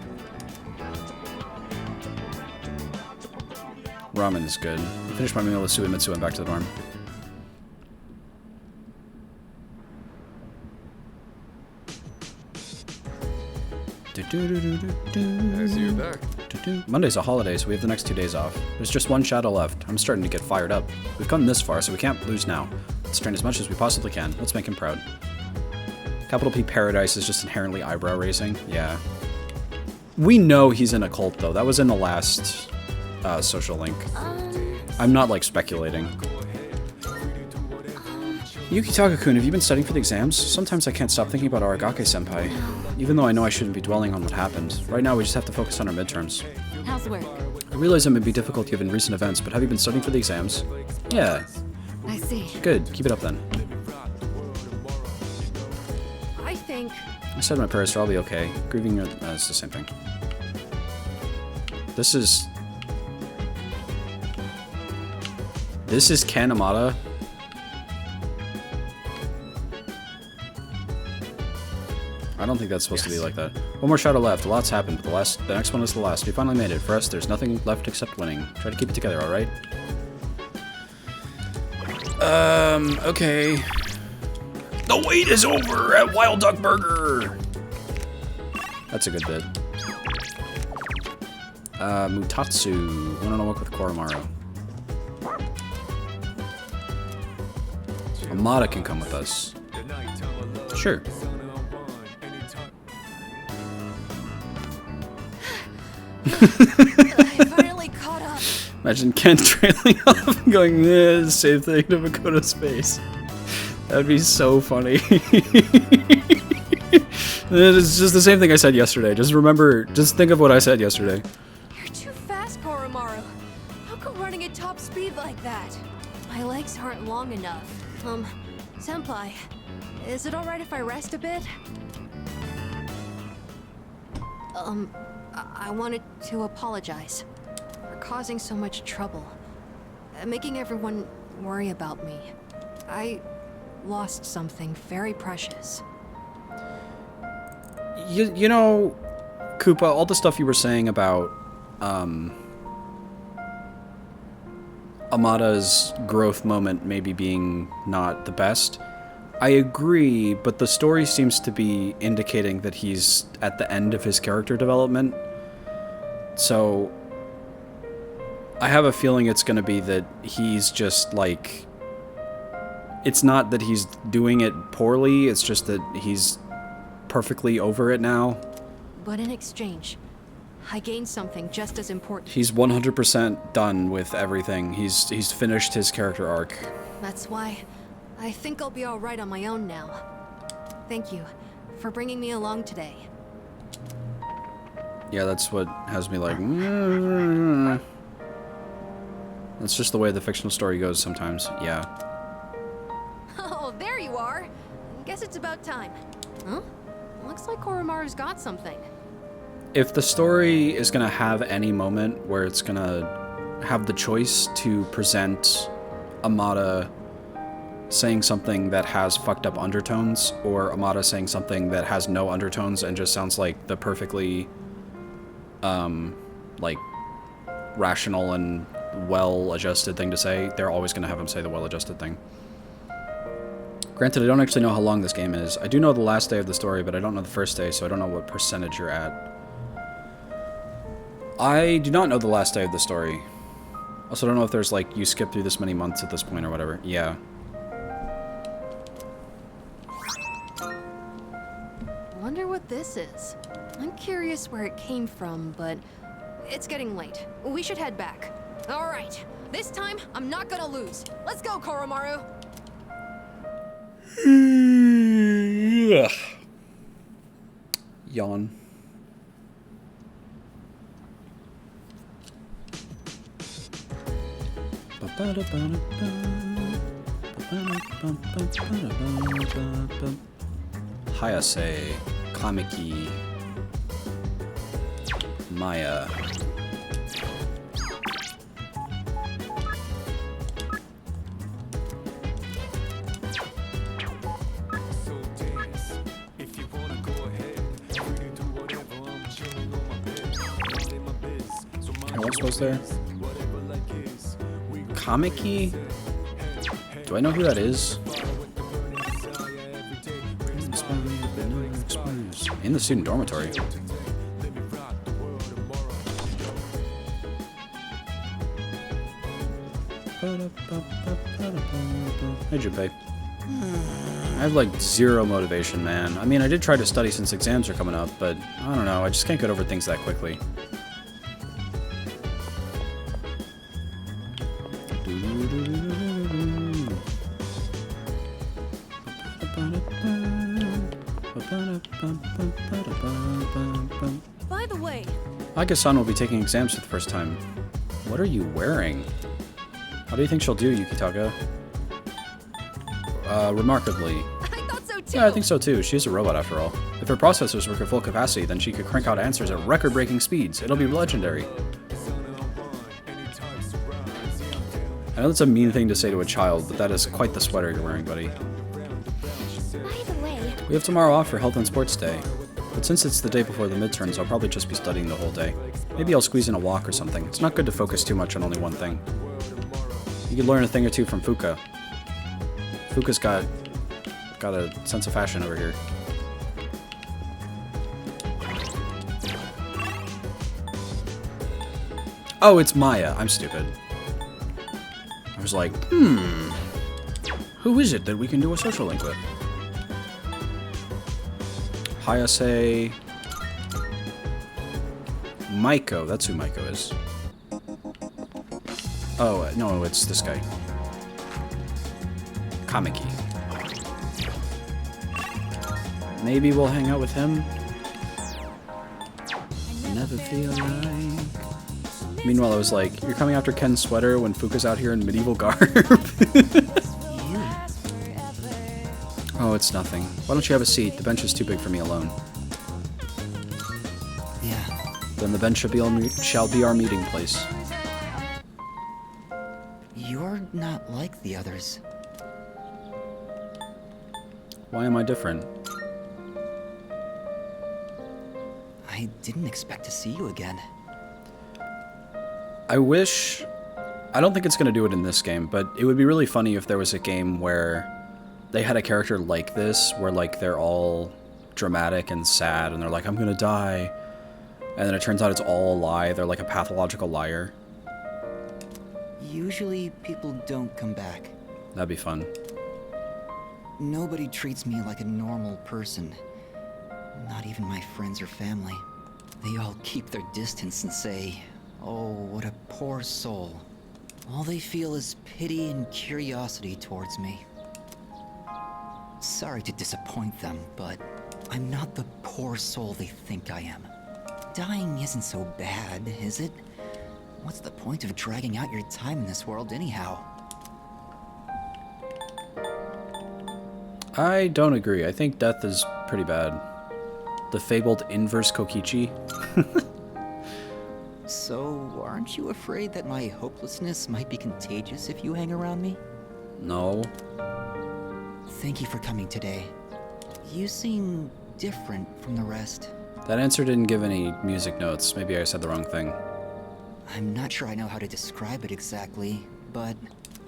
Ramen is good. I finished my meal with Suimitsu and back to the dorm. I see you're back. Monday's a holiday, so we have the next 2 days off. There's just one shadow left. I'm starting to get fired up. We've come this far, so we can't lose now. Let's train as much as we possibly can. Let's make him proud. Capital P Paradise is just inherently eyebrow-raising. Yeah. We know he's in a cult, though. That was in the last social link. I'm not, like, speculating. Yukitaka-kun, have you been studying for the exams? Sometimes I can't stop thinking about Aragake-senpai. Even though I know I shouldn't be dwelling on what happened. Right now, we just have to focus on our midterms. How's work? I realize it may be difficult given recent events, but have you been studying for the exams? Yeah. I see. Good. Keep it up then. I think I said my prayers, so I'll be okay. Grieving, it's the same thing. This is Ken Amada. I don't think that's supposed to be like that. One more shadow left. A lot's happened, but the next one is the last. We finally made it. For us, there's nothing left except winning. Try to keep it together, alright? Okay. The wait is over at Wild Duck Burger! That's a good bit. Mutatsu. Wanna work with Koromaru. Amada can come with us. Sure. I finally caught up. Imagine Ken trailing off and going, the same thing to Makoto's face. That would be so funny. It's just the same thing I said yesterday. Just think of what I said yesterday. You're too fast, Koromaru. How come running at top speed like that? My legs aren't long enough. Senpai, is it alright if I rest a bit? I wanted to apologize for causing so much trouble, making everyone worry about me. I lost something very precious. You know, Koopa, all the stuff you were saying about Amada's growth moment maybe being not the best, I agree, but the story seems to be indicating that he's at the end of his character development. So I have a feeling it's going to be that he's just like, it's not that he's doing it poorly, it's just that he's perfectly over it now. But in exchange, I gained something just as important. He's 100% done with everything. He's finished his character arc. That's why I think I'll be alright on my own now. Thank you for bringing me along today. Yeah, that's what has me like... That's just the way the fictional story goes sometimes, yeah. Oh, there you are! Guess it's about time. Huh? Looks like Koromaru's got something. If the story is gonna have any moment where it's gonna have the choice to present Amada saying something that has fucked up undertones, or Amada saying something that has no undertones and just sounds like the perfectly, like, rational and well-adjusted thing to say, they're always gonna have him say the well-adjusted thing. Granted, I don't actually know how long this game is. I do know the last day of the story, but I don't know the first day, so I don't know what percentage you're at. I do not know the last day of the story. Also, I don't know if there's, like, you skip through this many months at this point or whatever. Yeah. Wonder what this is. I'm curious where it came from, but it's getting late. We should head back. All right. This time, I'm not gonna lose. Let's go, Koromaru! Yawn. Hayase, Kamiki, Maya. What's supposed there? Kamiki? Do I know who that is? In the student dormitory. Hey, Junpei. I have like zero motivation, man. I mean, I did try to study since exams are coming up, but I don't know, I just can't get over things that quickly. By the way, Ika-san will be taking exams for the first time. What are you wearing? How do you think she'll do, Yukitaga? Remarkably. I thought so too. Yeah, I think so too. She's a robot after all. If her processors work at full capacity, then she could crank out answers at record-breaking speeds. It'll be legendary. I know that's a mean thing to say to a child, but that is quite the sweater you're wearing, buddy. By the way, We have tomorrow off for Health and Sports Day. But since it's the day before the midterms, I'll probably just be studying the whole day. Maybe I'll squeeze in a walk or something. It's not good to focus too much on only one thing. You can learn a thing or two from Fuka. Fuka's got a sense of fashion over here. Oh, it's Maya. I'm stupid. I was like, who is it that we can do a social link with? Hayase... Maiko. That's who Maiko is. Oh, no, it's this guy. Kamiki. Maybe we'll hang out with him. Never feel like... Meanwhile, I was like, you're coming after Ken's sweater when Fuka's out here in medieval garb? Oh, it's nothing. Why don't you have a seat? The bench is too big for me alone. Yeah. Then the bench shall be our meeting place. You're not like the others. Why am I different? I didn't expect to see you again. I wish... I don't think it's going to do it in this game, but it would be really funny if there was a game where they had a character like this, where like they're all dramatic and sad, and they're like, I'm going to die. And then it turns out it's all a lie. They're like a pathological liar. Usually people don't come back. That'd be fun. Nobody treats me like a normal person. Not even my friends or family. They all keep their distance and say, oh, what a poor soul. All they feel is pity and curiosity towards me. Sorry to disappoint them, but I'm not the poor soul they think I am. Dying isn't so bad, is it? What's the point of dragging out your time in this world anyhow? I don't agree. I think death is pretty bad. The fabled inverse Kokichi. So, aren't you afraid that my hopelessness might be contagious if you hang around me? No. Thank you for coming today. You seem different from the rest. That answer didn't give any music notes. Maybe I said the wrong thing. I'm not sure I know how to describe it exactly, but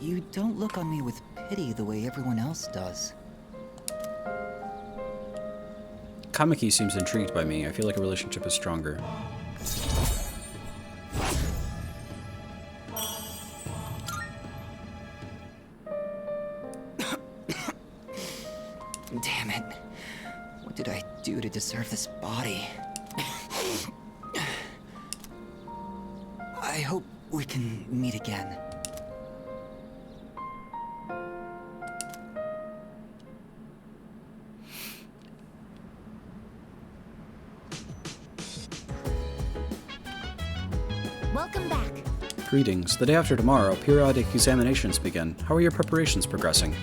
you don't look on me with pity the way everyone else does. Kamiki seems intrigued by me. I feel like a relationship is stronger. Damn it. What did I do to deserve this body? I hope we can meet again. welcome back. Greetings. The day after tomorrow, periodic examinations begin. How are your preparations progressing?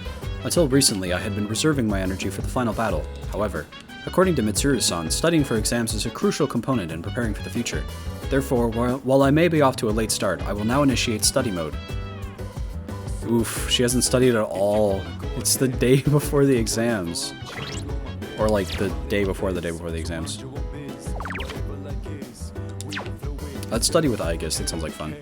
Until recently, I had been reserving my energy for the final battle. However, according to Mitsuru-san, studying for exams is a crucial component in preparing for the future. Therefore, while I may be off to a late start, I will now initiate study mode. Oof, she hasn't studied at all. It's the day before the exams. Or like the day before the exams. Let's study with Aegis, that sounds like fun.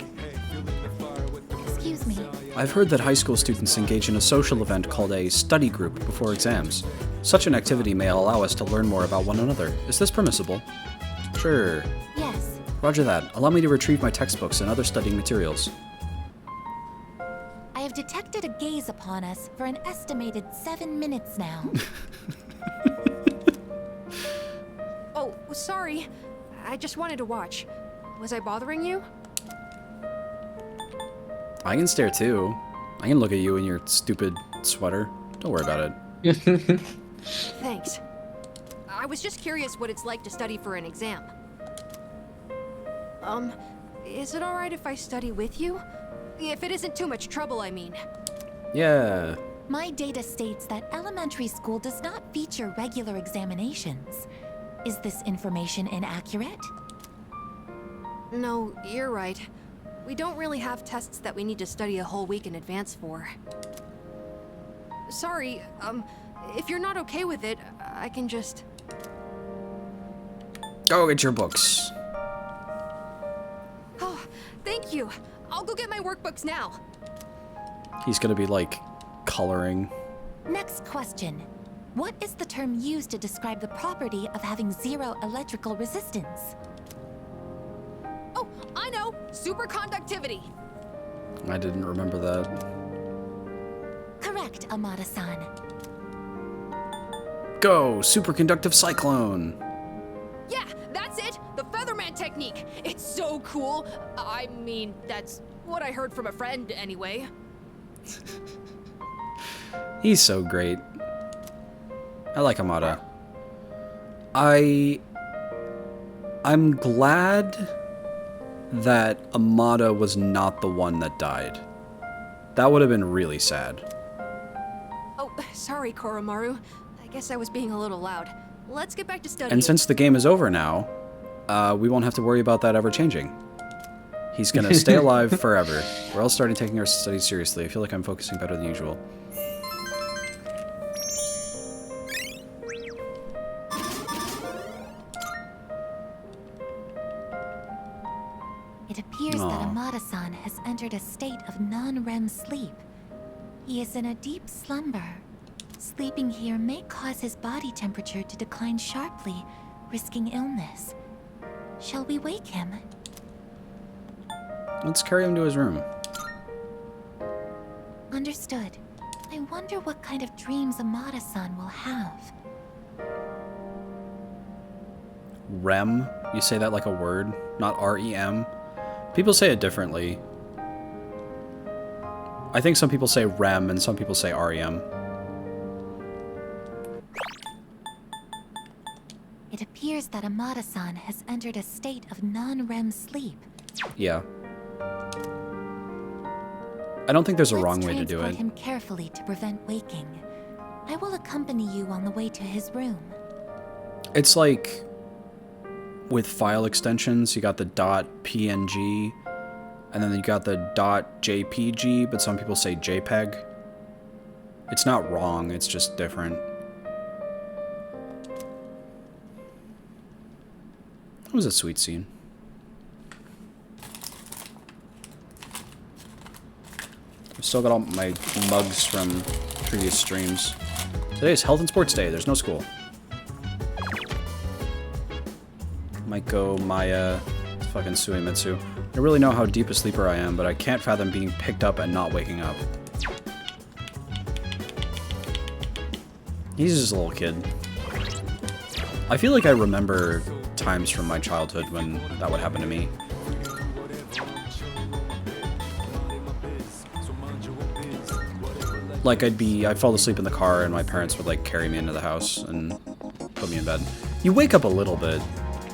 Excuse me. I've heard that high school students engage in a social event called a study group before exams. Such an activity may allow us to learn more about one another. Is this permissible? Sure. Yes. Roger that. Allow me to retrieve my textbooks and other studying materials. I have detected a gaze upon us for an estimated 7 minutes now. Oh, sorry. I just wanted to watch. Was I bothering you? I can stare too. I can look at you in your stupid sweater. Don't worry about it. Thanks. I was just curious what it's like to study for an exam. Is it alright if I study with you? If it isn't too much trouble, I mean. Yeah. My data states that elementary school does not feature regular examinations. Is this information inaccurate? No, you're right. We don't really have tests that we need to study a whole week in advance for. Sorry, if you're not okay with it, I can just... Go get your books. Oh, thank you. I'll go get my workbooks now. He's gonna be like coloring. Next question. What is the term used to describe the property of having zero electrical resistance? Oh, I know! Superconductivity! I didn't remember that. Correct, Amada-san. Go! Superconductive cyclone! Yeah, that's it! The Featherman technique! It's so cool! I mean, that's what I heard from a friend, anyway. He's so great. I like Amada. I'm glad that Amada was not the one that died. That would have been really sad. Oh, sorry, Koromaru. I guess I was being a little loud. Let's get back to studying. And since the game is over now, we won't have to worry about that ever changing. He's gonna stay alive forever. We're all starting taking our studies seriously. I feel like I'm focusing better than usual. It appears that Amada-san has entered a state of non-REM sleep. He is in a deep slumber. Sleeping here may cause his body temperature to decline sharply, risking illness. Shall we wake him? Let's carry him to his room. Understood. I wonder what kind of dreams Amada-san will have. REM? You say that like a word, not R-E-M? People say it differently. I think some people say REM and some people say R-E-M. It appears that Amada-san has entered a state of non-REM sleep. Yeah. I don't think there's a wrong way to do Transport it. him carefully to prevent waking. I will accompany you on the way to his room. It's like with file extensions, you got the .png, and then you got the .jpg, but some people say JPEG. It's not wrong, it's just different. That was a sweet scene. I've still got all my mugs from previous streams. Today is Health and Sports Day, there's no school. Maiko, Maya, fucking Suimitsu. I really know how deep a sleeper I am, but I can't fathom being picked up and not waking up. He's just a little kid. I feel like I remember times from my childhood when that would happen to me. Like I'd fall asleep in the car and my parents would like carry me into the house and put me in bed. You wake up a little bit,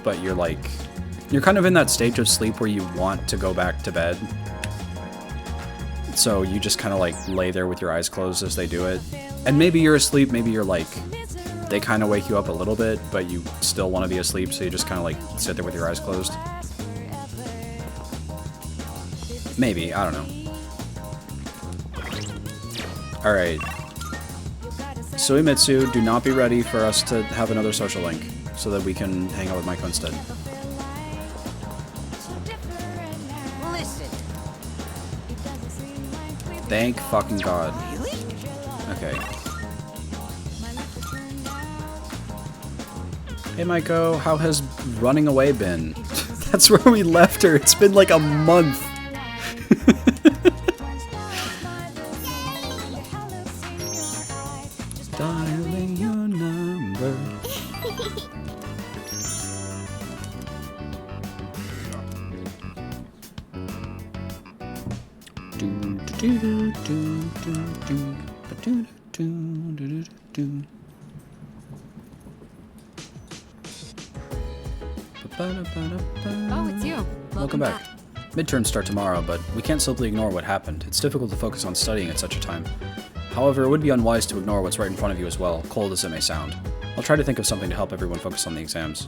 but you're kind of in that stage of sleep where you want to go back to bed. So you just kind of like lay there with your eyes closed as they do it. And maybe you're asleep, maybe you're like, they kind of wake you up a little bit, but you still want to be asleep, so you just kind of like sit there with your eyes closed. Maybe, I don't know. Alright. Suimitsu, do not be ready for us to have another social link, so that we can hang out with Maiko instead. Listen. Thank fucking God. Okay. Hey Maiko, how has running away been? That's where we left her. It's been like a month. Dialing your number. Oh, it's you. Welcome back. Midterms start tomorrow, but we can't simply ignore what happened. It's difficult to focus on studying at such a time. However, it would be unwise to ignore what's right in front of you as well, cold as it may sound. I'll try to think of something to help everyone focus on the exams.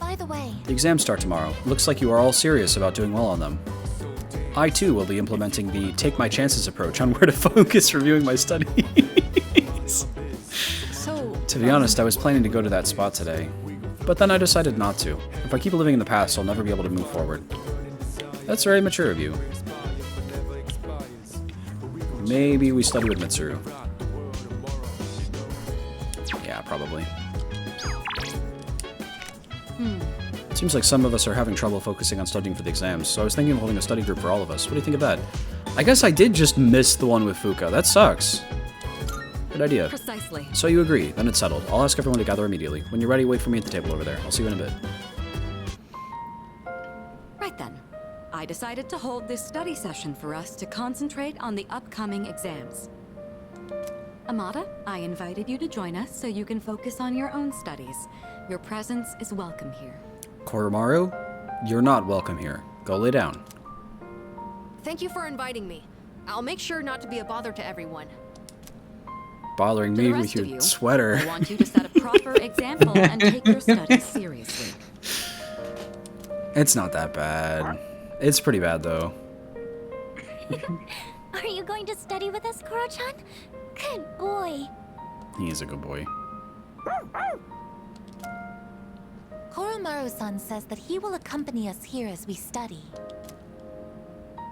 By the way, The exams start tomorrow. Looks like you are all serious about doing well on them. I too will be implementing the take my chances approach on where to focus reviewing my studies. So, To be honest, I was planning to go to that spot today, but then I decided not to. If I keep living in the past, I'll never be able to move forward. That's very mature of you. Maybe we study with Mitsuru. Yeah, probably. Seems like some of us are having trouble focusing on studying for the exams, so I was thinking of holding a study group for all of us. What do you think of that? I guess I did just miss the one with Fuka. That sucks. Good idea. Precisely. So you agree, then it's settled. I'll ask everyone to gather immediately. When you're ready, wait for me at the table over there. I'll see you in a bit. Right then. I decided to hold this study session for us to concentrate on the upcoming exams. Amada, I invited you to join us so you can focus on your own studies. Your presence is welcome here. Koromaru, you're not welcome here. Go lay down. thank you for inviting me. I'll make sure not to be a bother to everyone. Bothering To me the with rest your of you, sweater. I want you to set a proper example and take your studies seriously. It's not that bad. It's pretty bad, though. are you going to study with us, Koro-chan? Good boy. He is a good boy. Koromaru-san says that he will accompany us here as we study.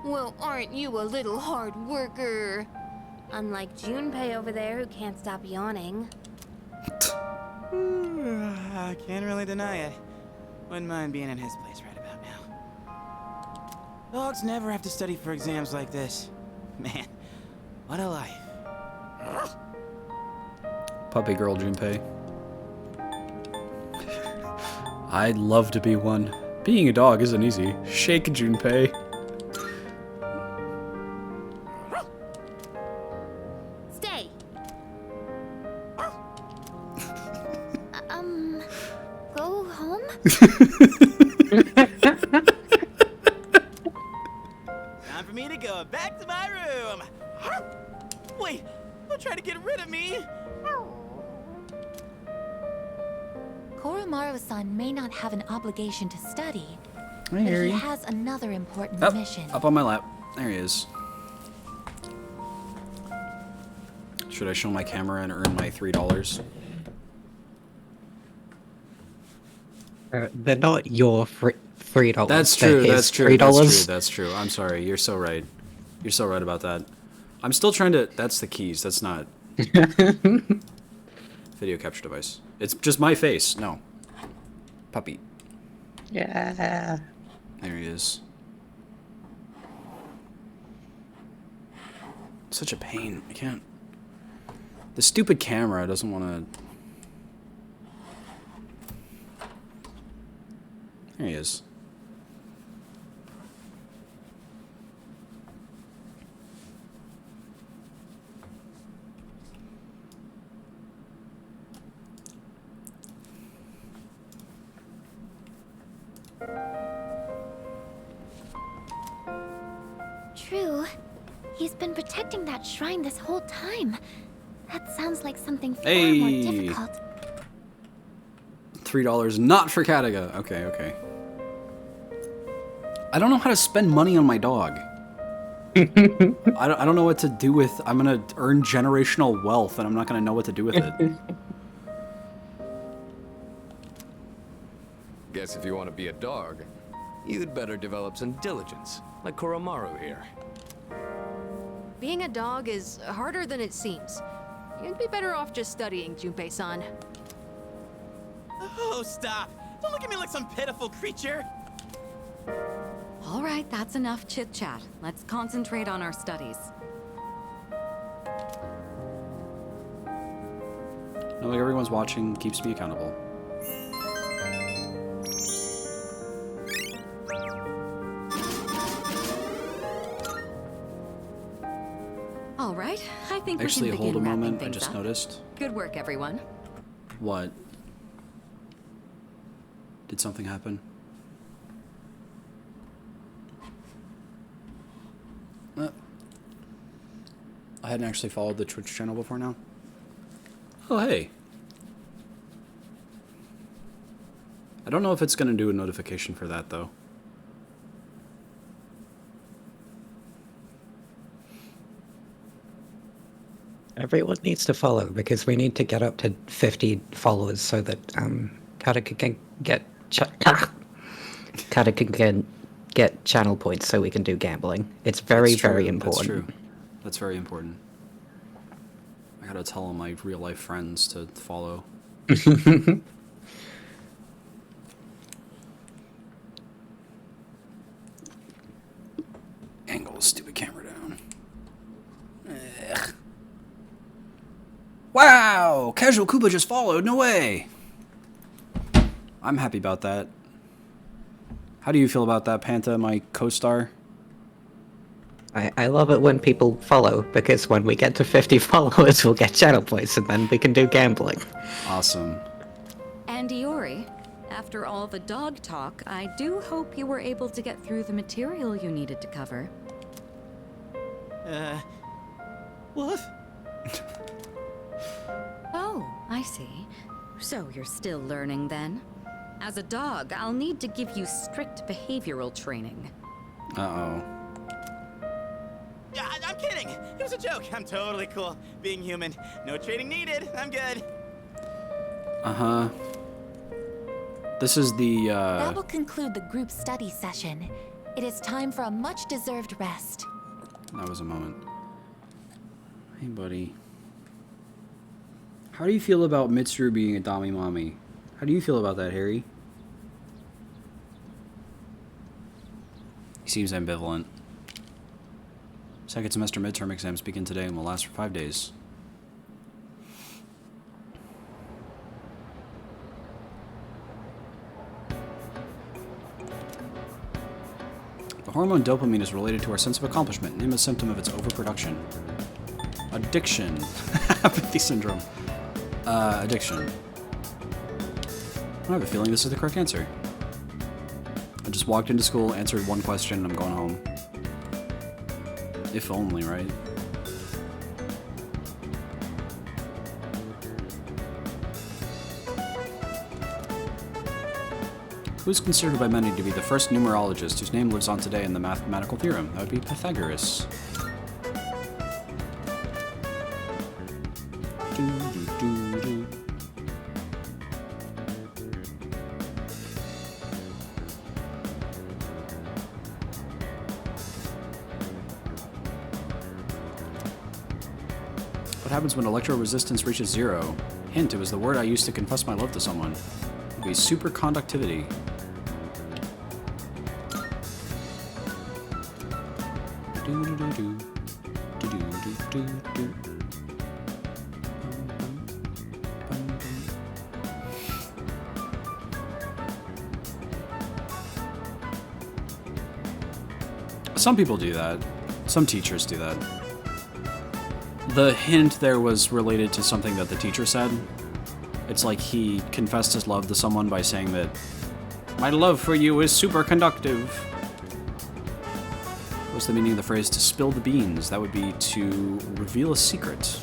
Well, aren't you a little hard worker? Unlike Junpei over there who can't stop yawning. I can't really deny it. Wouldn't mind being in his place right about now. Dogs never have to study for exams like this. Man, what a life. Puppy girl Junpei. I'd love to be one. Being a dog isn't easy. Shake Junpei. Stay. Go home? Time for me to go back to my room. Wait, don't try to get rid of me. Koromaru-san may not have an obligation to study, Hi, but he Harry. has another important Up, mission. up on my lap. There he is. Should I show my camera and earn my $3? They're not your $3. That's they're true. his That's true. $3. That's true. That's true. I'm sorry. You're so right. You're so right about that. I'm still trying to. That's the keys. That's not video capture device. It's just my face. No. Puppy. Yeah. There he is. Such a pain. I can't. The stupid camera doesn't want to. There he is. True. He's been protecting that shrine this whole time. That sounds like something far more Hey. difficult. $3 not for Kataga. Okay, okay. I don't know how to spend money on my dog. I don't know what to do with. I'm gonna earn generational wealth, and I'm not gonna know what to do with it. Guess if you want to be a dog, you'd better develop some diligence, like Koromaru here. Being a dog is harder than it seems. You'd be better off just studying, Junpei-san. Oh, stop. Don't look at me like some pitiful creature. All right, that's enough chit-chat. Let's concentrate on our studies. Knowing everyone's watching keeps me accountable. All right, I think Actually, we can hold a begin wrapping moment. I things just up. noticed. Good work, everyone. What? Did something happen? I hadn't actually followed the Twitch channel before now. Oh, hey. I don't know if it's going to do a notification for that, though. Everyone needs to follow because we need to get up to 50 followers so that Kataga can get channel points so we can do gambling. It's very, very important. That's true. That's very important. I gotta tell all my real life friends to follow. Angle the stupid camera down. Ugh. Wow! Casual Koopa just followed. No way! I'm happy about that. How do you feel about that, Panta, my co-star? I love it when people follow, because when we get to 50 followers, we'll get channel points, and then we can do gambling. Awesome. And Iori, after all the dog talk, I do hope you were able to get through the material you needed to cover. What? Oh, I see. So you're still learning then? As a dog, I'll need to give you strict behavioral training. Uh-oh. Yeah, I'm kidding. It was a joke. I'm totally cool. Being human. No training needed. I'm good. Uh-huh. This is the, That will conclude the group study session. It is time for a much-deserved rest. That was a moment. Hey, buddy. How do you feel about Mitsuru being a Dami Mommy? How do you feel about that, Harry? He seems ambivalent. Second semester midterm exams begin today and will last for 5 days. The hormone dopamine is related to our sense of accomplishment. Name a symptom of its overproduction. Addiction. Apathy syndrome. Addiction. I have a feeling this is the correct answer. I just walked into school, answered one question, and I'm going home. If only, right? Who is considered by many to be the first numerologist whose name lives on today in the mathematical theorem? That would be Pythagoras. What happens when electroresistance reaches 0? Hint, it was the word I used to confess my love to someone. It would be superconductivity. Some people do that. Some teachers do that. The hint there was related to something that the teacher said. It's like he confessed his love to someone by saying that, "My love for you is superconductive." What's the meaning of the phrase "to spill the beans"? That would be to reveal a secret.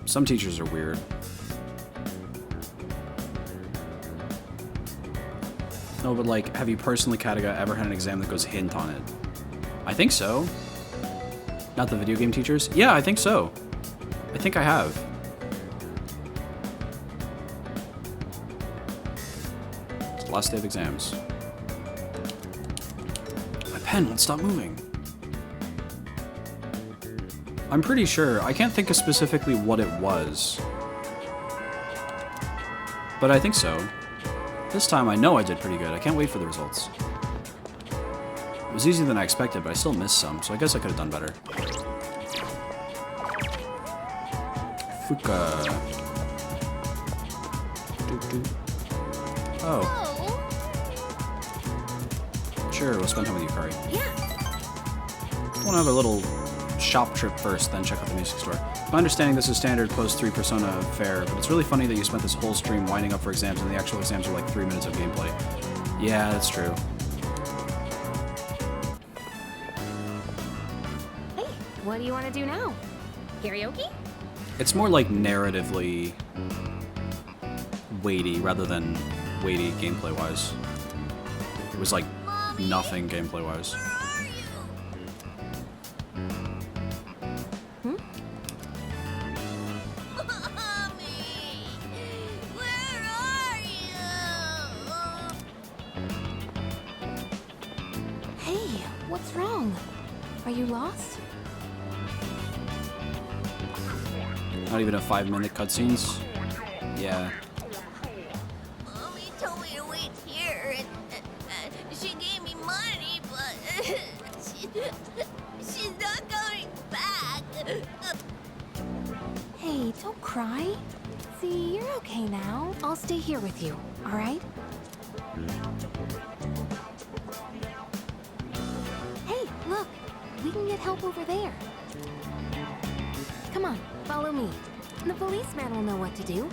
Some teachers are weird. No, but like, have you personally, Kataga, ever had an exam that goes hint on it? I think so. Not the video game teachers? Yeah, I think so. I think I have. It's the last day of exams. My pen won't stop moving. I'm pretty sure. I can't think of specifically what it was. But I think so. This time I know I did pretty good. I can't wait for the results. It was easier than I expected, but I still missed some, so I guess I could have done better. Fuka. Oh. Sure, we'll spend time with you, Kari. Yeah. I want to have a little shop trip first, then check out the music store. My understanding, this is standard post-3 Persona fare, but it's really funny that you spent this whole stream winding up for exams and the actual exams are like 3 minutes of gameplay. Yeah, that's true. What do you want to do now? Karaoke? It's more like narratively weighty rather than weighty gameplay-wise. It was like nothing gameplay-wise. Hey, what's wrong? Are you lost? Not even a 5-minute cutscenes? Yeah. Mommy told me to wait here, and she gave me money, but she's not coming back. Hey, don't cry. See, you're okay now. I'll stay here with you, all right? Hey, look, we can get help over there. Come on, follow me. The policeman will know what to do.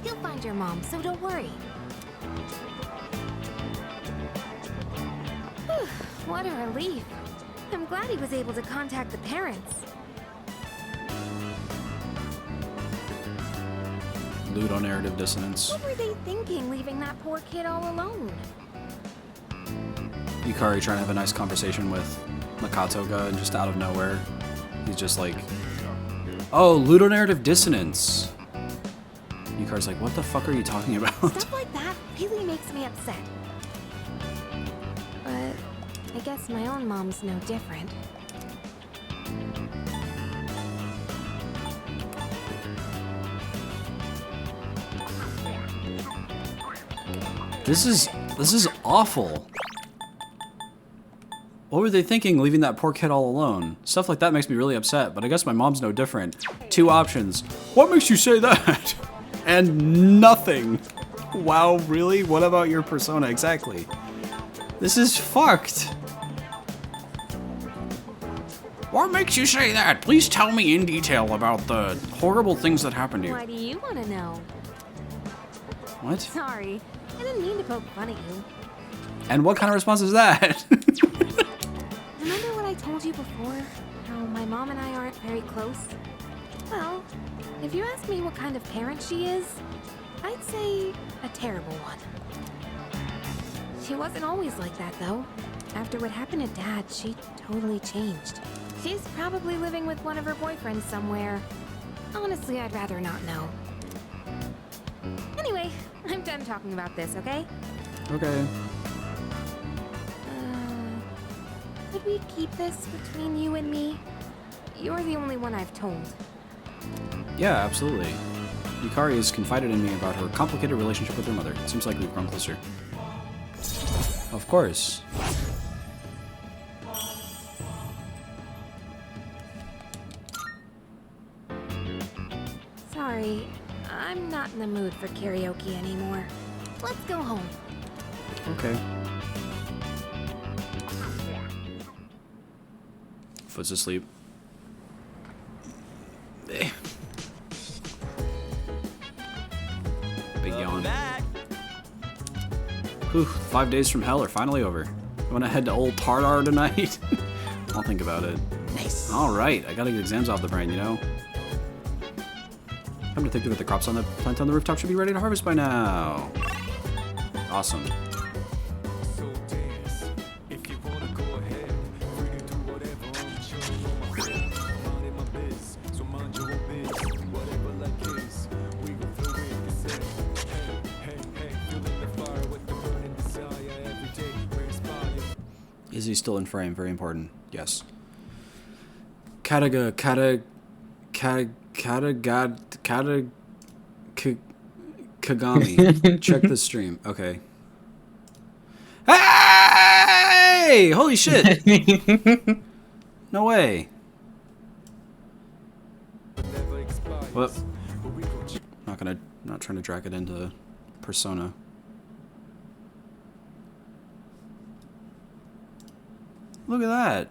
He'll find your mom, so don't worry. Whew, what a relief. I'm glad he was able to contact the parents. Ludonarrative dissonance. What were they thinking, leaving that poor kid all alone? Yukari trying to have a nice conversation with Kataga, and just out of nowhere, he's just like, oh, ludonarrative dissonance. Yukari's like, what the fuck are you talking about? Stuff like that really makes me upset. But I guess my own mom's no different. This is awful. What were they thinking, leaving that poor kid all alone? Stuff like that makes me really upset, but I guess my mom's no different. 2 options. What makes you say that? And nothing. Wow, really? What about your persona exactly? This is fucked. What makes you say that? Please tell me in detail about the horrible things that happened to you. Why do you want to know? What? Sorry, I didn't mean to poke fun at you. And what kind of response is that? Remember what I told you before? How my mom and I aren't very close? Well, if you ask me what kind of parent she is, I'd say a terrible one. She wasn't always like that, though. After what happened to Dad, she totally changed. She's probably living with one of her boyfriends somewhere. Honestly, I'd rather not know. Anyway, I'm done talking about this, okay? Okay. Could we keep this between you and me? You're the only one I've told. Yeah, absolutely. Yukari has confided in me about her complicated relationship with her mother. It seems like we've grown closer. Of course. Sorry, I'm not in the mood for karaoke anymore. Let's go home. Okay. Foot's asleep. Big yawn. Whew, 5 days from hell are finally over. I want to head to old Tardar tonight. I'll think about it. Nice. Alright, I gotta get exams off the brain, you know? Come to think of it, the crops on the plant on the rooftop should be ready to harvest by now. Awesome. Is he still in frame? Very important. Yes. Kataga, Kagami. Check the stream. Okay. Hey! Holy shit! No way. What? Not trying to drag it into Persona. Look at that.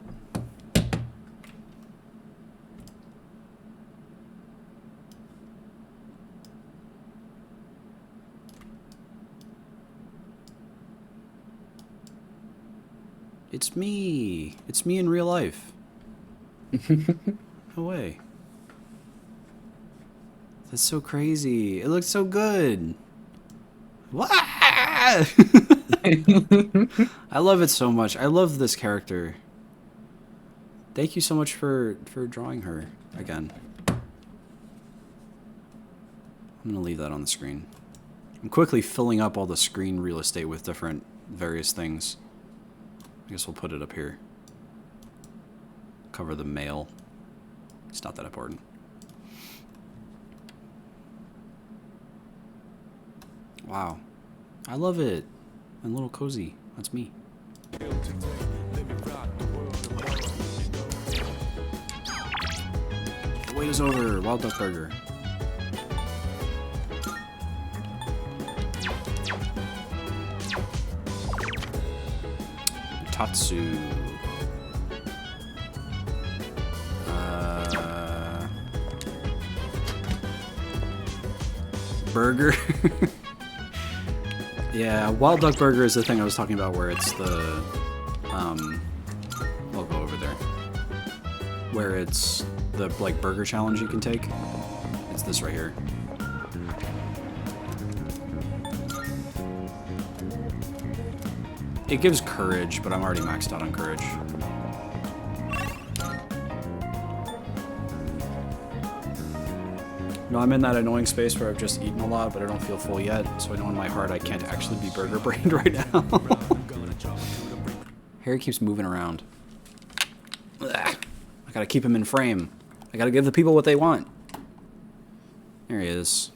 It's me. It's me in real life. No way. That's so crazy. It looks so good. What? I love it so much. I love this character. Thank you so much for drawing her again. I'm gonna leave that on the screen. I'm quickly filling up all the screen real estate with different various things. I guess we'll put it up here. Cover the mail. It's not that important. Wow. I love it. And little cozy. That's me. The wait is over. Wild Duck Burger. Tatsu. Burger. Yeah, Wild Duck Burger is the thing I was talking about where it's the, I'll go over there. Where it's the, like, burger challenge you can take. It's this right here. It gives courage, but I'm already maxed out on courage. No, I'm in that annoying space where I've just eaten a lot, but I don't feel full yet, so I know in my heart I can't actually be burger-brained right now. Harry keeps moving around. Ugh. I gotta keep him in frame. I gotta give the people what they want. There he is.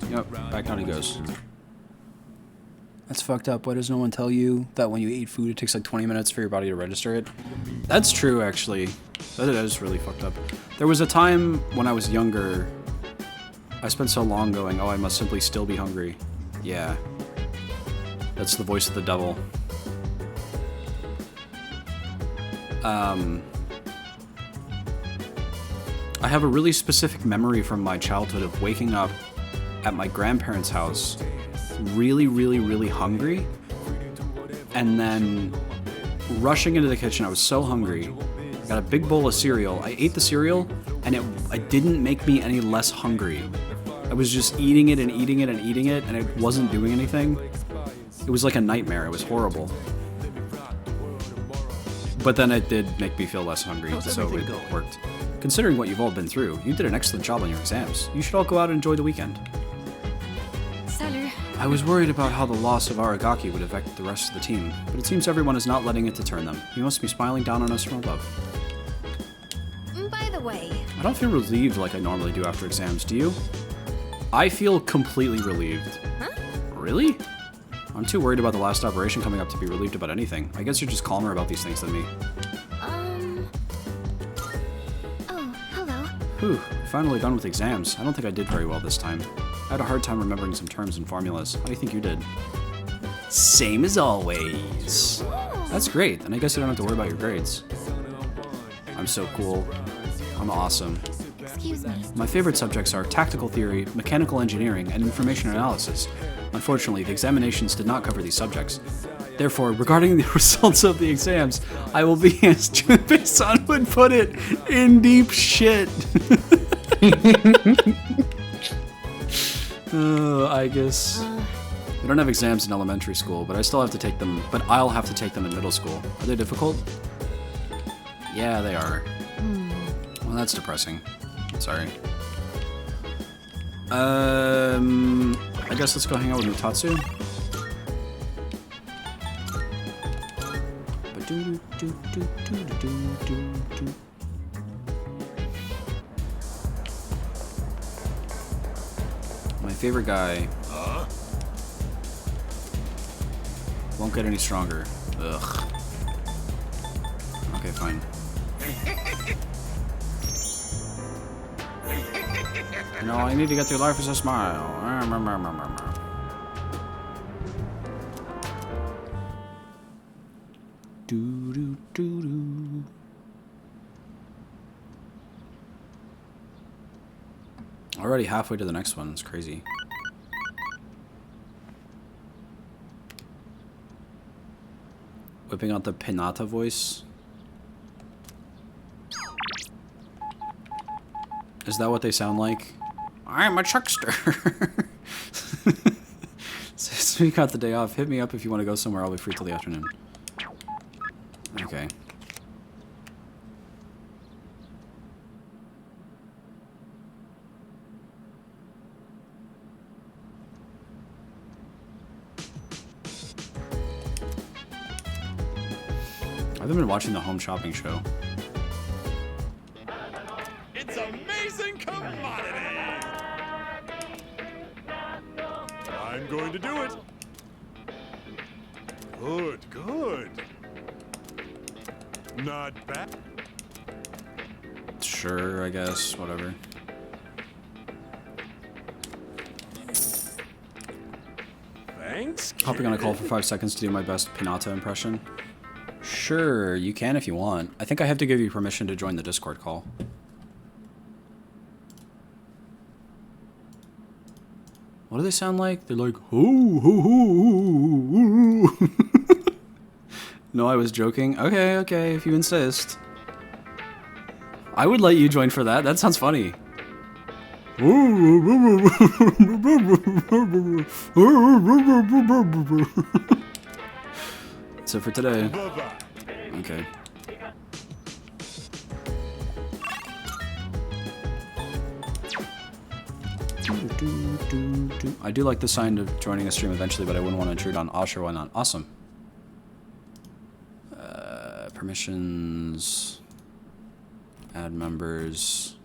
Yep, back down he goes. That's fucked up. Why does no one tell you that when you eat food, it takes like 20 minutes for your body to register it? That's true, actually. That is really fucked up. There was a time when I was younger, I spent so long going, oh, I must simply still be hungry. Yeah. That's the voice of the devil. I have a really specific memory from my childhood of waking up at my grandparents' house really, really, really hungry, and then rushing into the kitchen. I was so hungry. Got a big bowl of cereal. I ate the cereal, and it didn't make me any less hungry. I was just eating it and eating it and eating it, and it wasn't doing anything. It was like a nightmare. It was horrible. But then it did make me feel less hungry, so it worked. Considering what you've all been through, you did an excellent job on your exams. You should all go out and enjoy the weekend. Salut. I was worried about how the loss of Aragaki would affect the rest of the team, but it seems everyone is not letting it deter them. You must be smiling down on us from above. By the way... I don't feel relieved like I normally do after exams, do you? I feel completely relieved. Huh? Really? I'm too worried about the last operation coming up to be relieved about anything. I guess you're just calmer about these things than me. Oh, hello. Whew, finally done with exams. I don't think I did very well this time. I had a hard time remembering some terms and formulas. How do you think you did? Same as always. That's great, then I guess you don't have to worry about your grades. I'm so cool. I'm awesome. Excuse me. My favorite subjects are tactical theory, mechanical engineering, and information analysis. Unfortunately, the examinations did not cover these subjects. Therefore, regarding the results of the exams, I will be, as Junpei-san would put it, in deep shit. I guess. We don't have exams in elementary school, but I still have to take them. But I'll have to take them in middle school. Are they difficult? Yeah, they are. Well, that's depressing. Sorry. I guess let's go hang out with Mutatsu. My favorite guy. Won't get any stronger. Ugh. Okay, fine. No, I need to get through life with a smile. Already halfway to the next one. It's crazy. Whipping out the Pinata voice. Is that what they sound like? I'm a chuckster. So you got the day off. Hit me up if you want to go somewhere. I'll be free till the afternoon. Okay. I haven't been watching the Home Shopping Show. It's amazing commodity! I'm going to do it. Good, good. Not bad. Sure, I guess. Whatever. Thanks. Hopping on a call for 5 seconds to do my best Pinata impression. Sure, you can if you want. I think I have to give you permission to join the Discord call. What do they sound like? They're like, hoo, hoo, hoo, hoo. No, I was joking. Okay, okay, if you insist. I would let you join for that. That sounds funny. That's it for today. Okay. I do like the sign of joining a stream eventually, but I wouldn't want to intrude on. Oh, sure, why not? Awesome. Permissions. Add members.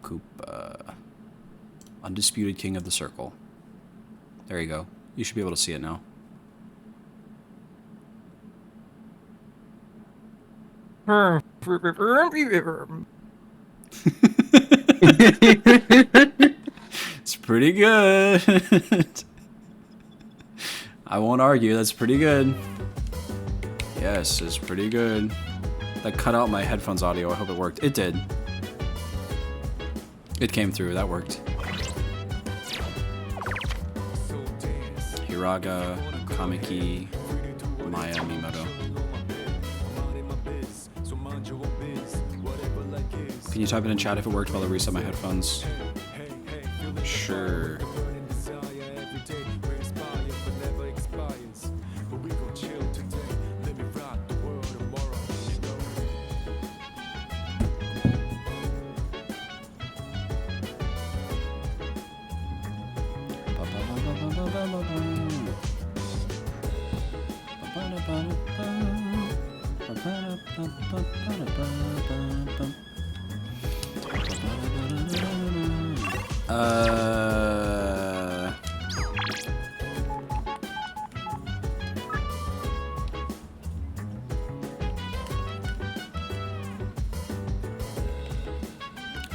Koopa. Undisputed King of the Circle. There you go. You should be able to see it now. It's pretty good. I won't argue, that's pretty good. Yes, it's pretty good. That cut out my headphones audio, I hope it worked. It did. It came through, that worked. Hiraga, Kamiki, Maya, Mimoto. Can you type it in chat if it worked while I reset my headphones? Sure.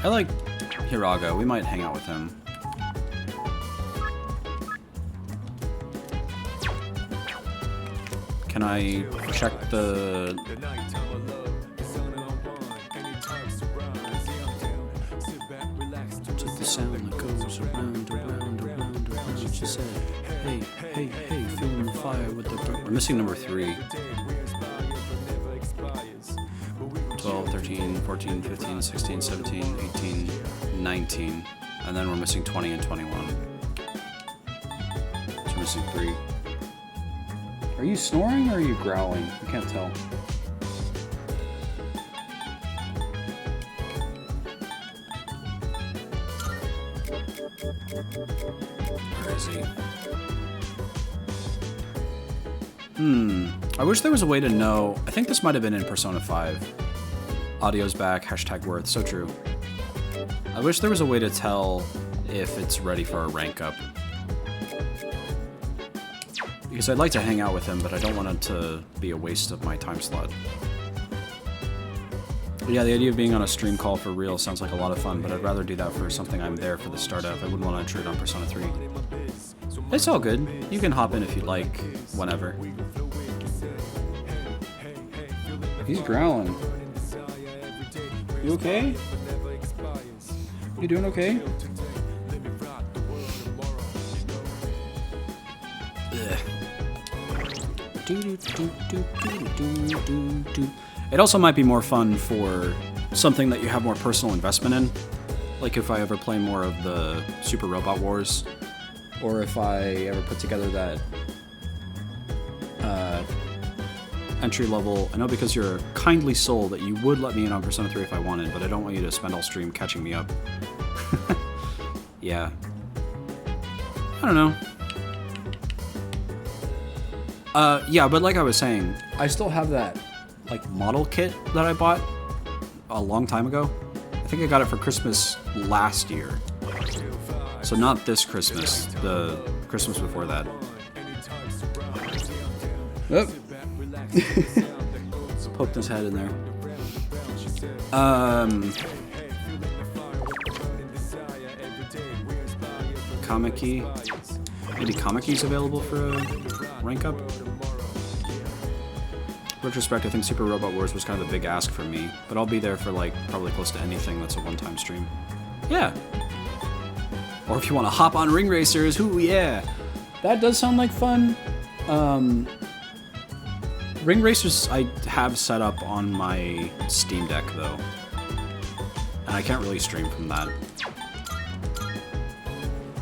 I like Hiraga. We might hang out with him. Can I check the... To the sound that goes around, around, around, around. She said, hey, hey, hey, feeling the fire with the... We're missing number 3. 12, 13, 14, 15, 16, 17, 18, 19. And then we're missing 20 and 21. So we're missing 3. Are you snoring or are you growling? I can't tell. Where is he? I wish there was a way to know. I think this might have been in Persona 5. Audio's back, hashtag worth, so true. I wish there was a way to tell if it's ready for a rank up. Because I'd like to hang out with him, but I don't want it to be a waste of my time slot. But yeah, the idea of being on a stream call for real sounds like a lot of fun, but I'd rather do that for something I'm there for the start of. I wouldn't want to intrude on Persona 3. It's all good. You can hop in if you'd like, whenever. He's growling. You okay? You doing okay? Ugh. It also might be more fun for something that you have more personal investment in. Like if I ever play more of the Super Robot Wars, or if I ever put together that entry level. I know because you're a kindly soul that you would let me in on Persona 3 if I wanted, but I don't want you to spend all stream catching me up. Yeah. I don't know. Yeah, but like I was saying, I still have that like model kit that I bought a long time ago. I think I got it for Christmas last year. So not this Christmas, the Christmas before that. Oh. Poked his head in there. Kamiki. Maybe Kamiki's available for a rank up? Retrospect, I think Super Robot Wars was kind of a big ask for me, but I'll be there for like probably close to anything that's a one-time stream. Yeah. Or if you want to hop on Ring Racers, whoo yeah. That does sound like fun. Ring Racers I have set up on my Steam Deck though. And I can't really stream from that.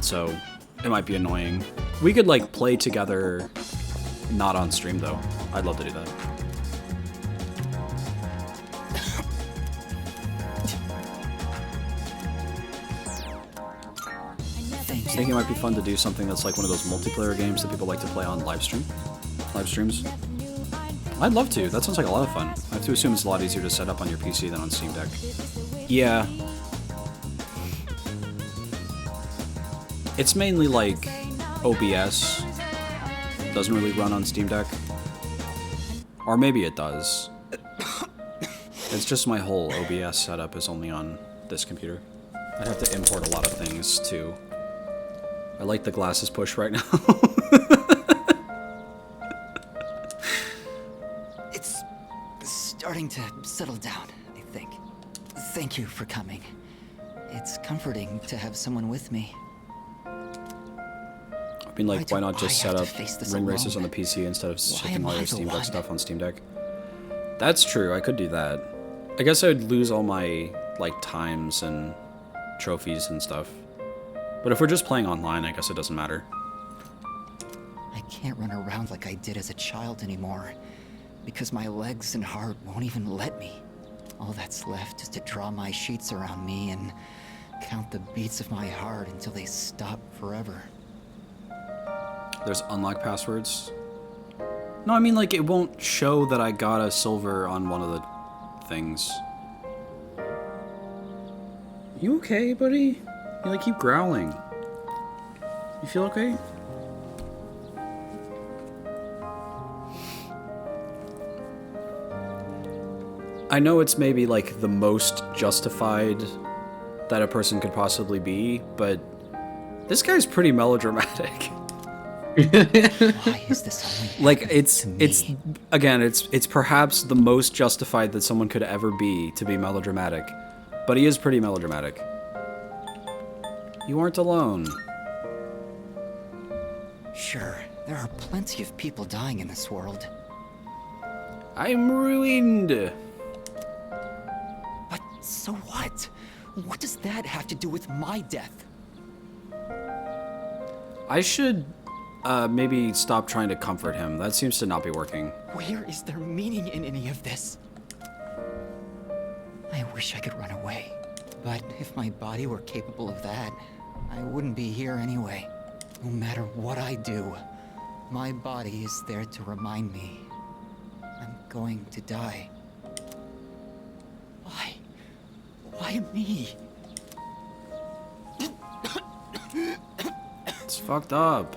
So it might be annoying. We could like play together not on stream though. I'd love to do that. I think it might be fun to do something that's like one of those multiplayer games that people like to play on live streams. I'd love to. That sounds like a lot of fun. I have to assume it's a lot easier to set up on your PC than on Steam Deck. Yeah. It's mainly like OBS. Doesn't really run on Steam Deck. Or maybe it does. It's just my whole OBS setup is only on this computer. I'd have to import a lot of things too. I like the glasses push right now. It's starting to settle down, I think. Thank you for coming. It's comforting to have someone with me. I mean, like, why not just set up Ring Racers on the PC instead of shipping all your Steam Deck stuff on Steam Deck? That's true, I could do that. I guess I would lose all my, like, times and trophies and stuff. But if we're just playing online, I guess it doesn't matter. I can't run around like I did as a child anymore, because my legs and heart won't even let me. All that's left is to draw my sheets around me and count the beats of my heart until they stop forever. There's unlock passwords? No, I mean, like, it won't show that I got a silver on one of the things. You okay, buddy? You, like, keep growling. You feel okay? I know it's maybe, like, the most justified that a person could possibly be, but this guy's pretty melodramatic. Why is this only like it's again it's perhaps the most justified that someone could ever be to be melodramatic, but he is pretty melodramatic. You aren't alone. Sure, there are plenty of people dying in this world. I'm ruined. But so what? What does that have to do with my death? I should maybe stop trying to comfort him. That seems to not be working. Where is there meaning in any of this? I wish I could run away. But if my body were capable of that, I wouldn't be here anyway. No matter what I do, my body is there to remind me I'm going to die. Why? Why me? It's fucked up.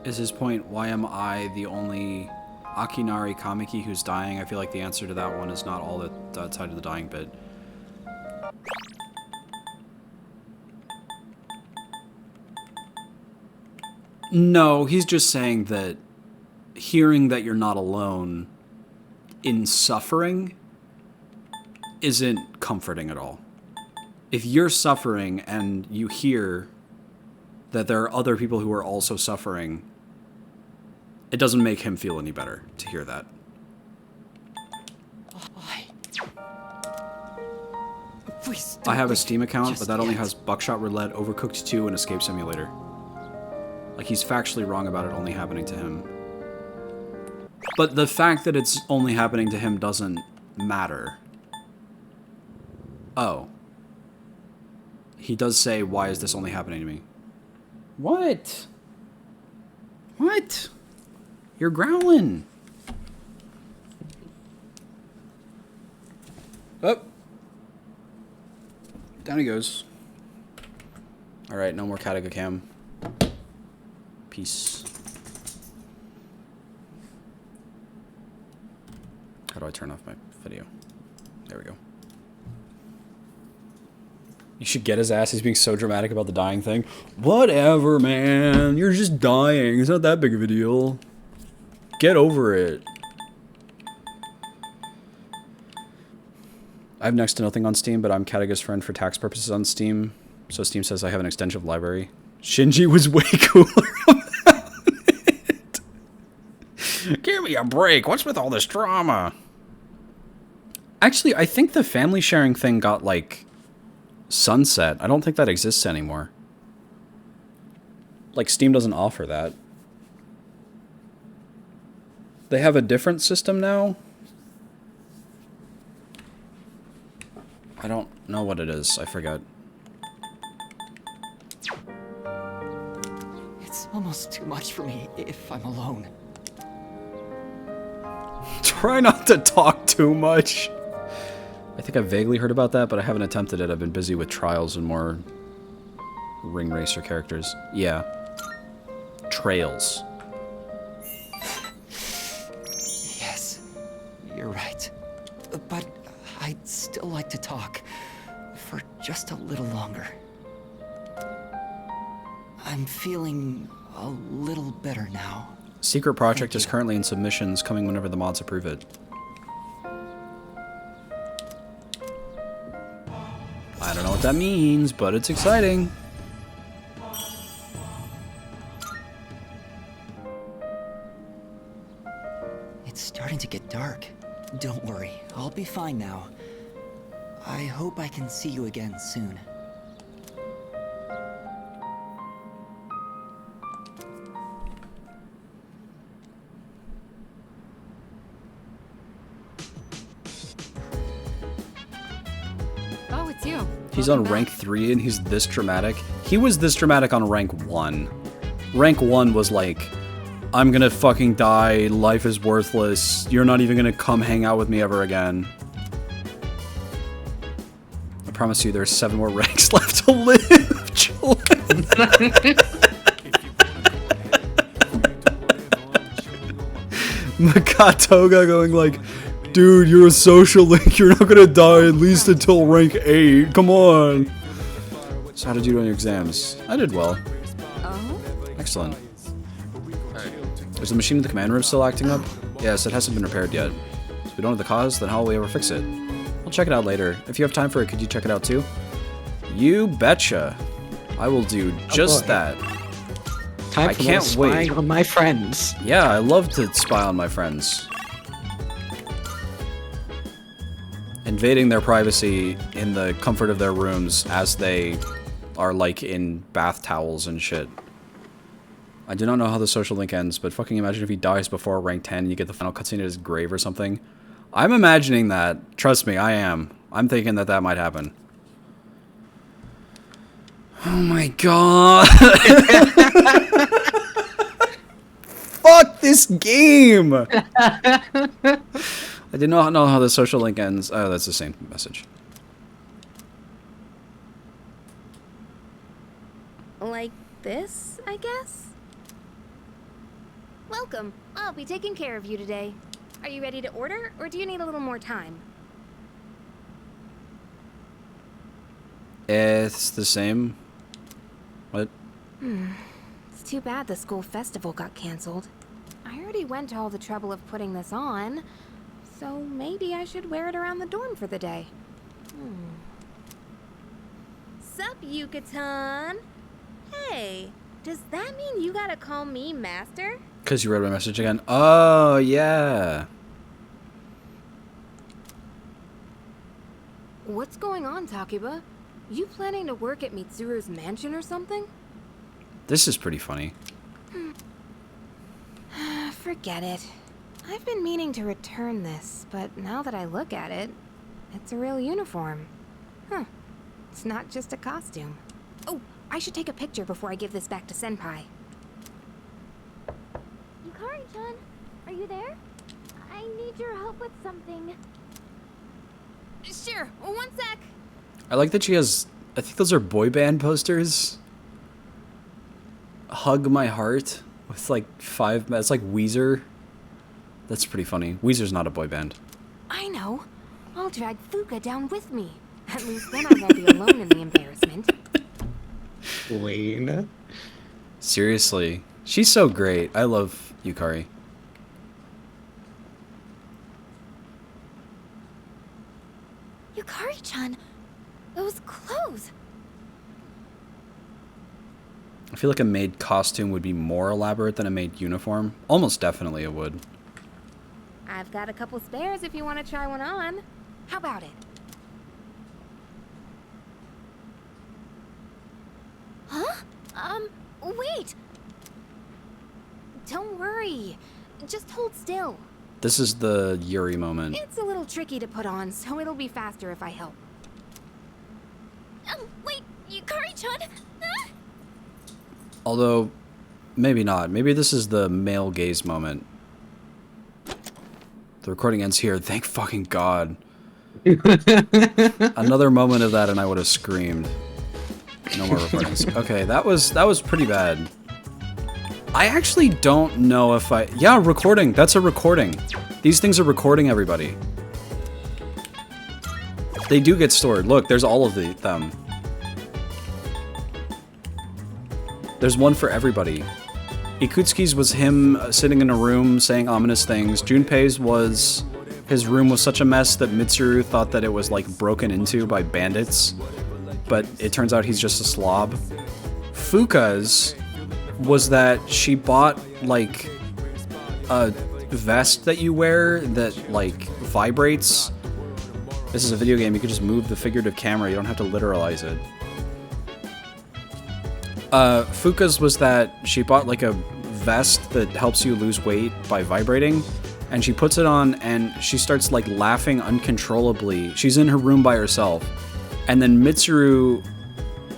Is his point, why am I the only Akinari Kamiki who's dying? I feel like the answer to that one is not all that side of the dying bit. No, he's just saying that hearing that you're not alone in suffering isn't comforting at all. If you're suffering and you hear that there are other people who are also suffering, it doesn't make him feel any better to hear that. Please I have a don't Steam account, but just that only yet. has Buckshot Roulette, Overcooked 2, and Escape Simulator. Like, he's factually wrong about it only happening to him. But the fact that it's only happening to him doesn't matter. Oh. He does say, why is this only happening to me? What? What? You're growling. Oh. Down he goes. Alright, no more Kataga cam. Peace. How do I turn off my video? There we go. You should get his ass. He's being so dramatic about the dying thing. Whatever, man. You're just dying. It's not that big of a deal. Get over it. I have next to nothing on Steam, but I'm Kataga's friend for tax purposes on Steam. So Steam says I have an extensive library. Shinji was way cooler about it. Give me a break. What's with all this drama? Actually, I think the family sharing thing got, like, sunset. I don't think that exists anymore. Like, Steam doesn't offer that. They have a different system now? I don't know what it is. I forget. It's almost too much for me if I'm alone. Try not to talk too much. I think I vaguely heard about that, but I haven't attempted it. I've been busy with trials and more ring racer characters. Yeah. Trails. Yes, you're right. But I'd still like to talk for just a little longer. I'm feeling a little better now. Secret project is currently in submissions, coming whenever the mods approve it. I don't know what that means, but it's exciting. It's starting to get dark. Don't worry, I'll be fine now. I hope I can see you again soon. Oh, it's you. He's on rank 3 and he's this dramatic. He was this dramatic on rank 1. Rank 1 was like, I'm gonna fucking die, life is worthless, you're not even gonna come hang out with me ever again. I promise you there's 7 more ranks left to live, children. Kataga going like, dude, you're a social link, you're not gonna die at least until rank 8, come on. So how did you do on your exams? I did well. Excellent. Is the machine in the command room still acting up? Yes, it hasn't been repaired yet. If we don't know the cause, then how will we ever fix it? We'll check it out later. If you have time for it, could you check it out too? You betcha. I will do just that. Time I for can't more wait. spying on my friends. Yeah, I love to spy on my friends. Invading their privacy in the comfort of their rooms as they are like in bath towels and shit. I do not know how the social link ends, but fucking imagine if he dies before rank 10 and you get the final cutscene at his grave or something. I'm imagining that. Trust me, I am. I'm thinking that that might happen. Oh my god. Fuck this game! I did not know how the social link ends. Oh, that's the same message. Like this, I guess? Welcome. I'll be taking care of you today. Are you ready to order, or do you need a little more time? It's the same. What? It's too bad the school festival got canceled. I already went to all the trouble of putting this on, so maybe I should wear it around the dorm for the day. Sup, Yucatan? Hey, Does that mean you gotta call me Master? Because you read my message again. Oh, yeah. What's going on, Takiba? You planning to work at Mitsuru's mansion or something? This is pretty funny. Forget it. I've been meaning to return this, but now that I look at it, it's a real uniform. Huh. It's not just a costume. Oh, I should take a picture before I give this back to Senpai. Yukari-chan, are you there? I need your help with something. Sure, one sec. I like that she has, I think those are boy band posters. Hug My Heart with like 5, it's like Weezer. That's pretty funny. Weezer's not a boy band. I know. I'll drag Fuka down with me. At least then I won't be alone in the embarrassment. Wayne. Seriously. She's so great. I love Yukari. Yukari-chan, those clothes. I feel like a maid costume would be more elaborate than a maid uniform. Almost definitely it would. I've got a couple spares if you want to try one on. How about it? Huh? Wait! Don't worry. Just hold still. This is the Yuri moment. It's a little tricky to put on, so it'll be faster if I help. Wait, Yukari-chan? Although, maybe not. Maybe this is the male gaze moment. The recording ends here. Thank fucking God. Another moment of that and I would have screamed. No more recordings. Okay, that was pretty bad. I actually don't know if I... Yeah, recording. That's a recording. These things are recording everybody. They do get stored. Look, there's all of them. There's one for everybody. Ikutsuki's was him sitting in a room saying ominous things. Junpei's was... His room was such a mess that Mitsuru thought that it was, like, broken into by bandits. But it turns out he's just a slob. Fuka's was that she bought, like, a vest that you wear that, like, vibrates. This is a video game. You can just move the figurative camera. You don't have to literalize it. Fuka's was that she bought, like, a vest that helps you lose weight by vibrating. And she puts it on and she starts, like, laughing uncontrollably. She's in her room by herself. And then Mitsuru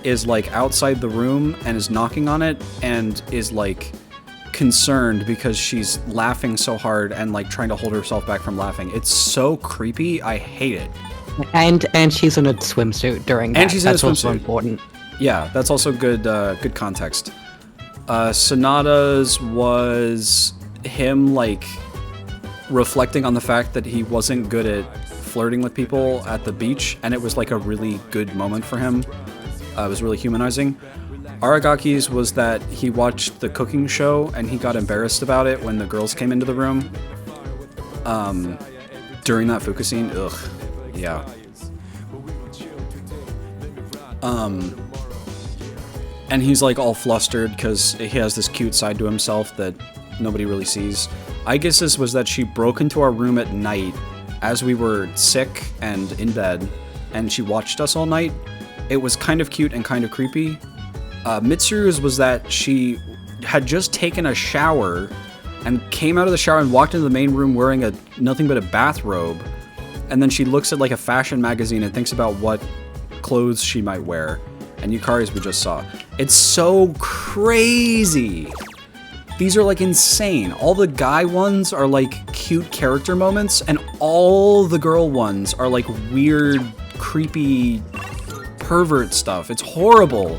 is, like, outside the room and is knocking on it and is, like, concerned because she's laughing so hard and, like, trying to hold herself back from laughing. It's so creepy. I hate it. And she's in a swimsuit during that. And she's in a swimsuit. That's also important. Yeah, that's also good good context. Sonata's was him, like, reflecting on the fact that he wasn't good at flirting with people at the beach, and it was, like, a really good moment for him. It was really humanizing. Aragaki's was that he watched the cooking show, and he got embarrassed about it when the girls came into the room. During that Fuka scene, ugh, yeah. And he's, like, all flustered because he has this cute side to himself that nobody really sees. I guess this was that she broke into our room at night as we were sick and in bed, and she watched us all night. It was kind of cute and kind of creepy. Mitsuru's was that she had just taken a shower and came out of the shower and walked into the main room wearing nothing but a bathrobe. And then she looks at, like, a fashion magazine and thinks about what clothes she might wear. And Yukari's we just saw. It's so crazy. These are, like, insane. All the guy ones are, like, cute character moments, and all the girl ones are, like, weird, creepy pervert stuff. It's horrible.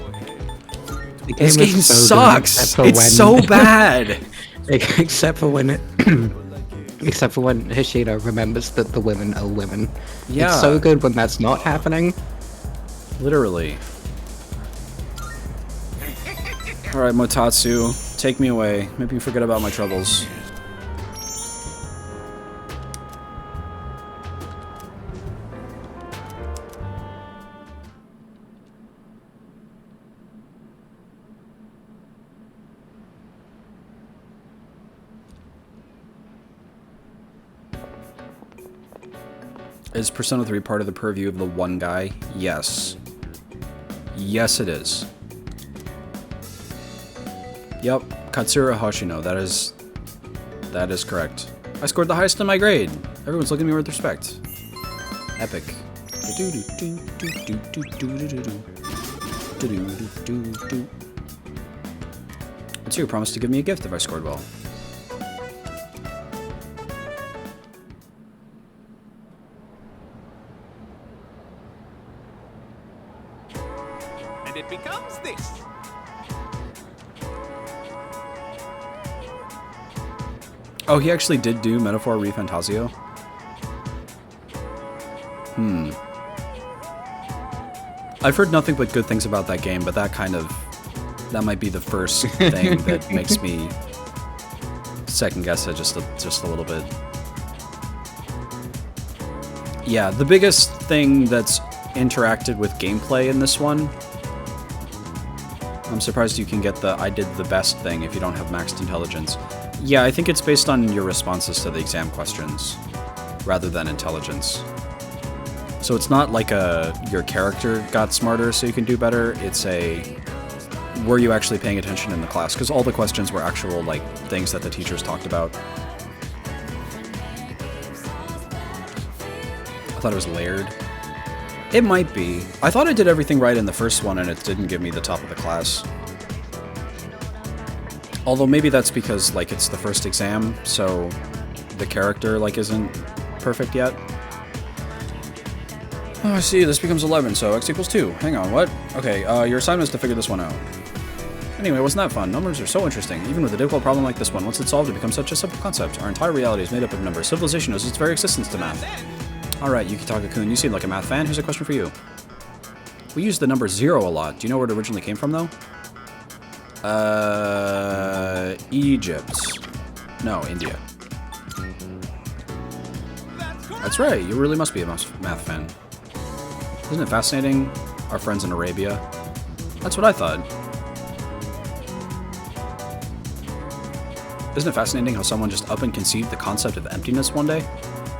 This game sucks. It's so bad. Except for when Hishino remembers that the women are women. Yeah. It's so good when that's not happening. Literally. Alright, Motatsu, take me away. Maybe you forget about my troubles. Is Persona 3 part of the purview of the one guy? Yes. Yes, it is. Yep, Katsura Hoshino. That is correct. I scored the highest in my grade. Everyone's looking at me with respect. Epic. Katsura promised to give me a gift if I scored well. And it becomes this. Oh, he actually did do Metaphor ReFantasio? I've heard nothing but good things about that game, but that might be the first thing that makes me second guess it just a little bit. Yeah, the biggest thing that's interacted with gameplay in this one, I'm surprised you can get the I did the best thing if you don't have maxed intelligence. Yeah, I think it's based on your responses to the exam questions, rather than intelligence. So it's not like your character got smarter so you can do better, it's were you actually paying attention in the class? Because all the questions were actual, like, things that the teachers talked about. I thought it was layered. It might be. I thought I did everything right in the first one and it didn't give me the top of the class. Although maybe that's because, like, it's the first exam, so the character, like, isn't perfect yet. Oh, I see, this becomes 11, so x equals 2. Hang on, what? Okay, your assignment is to figure this one out. Anyway, wasn't that fun? Numbers are so interesting, even with a difficult problem like this one. Once it's solved, it becomes such a simple concept. Our entire reality is made up of numbers. Civilization owes its very existence to math. Alright, Yukitaka-kun, you seem like a math fan. Here's a question for you. We use the number 0 a lot. Do you know where it originally came from, though? Egypt. No, India. That's right, you really must be a math fan. Isn't it fascinating? Our friends in Arabia. That's what I thought. Isn't it fascinating how someone just up and conceived the concept of emptiness one day?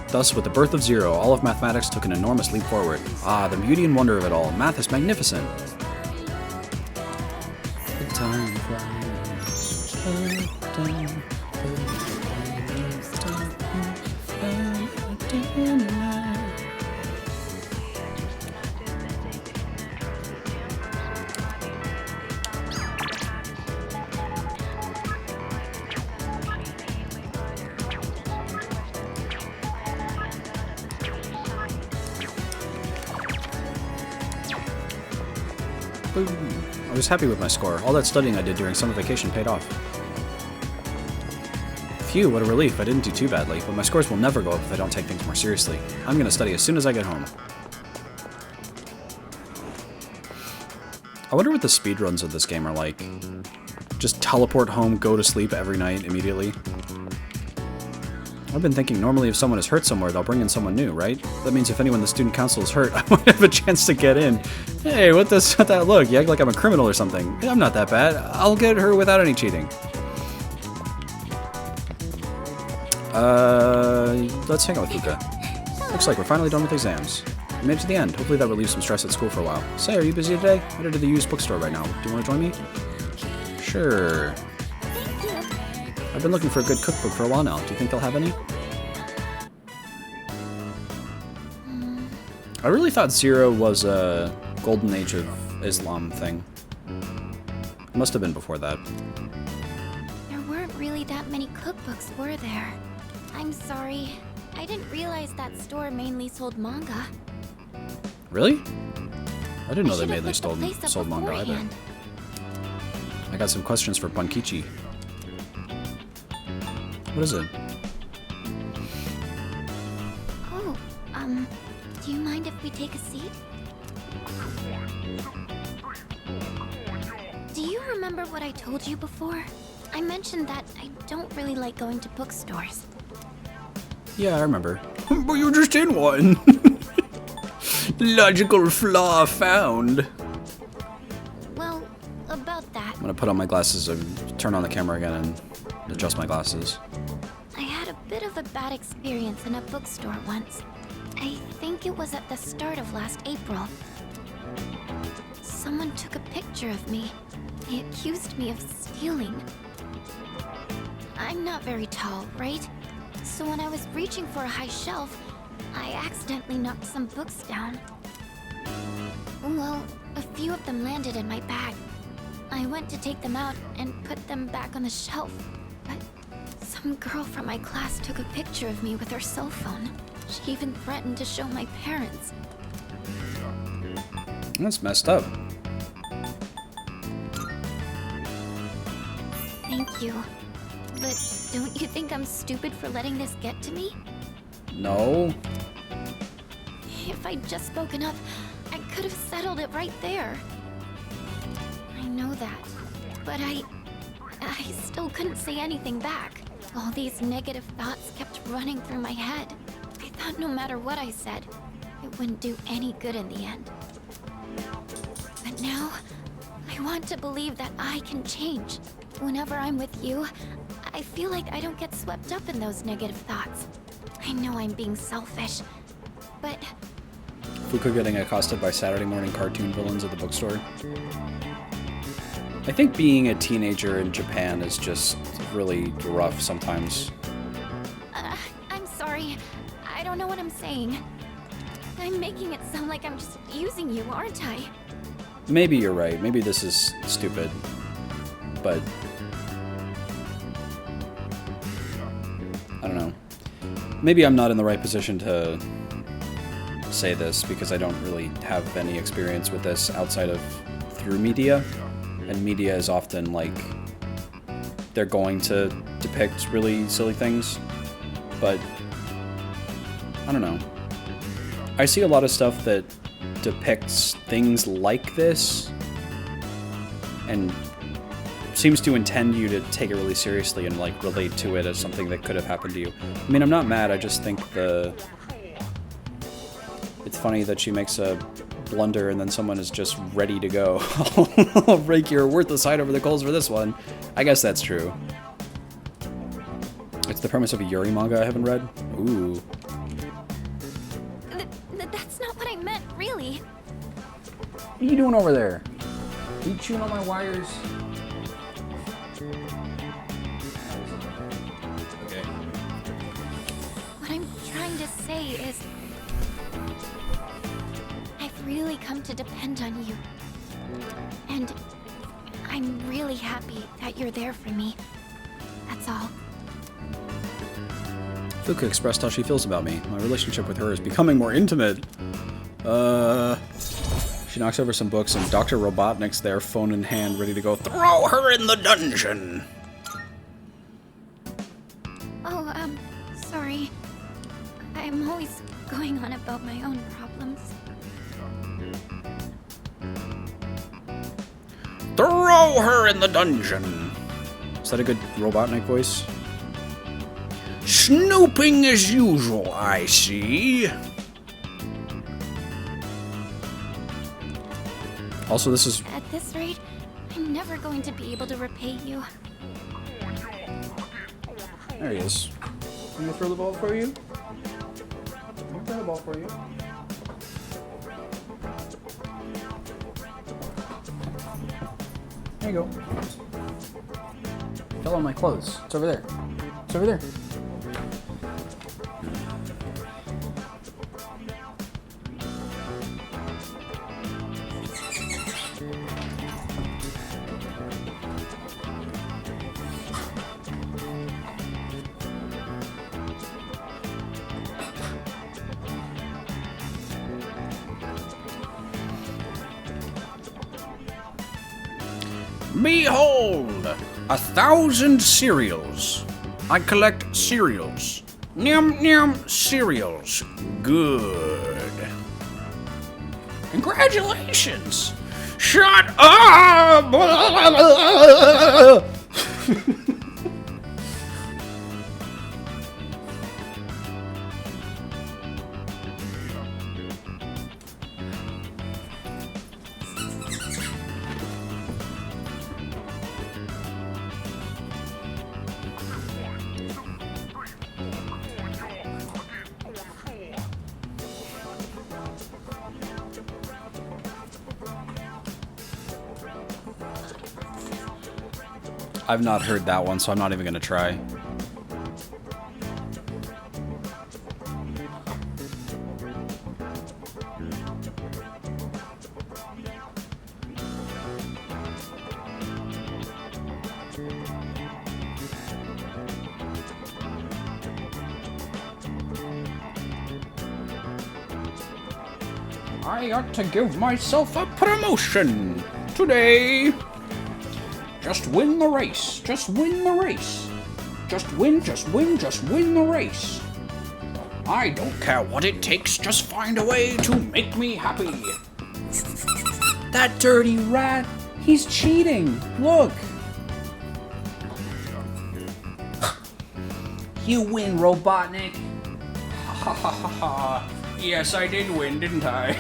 Thus, with the birth of 0, all of mathematics took an enormous leap forward. Ah, the beauty and wonder of it all. Math is magnificent. The time I was happy with my score. All that studying I did during summer vacation paid off. Phew, what a relief. I didn't do too badly, but my scores will never go up if I don't take things more seriously. I'm gonna study as soon as I get home. I wonder what the speedruns of this game are like. Just teleport home, go to sleep every night immediately. I've been thinking normally if someone is hurt somewhere, they'll bring in someone new, right? That means if anyone in the student council is hurt, I might have a chance to get in. Hey, what does that look? You act like I'm a criminal or something. I'm not that bad. I'll get her without any cheating. Let's hang out with Fuka. Looks like we're finally done with exams. We made it to the end. Hopefully that relieves some stress at school for a while. Say, are you busy today? I'm headed to the used bookstore right now. Do you want to join me? Sure. I've been looking for a good cookbook for a while now. Do you think they'll have any? I really thought 0 was a golden age of Islam thing. It must have been before that. There weren't really that many cookbooks, were there? I'm sorry. I didn't realize that store mainly sold manga. Really? I didn't know they mainly sold manga either. I got some questions for Bunkichi. What is it? Oh, do you mind if we take a seat? Do you remember what I told you before? I mentioned that I don't really like going to bookstores. Yeah, I remember. But you're just in one! Logical flaw found. Well, about that. I'm gonna put on my glasses and turn on the camera again and adjust my glasses. I had a bit of a bad experience in a bookstore once. I think it was at the start of last April. Someone took a picture of me. They accused me of stealing. I'm not very tall, right? So when I was reaching for a high shelf, I accidentally knocked some books down. Well, a few of them landed in my bag. I went to take them out and put them back on the shelf, but some girl from my class took a picture of me with her cell phone. She even threatened to show my parents. That's messed up. Thank you. But don't you think I'm stupid for letting this get to me? No. If I'd just spoken up, I could have settled it right there. I know that, but I still couldn't say anything back. All these negative thoughts kept running through my head. I thought no matter what I said, it wouldn't do any good in the end. But now, I want to believe that I can change. Whenever I'm with you, I feel like I don't get swept up in those negative thoughts. I know I'm being selfish, but... Fuka getting accosted by Saturday morning cartoon villains at the bookstore. I think being a teenager in Japan is just really rough sometimes. I'm sorry. I don't know what I'm saying. I'm making it sound like I'm just using you, aren't I? Maybe you're right. Maybe this is stupid. But... I don't know. Maybe I'm not in the right position to say this because I don't really have any experience with this outside of through media. And media is often like they're going to depict really silly things, but I don't know. I see a lot of stuff that depicts things like this and seems to intend you to take it really seriously and like relate to it as something that could have happened to you. I mean, I'm not mad, I just think it's funny that she makes a blunder and then someone is just ready to go. I'll rake your worthless hide over the coals for this one. I guess that's true. It's the premise of a Yuri manga I haven't read. Ooh. That's not what I meant, really. What are you doing over there? Are you chewing on my wires? Okay. What I'm trying to say is... I've really come to depend on you. And I'm really happy that you're there for me. That's all. Fuka expressed how she feels about me. My relationship with her is becoming more intimate. She knocks over some books and Dr. Robotnik's there, phone in hand, ready to go throw her in the dungeon. Oh, sorry. I'm always going on about my own problems. Throw her in the dungeon. Is that a good Robotnik voice? Snooping as usual, I see. Also, this is... At this rate, I'm never going to be able to repay you. There he is. Can I throw the ball for you? Can I throw the ball for you? There you go. Fell on my clothes. It's over there. It's over there. Behold, 1,000 cereals. I collect cereals. Nyum nyum cereals. Good. Congratulations. Shut up. I've not heard that one, so I'm not even gonna try. I ought to give myself a promotion today. Just win the race. Just win the race. Just win, just win, just win the race. I don't care what it takes, just find a way to make me happy. That dirty rat, he's cheating. Look. You win, Robotnik. Ha ha ha ha. Yes, I did win, didn't I?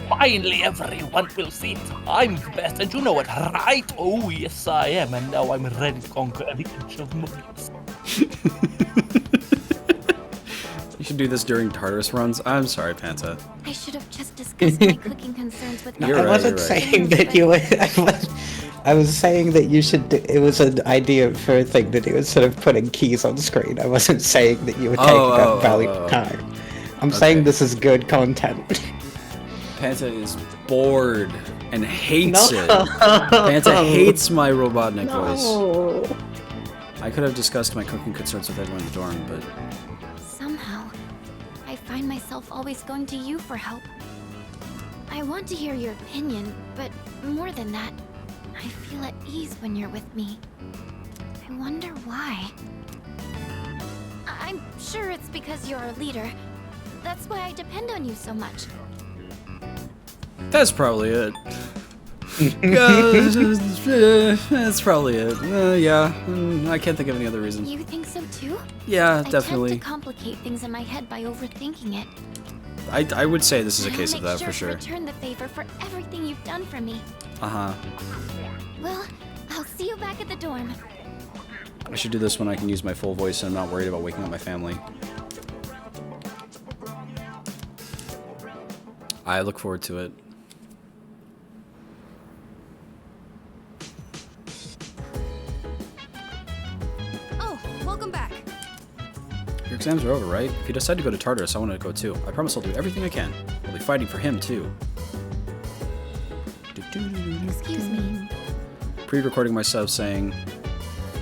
Finally, everyone will see it. I'm the best, and you know it, right? Oh, yes, I am, and now I'm ready to conquer every inch of Mobius. You should do this during Tartarus runs. I'm sorry, Panta. I should have just discussed my cooking concerns with I wasn't saying that you would. I was saying that you should. It was an idea for a thing to do instead of putting keys on screen. I wasn't saying that you would take that valuable time. I'm saying this is good content. Panta is bored and hates it. Panta hates my Robotnik voice. I could have discussed my cooking concerns with everyone in the dorm, but somehow, I find myself always going to you for help. I want to hear your opinion, but more than that, I feel at ease when you're with me. I wonder why. I'm sure it's because you're our leader. That's why I depend on you so much. that's probably it. That's probably it. Yeah, I can't think of any other reason. You think so too? Yeah, definitely. I tend to complicate things in my head by overthinking it. I would say this is a case of that I'll for sure. make sure to return the favor for everything you've done for me. Uh-huh. Well, I'll see you back at the dorm. I should do this when I can use my full voice and I'm not worried about waking up my family. I look forward to it. Oh, welcome back. Your exams are over, right? If you decide to go to Tartarus, I want to go too. I promise I'll do everything I can. I'll be fighting for him too. Excuse me. Pre-recording myself saying,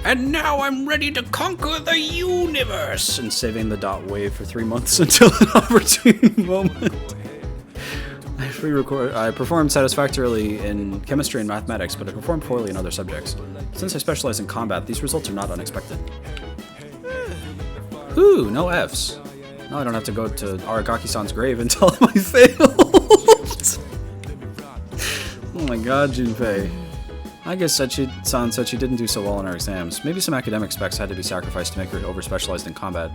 "And now I'm ready to conquer the universe!" and saving the dot wave for 3 months until an opportune moment. I performed satisfactorily in chemistry and mathematics, but I performed poorly in other subjects. Since I specialize in combat, these results are not unexpected. Ooh, no Fs. Now I don't have to go to Aragaki-san's grave and tell him I failed. Oh my god, Junpei. I guess Sechi-san said she didn't do so well in her exams. Maybe some academic specs had to be sacrificed to make her over-specialized in combat.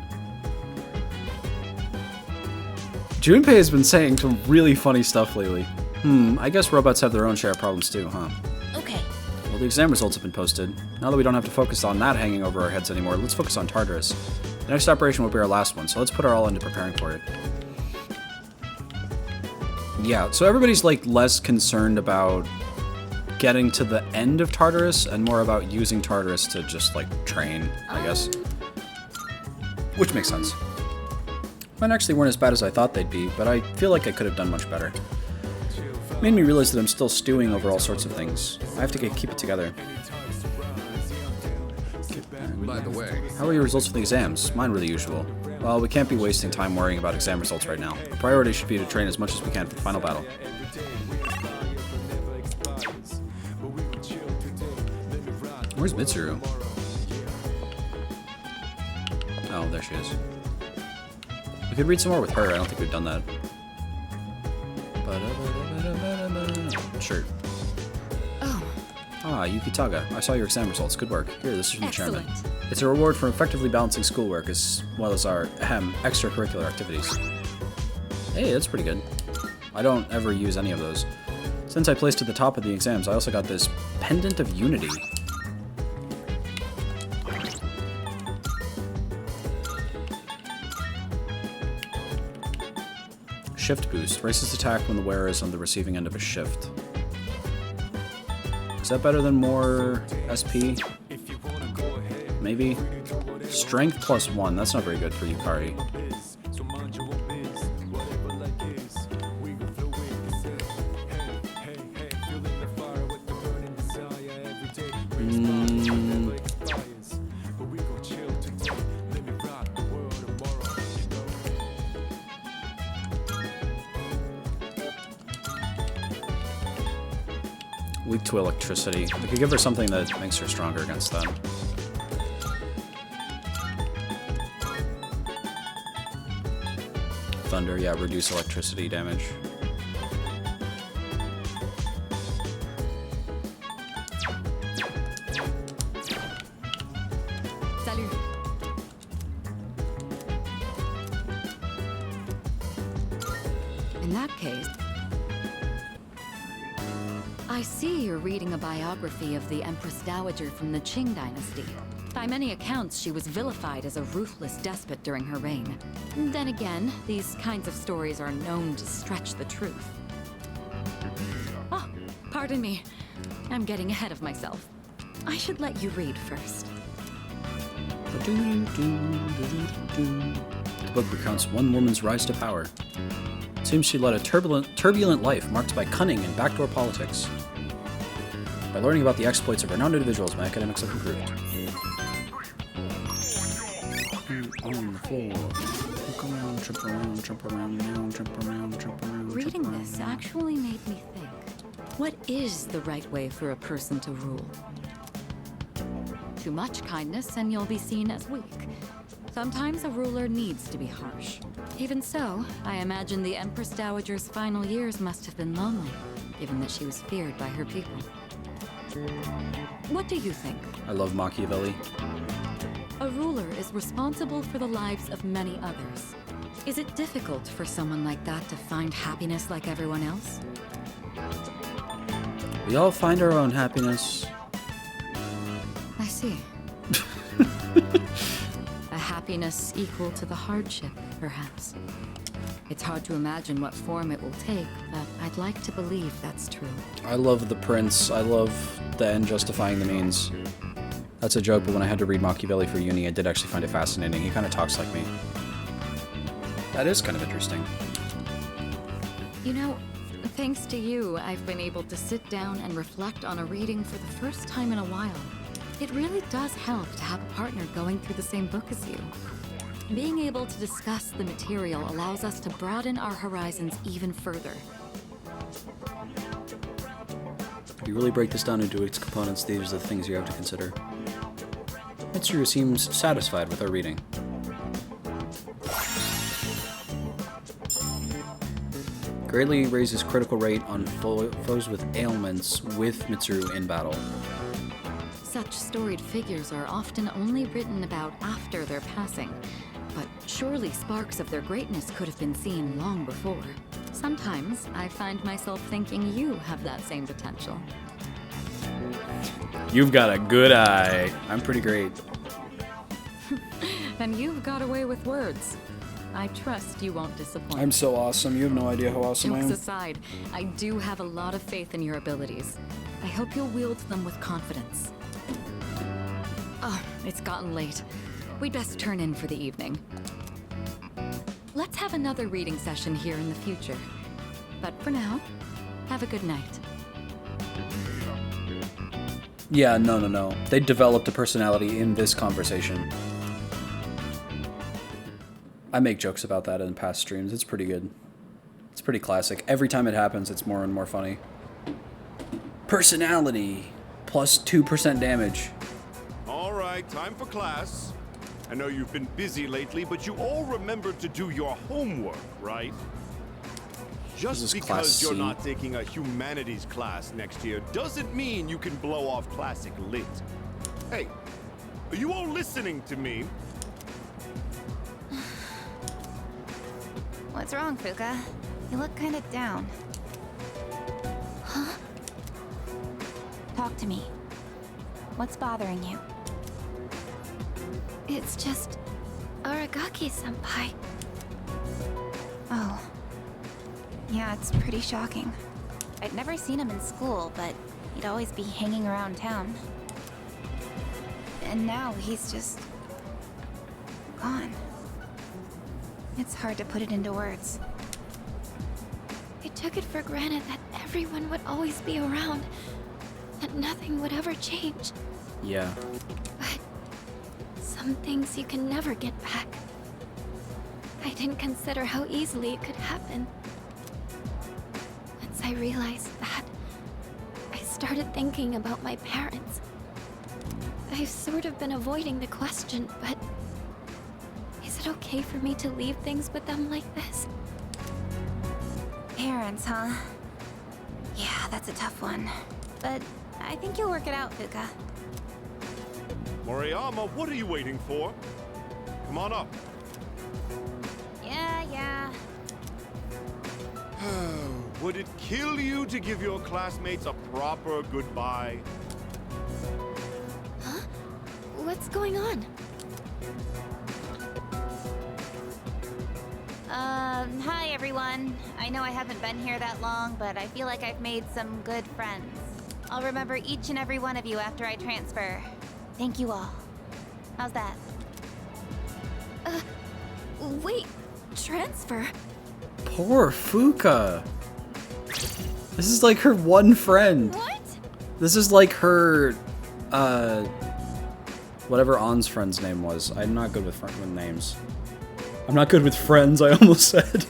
Junpei has been saying some really funny stuff lately. I guess robots have their own share of problems too, huh? Okay. Well, the exam results have been posted. Now that we don't have to focus on that hanging over our heads anymore, let's focus on Tartarus. The next operation will be our last one, so let's put our all into preparing for it. Yeah, so everybody's like less concerned about getting to the end of Tartarus and more about using Tartarus to just like train, I guess. Which makes sense. Mine actually weren't as bad as I thought they'd be, but I feel like I could have done much better. Made me realize that I'm still stewing over all sorts of things. I have to keep it together. By the way, How are your results for the exams? Mine were the usual. Well, we can't be wasting time worrying about exam results right now. The priority should be to train as much as we can for the final battle. Where's Mitsuru? Oh, there she is. We could read some more with her. I don't think we've done that. Sure. Oh. Ah, Kataga. I saw your exam results. Good work. Here, this is from the chairman. Excellent. It's a reward for effectively balancing schoolwork as well as our extracurricular activities. Hey, that's pretty good. I don't ever use any of those. Since I placed at the top of the exams, I also got this Pendant of Unity. Shift boost. Raises attack when the wearer is on the receiving end of a shift. Is that better than more SP? Maybe? Strength +1. That's not very good for Yukari. Weak to electricity. We could give her something that makes her stronger against that. Thunder, yeah, reduce electricity damage. Salut. In that case, I see you're reading a biography of the Empress Dowager from the Qing dynasty. By many accounts, she was vilified as a ruthless despot during her reign. Then again, these kinds of stories are known to stretch the truth. Oh, pardon me. I'm getting ahead of myself. I should let you read first. The book recounts one woman's rise to power. It seems she led a turbulent life marked by cunning and backdoor politics. By learning about the exploits of renowned individuals, my academics have improved. On the floor. Look around, jump around, jump around, now, jump around, jump around. Reading this actually made me think. What is the right way for a person to rule? Too much kindness and you'll be seen as weak. Sometimes a ruler needs to be harsh. Even so, I imagine the Empress Dowager's final years must have been lonely, given that she was feared by her people. What do you think? I love Machiavelli. A ruler is responsible for the lives of many others. Is it difficult for someone like that to find happiness like everyone else? We all find our own happiness. I see. A happiness equal to the hardship, perhaps. It's hard to imagine what form it will take, but I'd like to believe that's true. I love the prince. I love the end justifying the means. That's a joke, but when I had to read Machiavelli for uni, I did actually find it fascinating. He kind of talks like me. That is kind of interesting. You know, thanks to you, I've been able to sit down and reflect on a reading for the first time in a while. It really does help to have a partner going through the same book as you. Being able to discuss the material allows us to broaden our horizons even further. If you really break this down into its components, these are the things you have to consider. Mitsuru seems satisfied with our reading. Greatly raises critical rate on foes with ailments with Mitsuru in battle. Such storied figures are often only written about after their passing, but surely sparks of their greatness could have been seen long before. Sometimes I find myself thinking you have that same potential. You've got a good eye. I'm pretty great. And you've got away with words. I trust you won't disappoint. I'm so awesome. You have no idea how awesome I Jokes am. aside, I do have a lot of faith in your abilities. I hope you'll wield them with confidence. Oh, it's gotten late. We'd best turn in for the evening. Let's have another reading session here in the future. But for now, have a good night. Yeah, no. They developed a personality in this conversation. I make jokes about that in past streams. It's pretty good. It's pretty classic. Every time it happens, it's more and more funny. Personality. Plus 2% damage. All right, time for class. I know you've been busy lately, but you all remembered to do your homework, right? Just because you're not taking a humanities class next year doesn't mean you can blow off classic lit. Hey, are you all listening to me? What's wrong, Fuka? You look kind of down. Huh? Talk to me. What's bothering you? It's just Aragaki-senpai. Oh. Yeah, it's pretty shocking. I'd never seen him in school, but he'd always be hanging around town. And now he's just... gone. It's hard to put it into words. I took it for granted that everyone would always be around, that nothing would ever change. Yeah. But some things you can never get back. I didn't consider how easily it could happen. Once I realized that, I started thinking about my parents. I've sort of been avoiding the question, but is it okay for me to leave things with them like this? Parents, huh? Yeah, that's a tough one. But I think you'll work it out, Fuka. Moriyama, what are you waiting for? Come on up. Yeah. Would it kill you to give your classmates a proper goodbye? Huh? What's going on? Hi everyone. I know I haven't been here that long, but I feel like I've made some good friends. I'll remember each and every one of you after I transfer. Thank you all. How's that? Wait, transfer? Poor Fuka. This is like her one friend. What? This is like her, whatever An's friend's name was. I'm not good with names. I'm not good with friends, I almost said.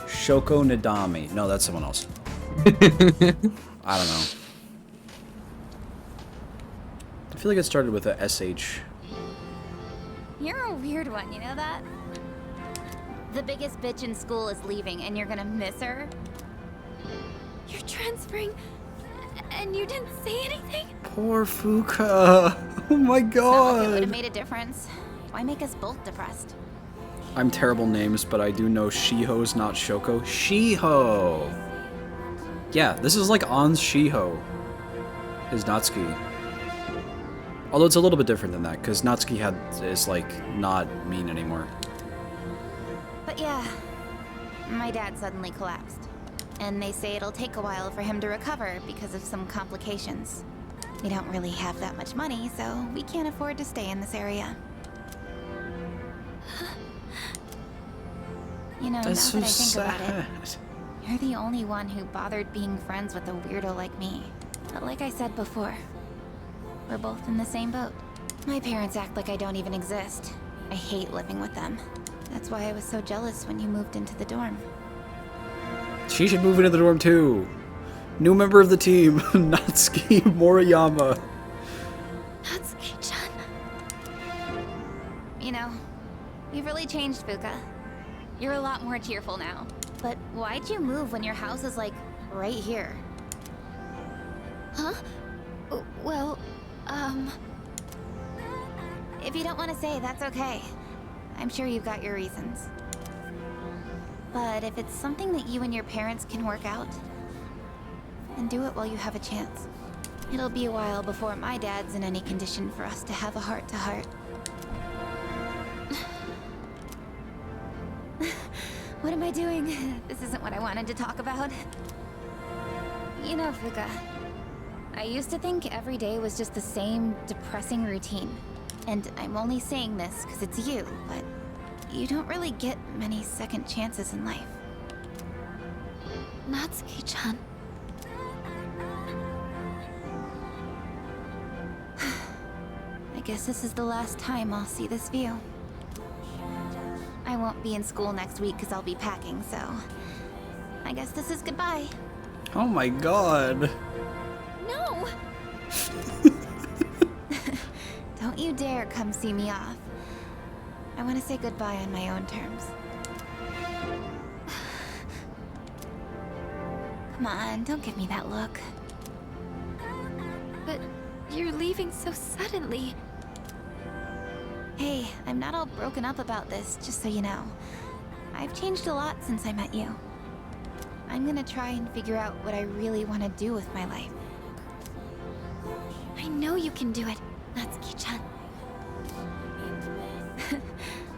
Shoko Nadami. No, that's someone else. I don't know. I feel like it started with a SH. You're a weird one, you know that? The biggest bitch in school is leaving and you're gonna miss her? You're transferring and you didn't say anything? Poor Fuka. Oh my Not like it would god. have made a difference. Why make us both depressed? I'm terrible names, but I do know Shiho's not Shoko. Shiho! Yeah, this is like An's Shiho. Is Natsuki. Although it's a little bit different than that, because Natsuki is like not mean anymore. But yeah, my dad suddenly collapsed. And they say it'll take a while for him to recover because of some complications. We don't really have that much money, so we can't afford to stay in this area. You know, That's now that so I think about sad. it, you're the only one who bothered being friends with a weirdo like me. But like I said before, we're both in the same boat. My parents act like I don't even exist. I hate living with them. That's why I was so jealous when you moved into the dorm. She should move into the dorm too. New member of the team, Natsuki Moriyama. Natsuki-chan. You know, you've really changed, Fuka. You're a lot more cheerful now. But why'd you move when your house is, like, right here? Huh? Well, if you don't want to say, that's okay. I'm sure you've got your reasons. But if it's something that you and your parents can work out, then do it while you have a chance. It'll be a while before my dad's in any condition for us to have a heart-to-heart. What am I doing? This isn't what I wanted to talk about. You know, Fuka, I used to think every day was just the same depressing routine. And I'm only saying this because it's you, but you don't really get many second chances in life. Natsuki-chan. I guess this is the last time I'll see this view. I won't be in school next week because I'll be packing, so I guess this is goodbye. Oh my god. No! Don't you dare come see me off. I want to say goodbye on my own terms. Come on, don't give me that look. But you're leaving so suddenly. Hey, I'm not all broken up about this, just so you know. I've changed a lot since I met you. I'm gonna try and figure out what I really want to do with my life. I know you can do it, Natsuki-chan.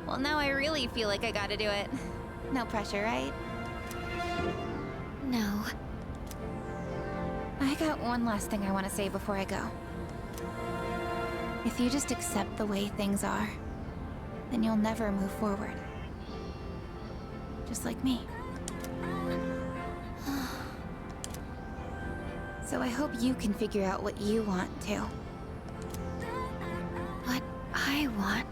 Well, now I really feel like I gotta do it. No pressure, right? No. I got one last thing I want to say before I go. If you just accept the way things are, then you'll never move forward. Just like me. So I hope you can figure out what you want too. What I want,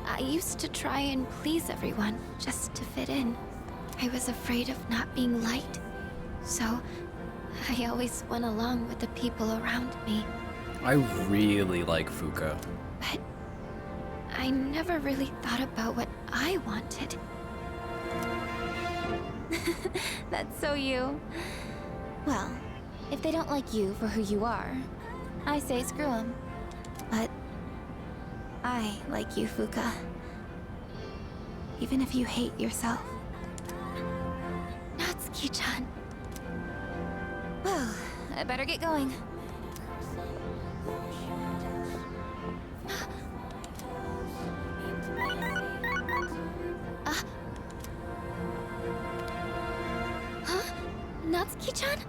I used to try and please everyone just to fit in. I was afraid of not being liked, so I always went along with the people around me. I really like Fuka. But I never really thought about what I wanted. That's so you. Well, if they don't like you for who you are, I say screw them. But I like you, Fuka. Even if you hate yourself. Natsuki-chan. Well, I better get going. Huh? Natsuki-chan?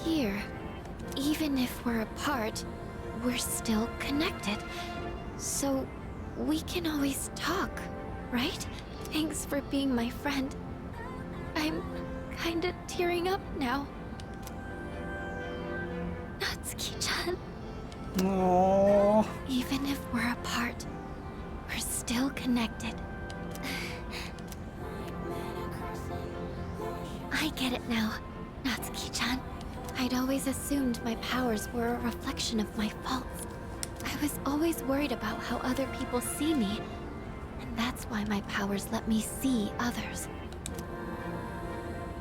Here, even if we're apart, we're still connected. So, we can always talk, right? Thanks for being my friend. I'm kinda tearing up now. Natsuki-chan. Aww. Even if we're apart, we're still connected. I get it now, Natsuki-chan. I'd always assumed my powers were a reflection of my faults. I was always worried about how other people see me, and that's why my powers let me see others.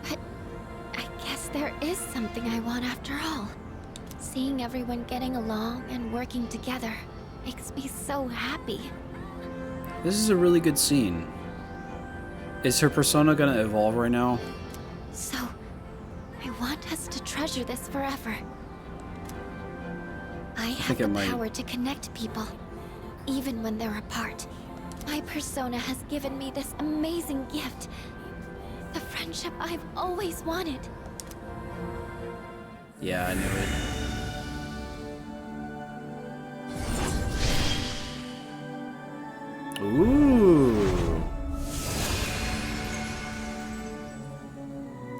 But I guess there is something I want after all. Seeing everyone getting along and working together makes me so happy. This is a really good scene. Is her persona gonna evolve right now? So, I want us to treasure this forever. I have the power to connect people, even when they're apart. My persona has given me this amazing gift. The friendship I've always wanted. Yeah, I knew it. Ooh.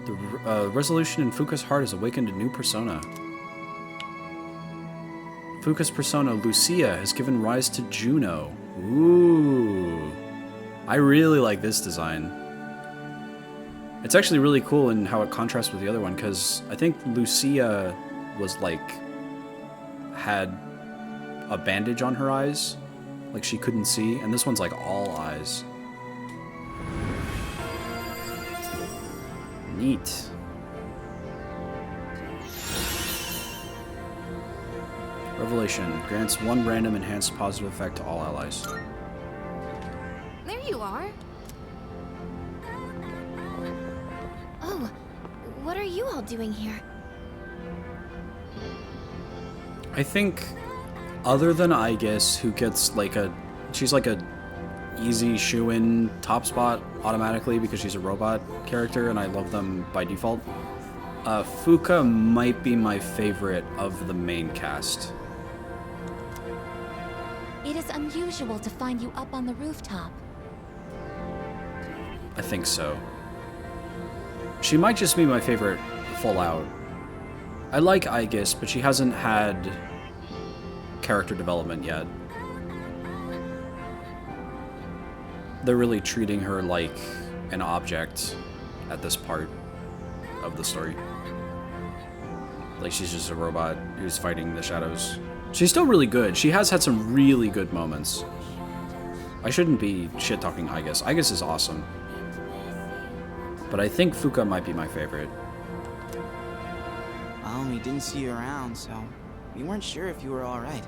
The resolution in Fuka's heart has awakened a new persona. Fuka's persona, Lucia, has given rise to Juno. Ooh. I really like this design. It's actually really cool in how it contrasts with the other one, because I think Lucia was like, had a bandage on her eyes, like she couldn't see, and this one's like all eyes. Neat. Revelation grants one random enhanced positive effect to all allies. There you are. Oh, what are you all doing here? I think, other than Aegis, who gets like she's like a easy shoe-in top spot automatically because she's a robot character and I love them by default. Fuka might be my favorite of the main cast. It is unusual to find you up on the rooftop. I think so. She might just be my favorite full out. I like Aegis, but she hasn't had character development yet. They're really treating her like an object at this part of the story. Like she's just a robot who's fighting the shadows. She's still really good. She has had some really good moments. I shouldn't be shit-talking Aegis. Aegis is awesome. But I think Fuka might be my favorite. Well, we didn't see you around, so we weren't sure if you were alright.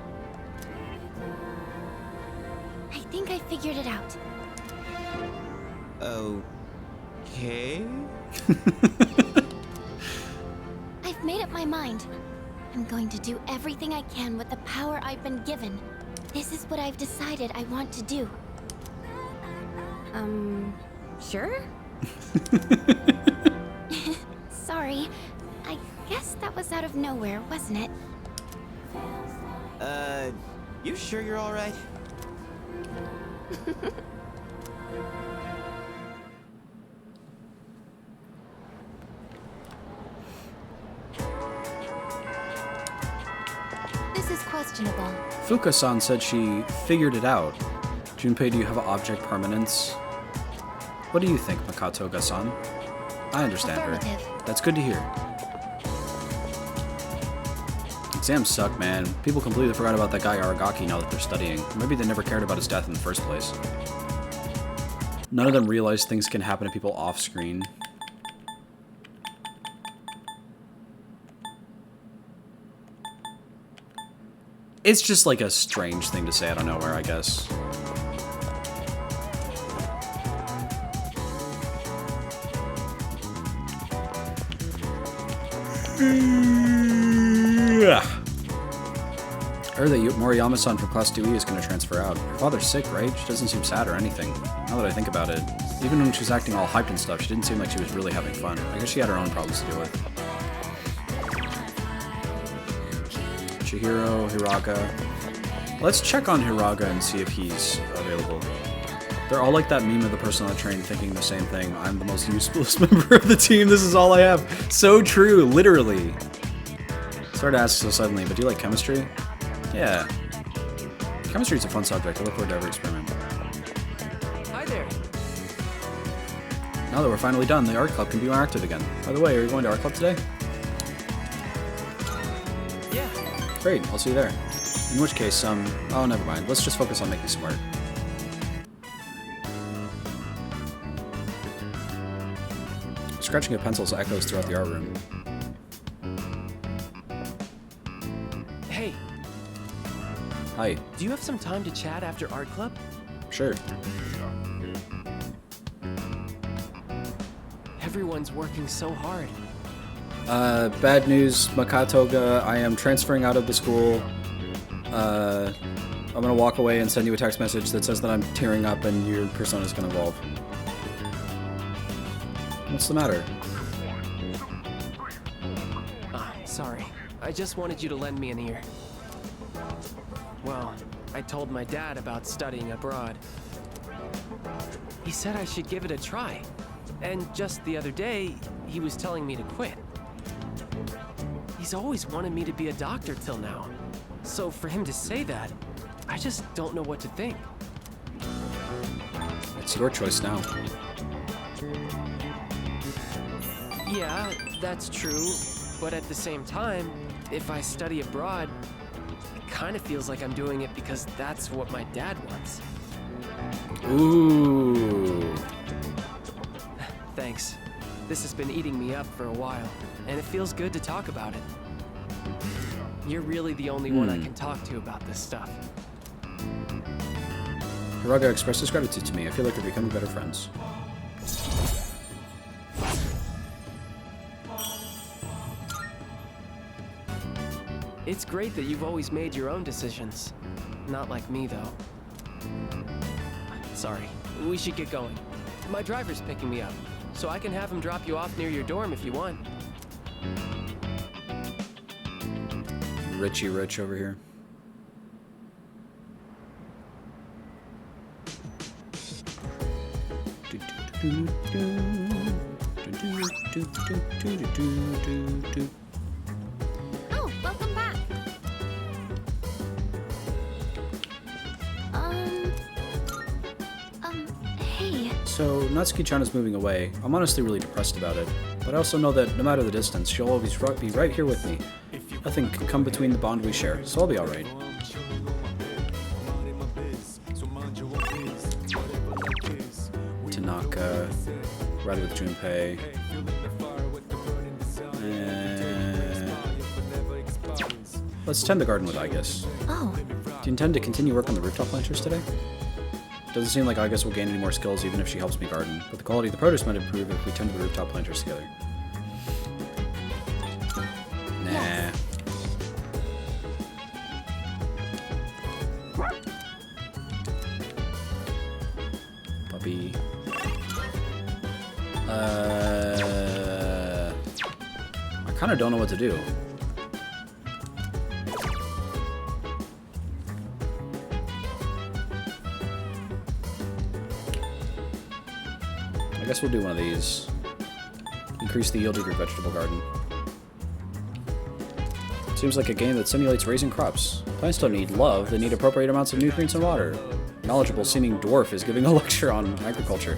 I think I figured it out. Okay? I've made up my mind. I'm going to do everything I can with the power I've been given. This is what I've decided I want to do. Sure? Sorry. I guess that was out of nowhere, wasn't it? You sure you're alright? This is questionable. Fuka-san said she figured it out. Junpei, do you have object permanence? What do you think, Makatoga-san? I understand her. That's good to hear. Exams suck, man. People completely forgot about that guy Aragaki now that they're studying. Maybe they never cared about his death in the first place. None of them realize things can happen to people off-screen. It's just like a strange thing to say out of nowhere, I guess. I heard that Moriyama-san from Class 2E is going to transfer out. Her father's sick, right? She doesn't seem sad or anything. Now that I think about it, even when she was acting all hyped and stuff, she didn't seem like she was really having fun. I guess she had her own problems to deal with. Chihiro, Hiraga. Let's check on Hiraga and see if he's available. They're all like that meme of the person on the train thinking the same thing. I'm the most useless member of the team. This is all I have. So true, literally. Sorry to ask so suddenly, but do you like chemistry? Yeah. Chemistry's a fun subject. I look forward to every experiment. Hi there. Now that we're finally done, the art club can be more active again. By the way, are you going to art club today? Yeah. Great, I'll see you there. In which case, oh, never mind. Let's just focus on making some art. Scratching of pencils echoes throughout the art room. Hey. Hi. Do you have some time to chat after art club? Sure. Everyone's working so hard. Bad news, Makatoga. I am transferring out of the school. I'm gonna walk away and send you a text message that says that I'm tearing up and your persona is gonna evolve. What's the matter? Sorry. I just wanted you to lend me an ear. Well, I told my dad about studying abroad. He said I should give it a try. And just the other day, he was telling me to quit. He's always wanted me to be a doctor till now. So for him to say that, I just don't know what to think. It's your choice now. Yeah, that's true. But at the same time, if I study abroad, it kind of feels like I'm doing it because that's what my dad wants. Ooh. Thanks. This has been eating me up for a while, and it feels good to talk about it. You're really the only one I can talk to about this stuff. Hiraga expressed his gratitude to me. I feel like we're becoming better friends. It's great that you've always made your own decisions. Not like me, though. Sorry, we should get going. My driver's picking me up, so I can have him drop you off near your dorm if you want. Richie Rich over here. Oh, welcome back. Hey. So, Natsuki-chan is moving away. I'm honestly really depressed about it. But I also know that no matter the distance, she'll always be right here with me. Nothing can come between the bond we share, so I'll be alright. Tanaka, ride with Junpei. Let's tend the garden with Aigis. Oh. Do you intend to continue work on the rooftop planters today? Doesn't seem like Aigis will gain any more skills even if she helps me garden, but the quality of the produce might improve if we tend to the rooftop planters together. Nah. I kind of don't know what to do. I guess we'll do one of these. Increase the yield of your vegetable garden. Seems like a game that simulates raising crops. Plants don't need love, they need appropriate amounts of nutrients and water. Knowledgeable seeming dwarf is giving a lecture on agriculture.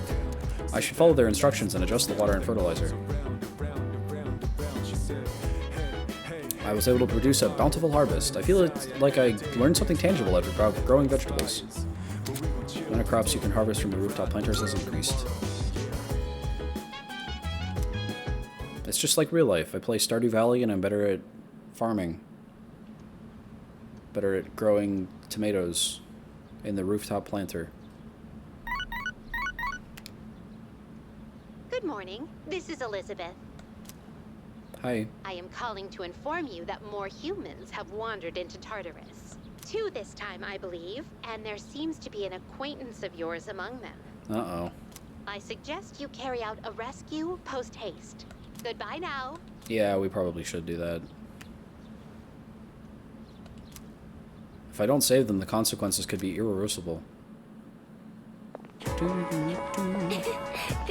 I should follow their instructions and adjust the water and fertilizer. I was able to produce a bountiful harvest. I feel like I learned something tangible about growing vegetables. The amount of crops you can harvest from the rooftop planters has increased. It's just like real life. I play Stardew Valley and I'm better at farming. Better at growing tomatoes in the rooftop planter. Good morning. This is Elizabeth. Hi. I am calling to inform you that more humans have wandered into Tartarus. 2 this time, I believe, and there seems to be an acquaintance of yours among them. Uh-oh. I suggest you carry out a rescue post-haste. Goodbye now. Yeah, we probably should do that. If I don't save them, the consequences could be irreversible. Good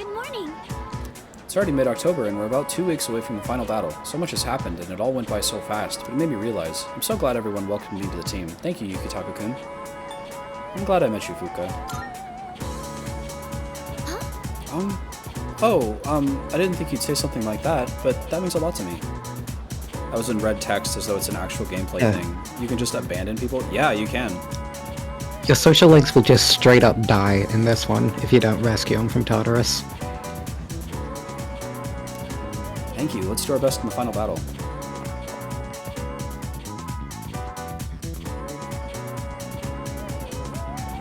morning. It's already mid-October, and we're about 2 weeks away from the final battle. So much has happened, and it all went by so fast, but it made me realize. I'm so glad everyone welcomed me to the team. Thank you, Yukitaka-kun. I'm glad I met you, Fuka. I didn't think you'd say something like that, but that means a lot to me. I was in red text as though it's an actual gameplay thing. You can just abandon people? Yeah, you can. Your social links will just straight up die in this one if you don't rescue them from Tartarus. Thank you. Let's do our best in the final battle.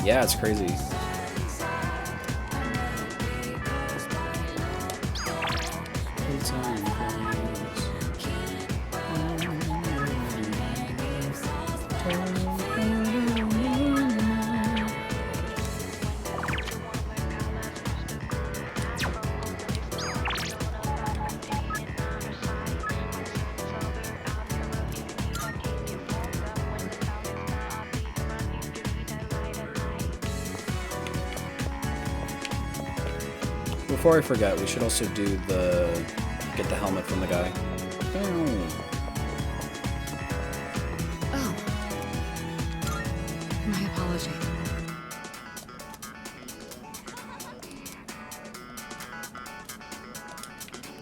Yeah, it's crazy. Before I forget, we should also do the get the helmet from the guy. Oh. My apology.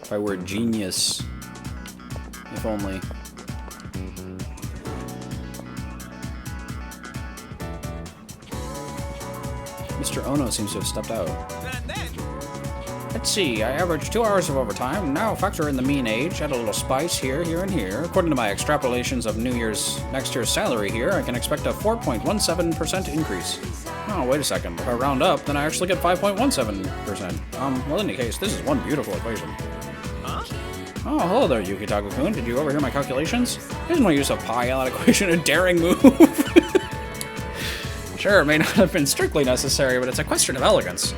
If I were a genius. If only. Mr. Ono seems to have stepped out. Let's see, I averaged 2 hours of overtime. Now factor in the mean age, add a little spice here, here, and here. According to my extrapolations of next year's salary here, I can expect a 4.17% increase. Oh, wait a second. If I round up, then I actually get 5.17%. Well, in any case, this is one beautiful equation. Huh? Oh, hello there, Yukitaka-kun. Did you overhear my calculations? There's no use of pi on that equation, a daring move. Sure, it may not have been strictly necessary, but it's a question of elegance.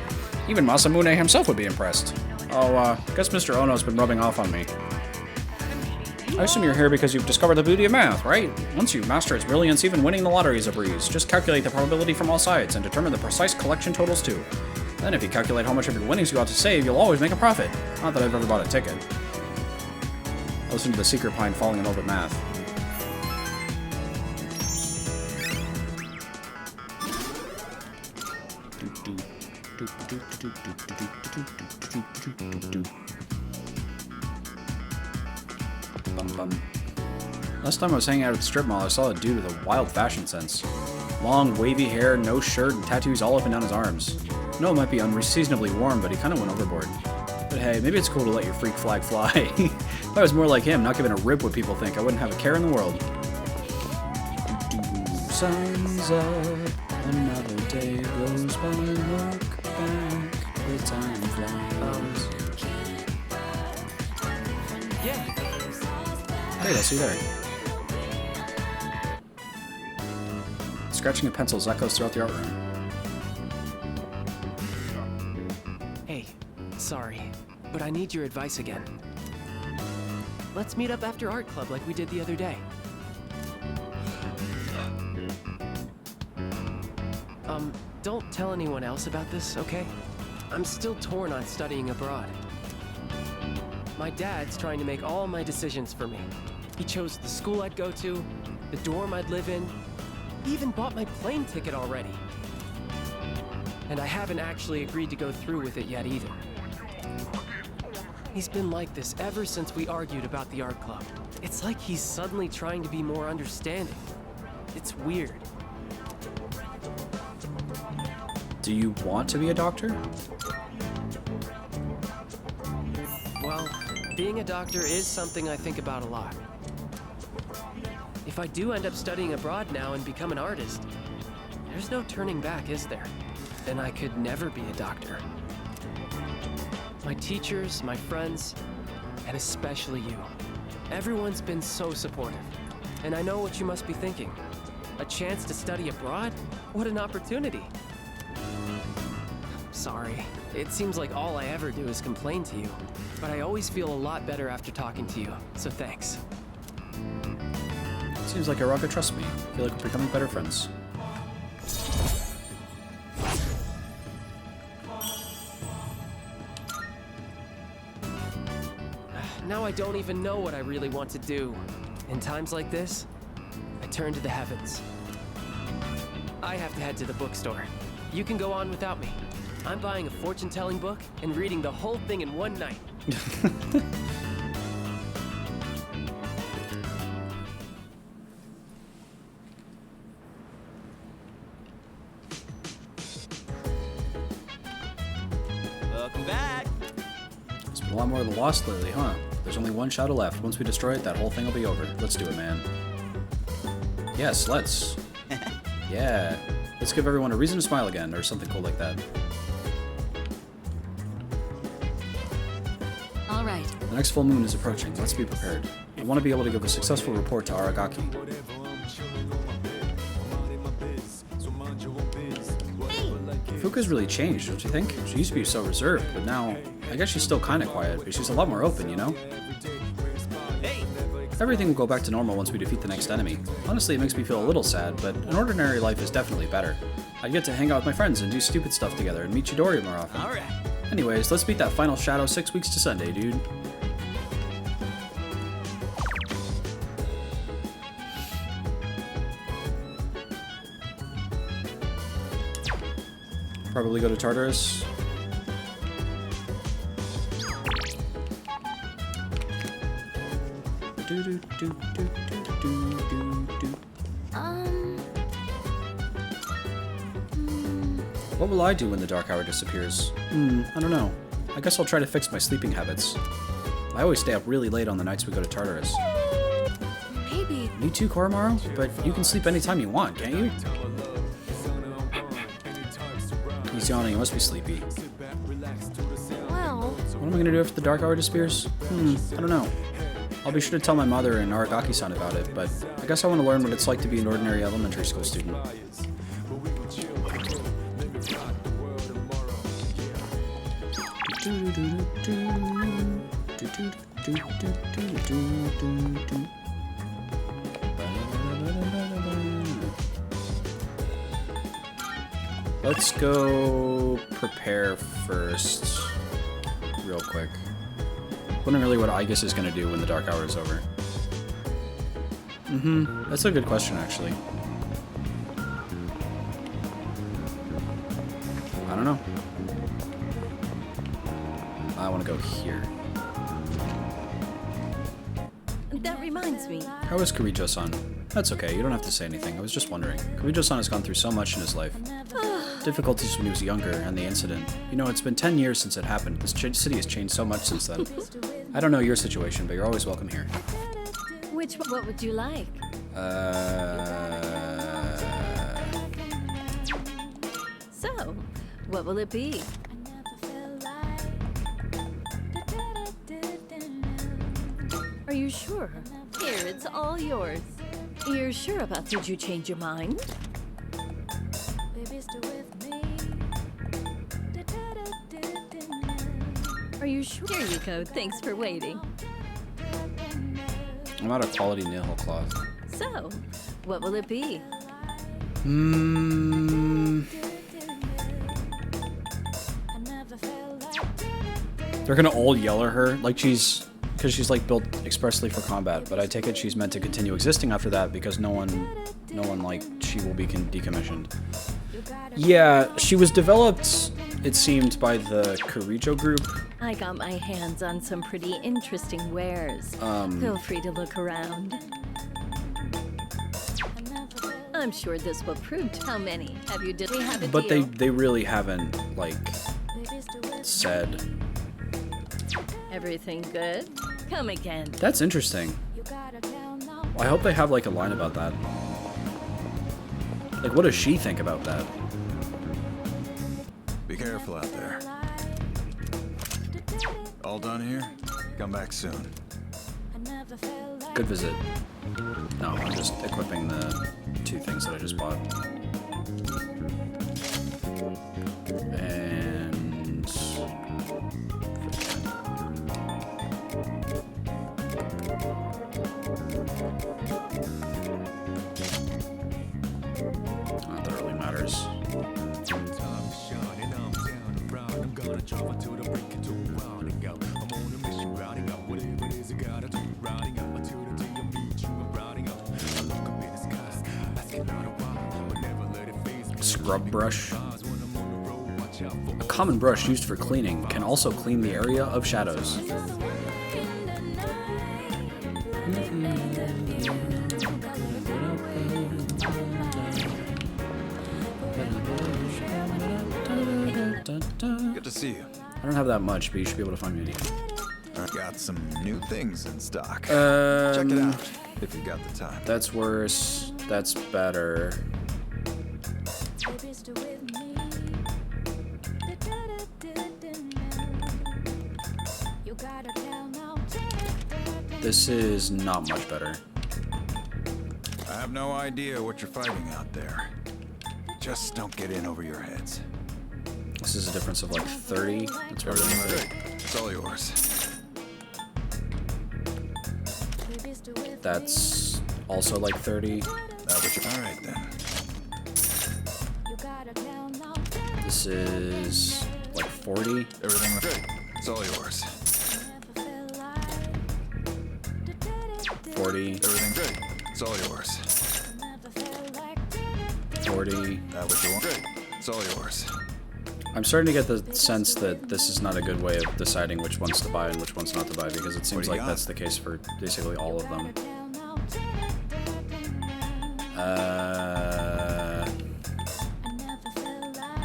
Even Masamune himself would be impressed. Oh, guess Mr. Ono's been rubbing off on me. I assume you're here because you've discovered the beauty of math, right? Once you master its brilliance, even winning the lottery is a breeze. Just calculate the probability from all sides and determine the precise collection totals too. Then if you calculate how much of your winnings you ought to save, you'll always make a profit. Not that I've ever bought a ticket. Listen to the Secret Pine falling in love with math. Last time I was hanging out at the strip mall, I saw a dude with a wild fashion sense. Long, wavy hair, no shirt, and tattoos all up and down his arms. I know it might be unseasonably warm, but he kind of went overboard. But hey, maybe it's cool to let your freak flag fly. If I was more like him, not giving a rip what people think, I wouldn't have a care in the world. Sun's up, another day goes by, look back, the time flies. Yeah. Hey, I see you there. Scratching a pencil echoes throughout the art room. Hey, sorry. but I need your advice again. Let's meet up after art club like we did the other day. Don't tell anyone else about this, okay? I'm still torn on studying abroad. My dad's trying to make all my decisions for me. He chose the school I'd go to, the dorm I'd live in. He even bought my plane ticket already. And I haven't actually agreed to go through with it yet either. He's been like this ever since we argued about the art club. It's like he's suddenly trying to be more understanding. It's weird. Do you want to be a doctor? Well, being a doctor is something I think about a lot. If I do end up studying abroad now and become an artist, there's no turning back, is there? Then I could never be a doctor. My teachers, my friends, and especially you. Everyone's been so supportive. And I know what you must be thinking. A chance to study abroad? What an opportunity. Sorry. It seems like all I ever do is complain to you. But I always feel a lot better after talking to you, so thanks. Seems like Araka trusts me. I feel like we're becoming better friends. Now I don't even know what I really want to do. In times like this, I turn to the heavens. I have to head to the bookstore. You can go on without me. I'm buying a fortune-telling book and reading the whole thing in one night. Welcome back. There's been a lot more of the Lost lately, huh? There's only one shadow left. Once we destroy it, that whole thing will be over. Let's do it, man. Yes, let's. Yeah. Let's give everyone a reason to smile again, or something cool like that. All right. The next full moon is approaching. Let's be prepared. I want to be able to give a successful report to Aragaki. Fuka's really changed, don't you think? She used to be so reserved, but now, I guess she's still kind of quiet, but she's a lot more open, you know? Everything will go back to normal once we defeat the next enemy. Honestly, it makes me feel a little sad, but an ordinary life is definitely better. I'd get to hang out with my friends and do stupid stuff together and meet Chidori more often. Alright. Anyways, let's beat that final shadow 6 weeks to Sunday, dude. Probably go to Tartarus. What will I do when the dark hour disappears? I don't know. I guess I'll try to fix my sleeping habits. I always stay up really late on the nights we go to Tartarus. Maybe. Me too, Koromaru? But you can sleep anytime you want, can't you? He's yawning, he must be sleepy. Well... What am I gonna do after the dark hour disappears? I don't know. I'll be sure to tell my mother and Aragaki-san about it, but I guess I want to learn what it's like to be an ordinary elementary school student. Let's go prepare first, real quick. Wondering really what Aegis is going to do when the dark hour is over. That's a good question, actually. I don't know. I want to go here. That reminds me. How is Kirijo-san? That's okay, you don't have to say anything. I was just wondering. Kirijo-san has gone through so much in his life. Difficulties when he was younger, and the incident. You know, it's been 10 years since it happened. This city has changed so much since then. I don't know your situation, but you're always welcome here. What would you like? So, what will it be? Are you sure? Here, it's all yours. You're sure about did you change your mind? Are you sure? Here you go. Thanks for waiting. I'm out of quality nail cloth. So, what will it be? They're gonna all yell at her like she's, because she's like built expressly for combat. But I take it she's meant to continue existing after that because no one like she will be decommissioned. Yeah, she was developed, it seemed, by the Karijo group. I got my hands on some pretty interesting wares. Feel free to look around. I'm sure this will prove how many have you did. We have a But deal. they really haven't like said. Everything good? Come again. That's interesting. I hope they have like a line about that. Like, what does she think about that? Be careful out there. All done here? Come back soon. Good visit. No, I'm just equipping the 2 things that I just bought. And... not that it really matters. Scrub brush. A common brush used for cleaning can also clean the area of shadows. Good to see you. I don't have that much, but you should be able to find me any. I got some new things in stock. Check it out if you've got the time. That's worse. That's better. This is not much better. I have no idea what you're fighting out there. Just don't get in over your heads. This is a difference of like 30. That's really Everything's good. It's all yours. That's also like 30. All right then. This is like 40. Everything good. It's all yours. 40. Everything good. It's all yours. 40. That what you want? Good. It's all yours. I'm starting to get the sense that this is not a good way of deciding which ones to buy and which ones not to buy, because it seems What do you like got? that's the case for basically all of them.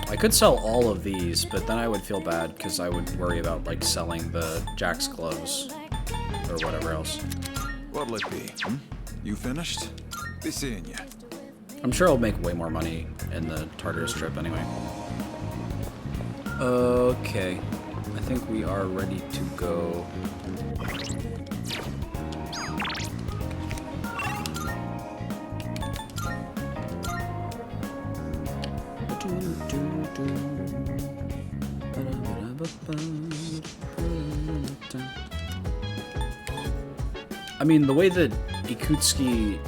I could sell all of these, but then I would feel bad because I would worry about like selling the Jack's gloves or whatever else. What'll it be? You finished? Be seeing you. I'm sure I'll make way more money in the Tartarus trip anyway. Okay, I think we are ready to go. I mean, the way that Ikutsuki...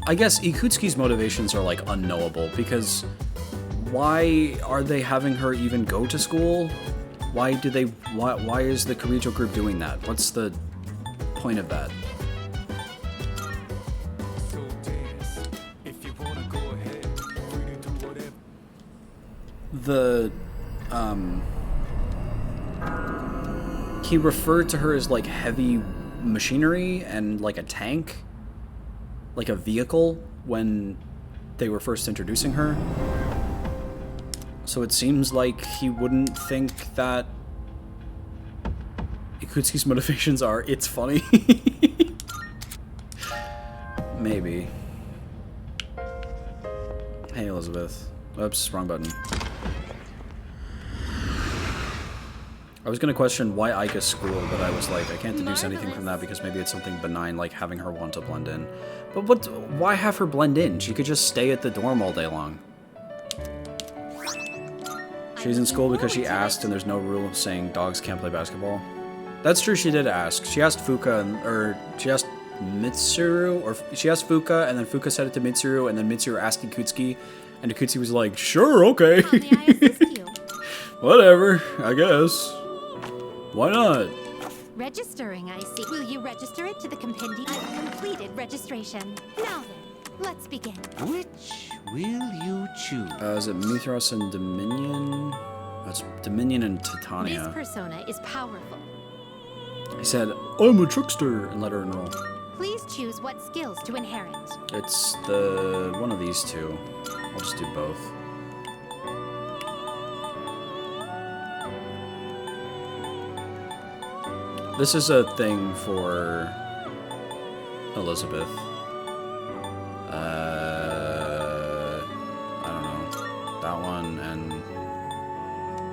I guess Ikutsuki's motivations are, like, unknowable, because why are they having her even go to school? Why is the Karijo group doing that? What's the point of that? He referred to her as, like, heavy machinery and, like, a tank, like a vehicle, when they were first introducing her. So it seems like he wouldn't think that Ikutsuki's motivations are, it's funny. Maybe. Hey, Elizabeth. Oops, wrong button. I was gonna question why Aika's school, but I was like, I can't deduce anything from that because maybe it's something benign like having her want to blend in. But why have her blend in? She could just stay at the dorm all day long. She's in school because she asked, and there's no rule saying dogs can't play basketball. That's true, she did ask. She asked Fuka, or she asked Mitsuru, or she asked Fuka, and then Fuka said it to Mitsuru, and then Mitsuru asked Ikutsuki, and Ikutsuki was like, sure, okay. Whatever, I guess. Why not? Registering, I see. Will you register it to the compendium? I've completed registration. Now then, let's begin. Which will you choose? Is it Mithras and Dominion? That's Dominion and Titania. This persona is powerful. He said, I'm a trickster, and let her enroll. Please choose what skills to inherit. It's the one of these two. I'll just do both. This is a thing for Elizabeth. I don't know. That one and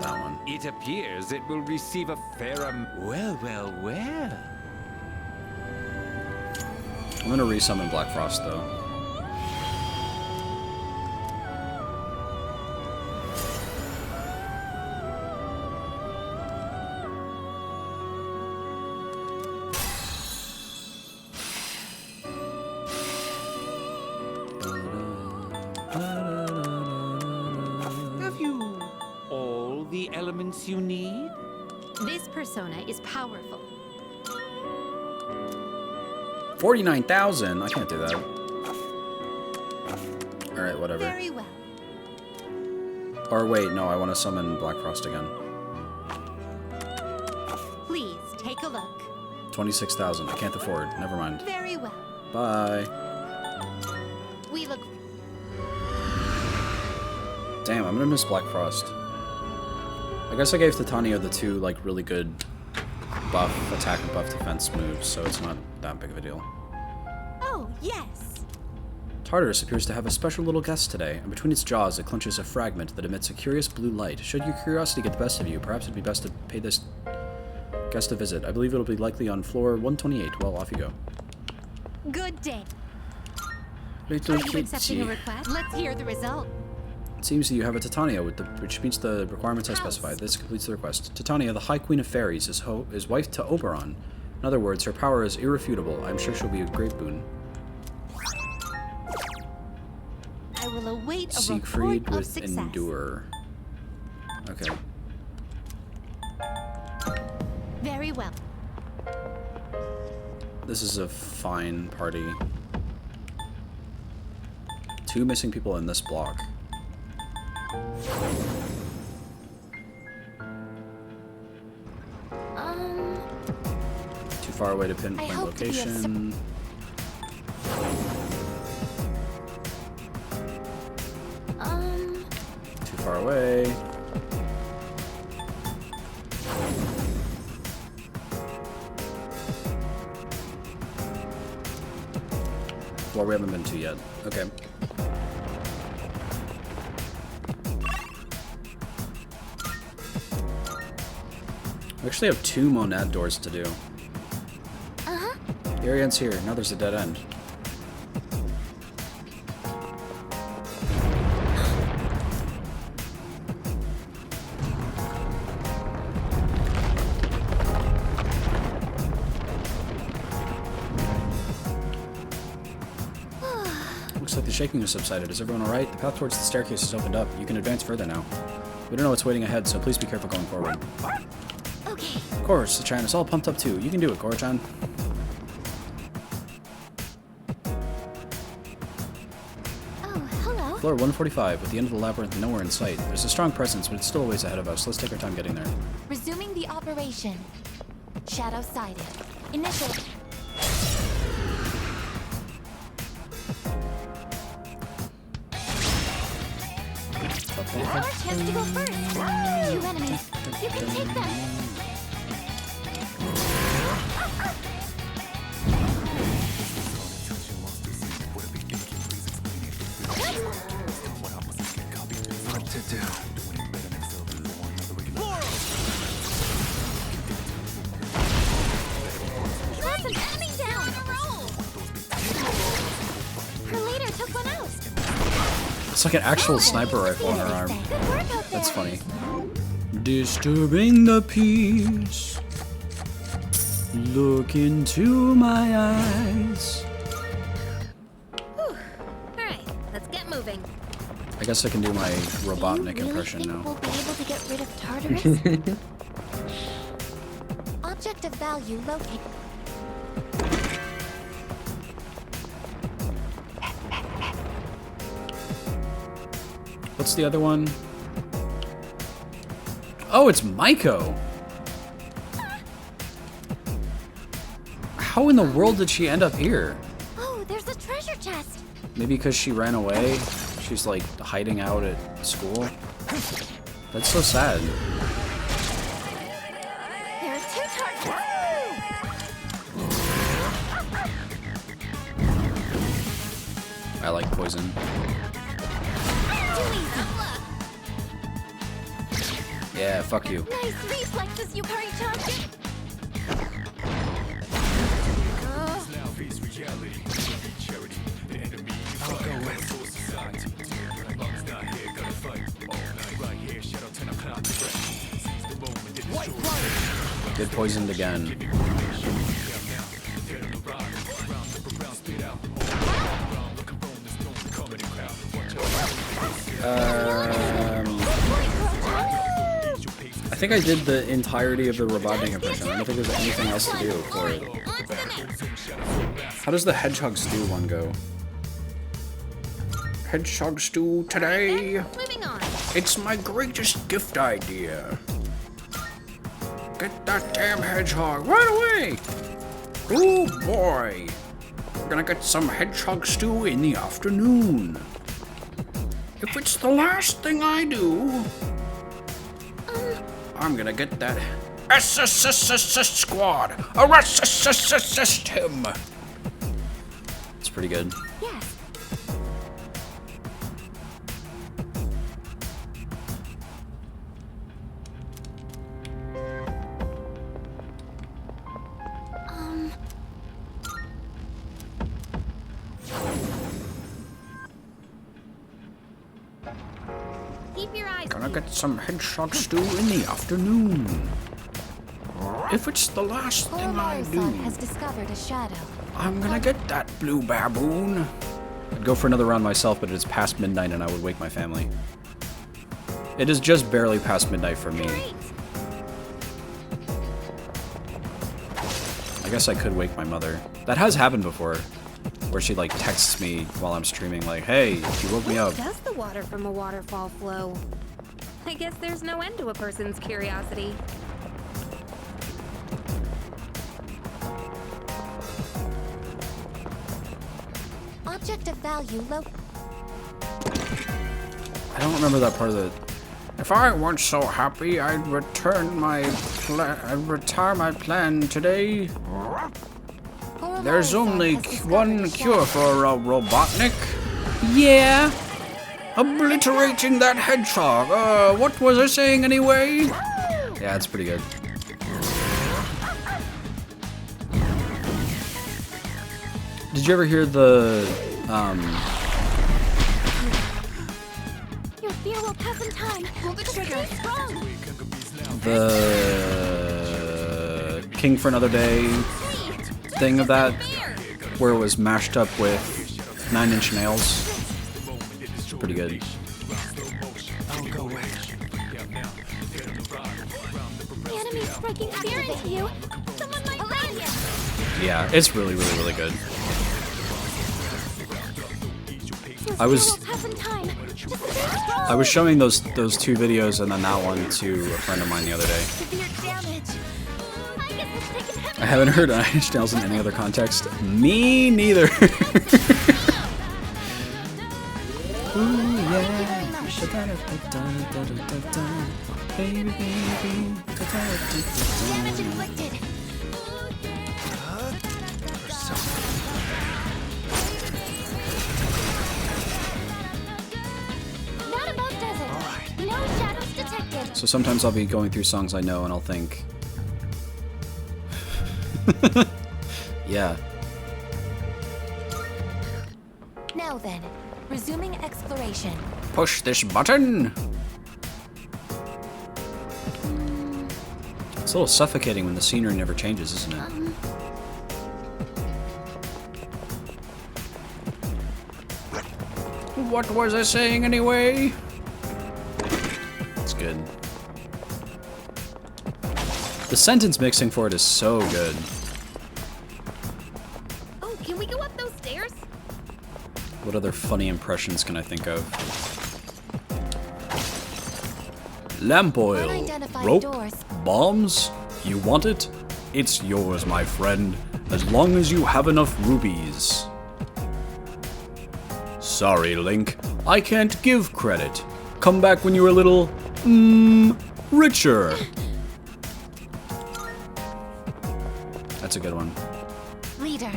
that one. It appears it will receive a fair well. I'm gonna resummon Black Frost though. Have you all the elements you need? This persona is powerful. 49,000? I can't do that. Alright, whatever. Very well. Or wait, no, I want to summon Black Frost again. Please take a look. 26,000. I can't afford. Never mind. Very well. Bye. We look. Damn, I'm gonna miss Black Frost. I guess I gave Titania the two, like, really good buff attack and buff defense moves, so it's not that big of a deal. Oh, yes. Tartarus appears to have a special little guest today, and between its jaws it clenches a fragment that emits a curious blue light. Should your curiosity get the best of you, perhaps it'd be best to pay this guest a visit. I believe it'll be likely on floor 128. Well, off you go. Good day. Little Are you accepting a kitty. request? Let's hear the result. It seems that you have a Titania, which meets the requirements I specified. This completes the request. Titania, the High Queen of Fairies, is wife to Oberon. In other words, her power is irrefutable. I'm sure she'll be a great boon. I will await a Siegfried report of with success. Endure. Okay. Very well. This is a fine party. 2 missing people in this block. Too far away to pinpoint location. Too far away. Well, we haven't been to yet. Okay. We actually have 2 Monad doors to do. Uh-huh. The area ends here. Now there's a dead end. Looks like the shaking has subsided. Is everyone alright? The path towards the staircase has opened up. You can advance further now. We don't know what's waiting ahead, so please be careful going forward. Okay. Of course, the China's all pumped up too. You can do it, Korra-chan. Oh, hello. Floor 145, with the end of the labyrinth nowhere in sight. There's a strong presence, but it's still a ways ahead of us. Let's take our time getting there. Resuming the operation. Shadow sided. Initial. Our chance to go first. 2 enemies. You can take them. What to do? That's an enemy down. Her leader took one out. It's like an actual sniper rifle on her arm. That's funny. disturbing the peace. Look into my eyes. Alright, let's get moving. I guess I can do my Robotnik impression now. We'll be able to get rid of Tartarus? Object of value located. What's the other one? Oh, it's Maiko. How in the world did she end up here? Oh, there's a treasure chest. Maybe because she ran away? She's like hiding out at school? That's so sad. There are 2 Tartarus. I like poison. Yeah, fuck you. Nice reflexes, Yukari-chan. Get poisoned again. I think I did the entirety of the Robotnik impression. I don't think there's anything else to do for it. How does the hedgehog stew one go? Hedgehog stew today. It's my greatest gift idea. Get that damn hedgehog right away! Oh boy! We're gonna get some hedgehog stew in the afternoon. If it's the last thing I do, I'm gonna get that SSSSS squad. Arrest him. It's pretty good. Yes. Keep your eyes Gonna get some hedgehog stew in the afternoon. If it's the last thing I do, has discovered a shadow. I'm gonna get that blue baboon. I'd go for another round myself, but it's past midnight and I would wake my family. It is just barely past midnight for me. I guess I could wake my mother. That has happened before, where she like texts me while I'm streaming like, hey, you woke me up. Does the water from a waterfall flow? I guess there's no end to a person's curiosity. Object of value low. I don't remember that part of the... If I weren't so happy, I'd retire my plan today. There's only one cure for a Robotnik. Yeah. Obliterating that hedgehog. What was I saying anyway? Yeah, it's pretty good. Did you ever hear the, Your fear will pass in time. Pull the trigger. Strong. The King for Another Day thing of that, where it was mashed up with 9 Inch Nails? It's pretty good. The enemy's striking fear into you. Someone might find you. Yeah, it's really, really, really good. I was showing those 2 videos and then that one to a friend of mine the other day. I haven't heard 9 Inch Nails in any other context. Me neither. Ooh, yeah. Baby, baby. Damage inflicted. That about does it. No shadows detected. So sometimes I'll be going through songs I know and I'll think, yeah. Now then, resuming exploration. Push this button. It's a little suffocating when the scenery never changes, isn't it? What was I saying anyway? It's good. The sentence mixing for it is so good. Oh, can we go up those stairs? What other funny impressions can I think of? Lamp oil, Unidentified rope, doors. bombs. You want it? It's yours, my friend, as long as you have enough rubies. Sorry, Link. I can't give credit. Come back when you're a little, richer. That's a good one. Leader.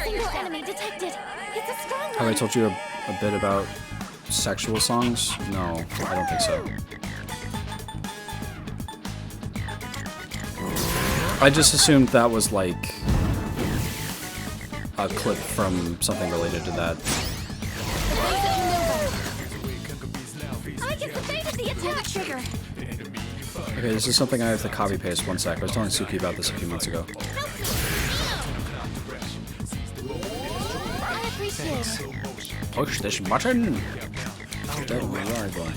Single enemy detected. It's a strong one. Have I told you a bit about sexual songs? No, I don't think so. I just assumed that was like a clip from something related to that. I get the bait of the attack trigger. Okay, this is something I have to copy paste. One sec. I was telling Suki about this a few months ago. I appreciate it. Push this button. Don't worry, boy.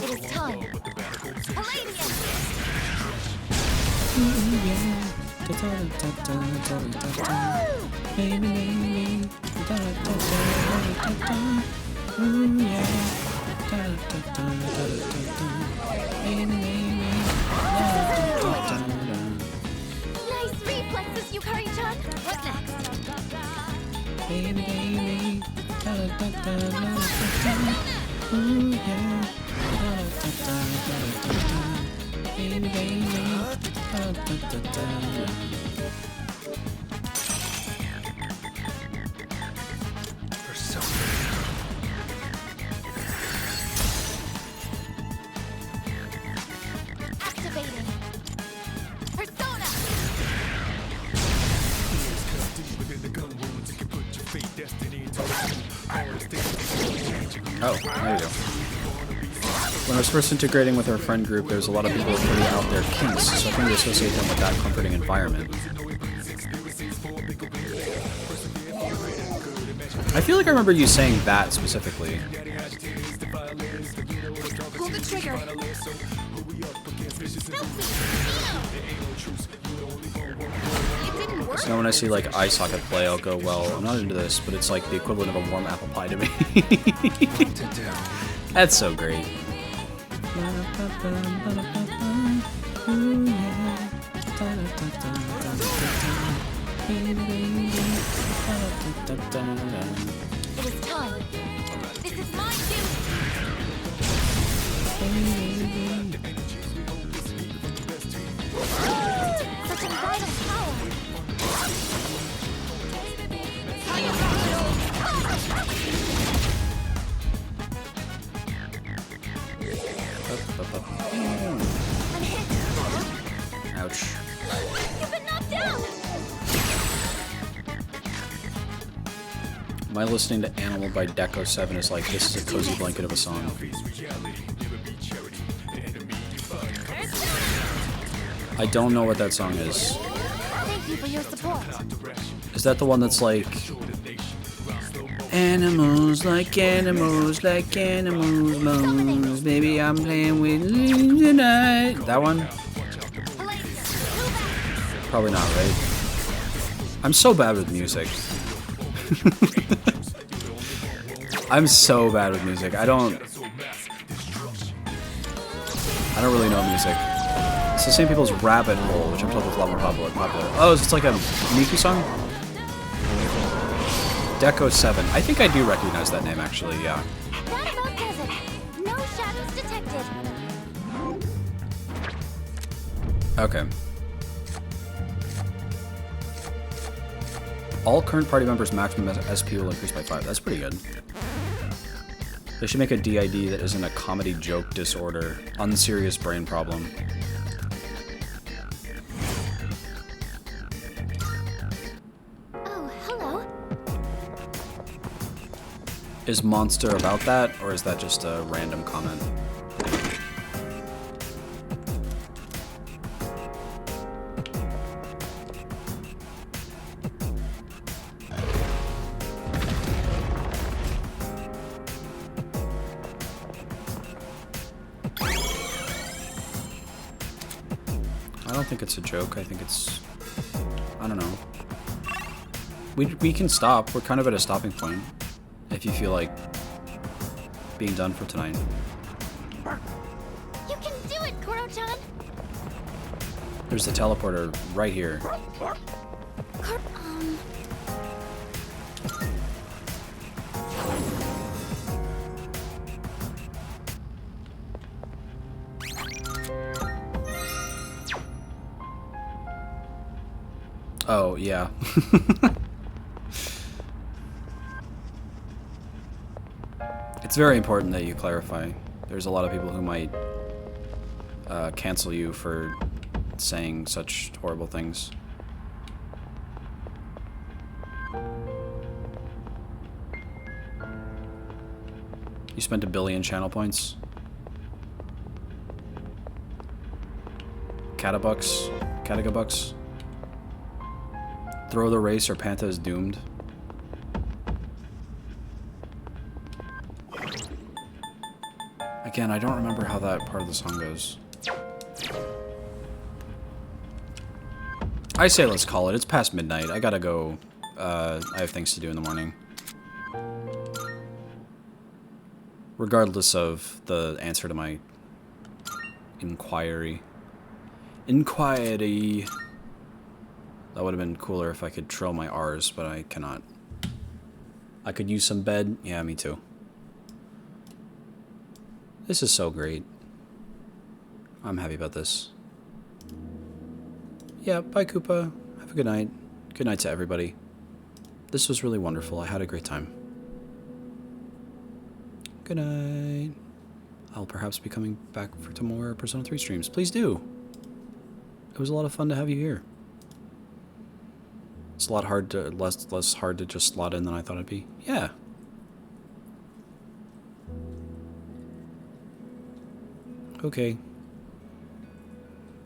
It is time. Nice reflexes, Yukari-chan. What next? Activating. Persona. Oh, there you go. When I was first integrating with our friend group, there was a lot of people putting out their kinks, so I think we associate them with that comforting environment. I feel like I remember you saying that specifically. Pull the trigger. So now when I see like eye socket play, I'll go, well, I'm not into this, but it's like the equivalent of a warm apple pie to me. That's so great. It is time. This is my duty. Such unbridled power. Ouch. You've been knocked down. My listening to Animal by Deco 7 is like, this is a cozy blanket of a song. I don't know what that song is. Thank you for your support. Is that the one that's like... Animals like animals like animals, bones. Baby, I'm playing with you tonight. That one? Probably not, right? I'm so bad with music. I'm so bad with music. I don't really know music. It's the same people as Rabbit Hole, which I'm told is a lot more popular. Oh, is it like a Miku song? Deco 7. I think I do recognize that name, actually, yeah. That about does it. No shadows detected. Okay. All current party members' maximum SP will increase by 5. That's pretty good. They should make a DID that isn't a comedy joke disorder. Unserious brain problem. Is Monster about that, or is that just a random comment? I don't think it's a joke. I think it's... I don't know. We can stop. We're kind of at a stopping point. If you feel like being done for tonight. You can do it, Koro-chan! There's the teleporter right here. Oh, yeah. It's very important that you clarify. There's a lot of people who might cancel you for saying such horrible things. You spent 1 billion channel points. Kataga bucks. Throw the race or Panta is doomed. Again, I don't remember how that part of the song goes. I say let's call it. It's past midnight. I gotta go. I have things to do in the morning. Regardless of the answer to my inquiry. Inquiry. That would have been cooler if I could trill my R's, but I cannot. I could use some bed. Yeah, me too. This is so great. I'm happy about this. Yeah, bye Koopa. Have a good night. Good night to everybody. This was really wonderful. I had a great time. Good night. I'll perhaps be coming back for more Persona 3 streams. Please do. It was a lot of fun to have you here. It's a lot less hard to just slot in than I thought it'd be. Yeah. Okay.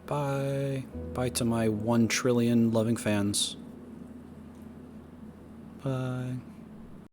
Bye. Bye to my 1 trillion loving fans. Bye.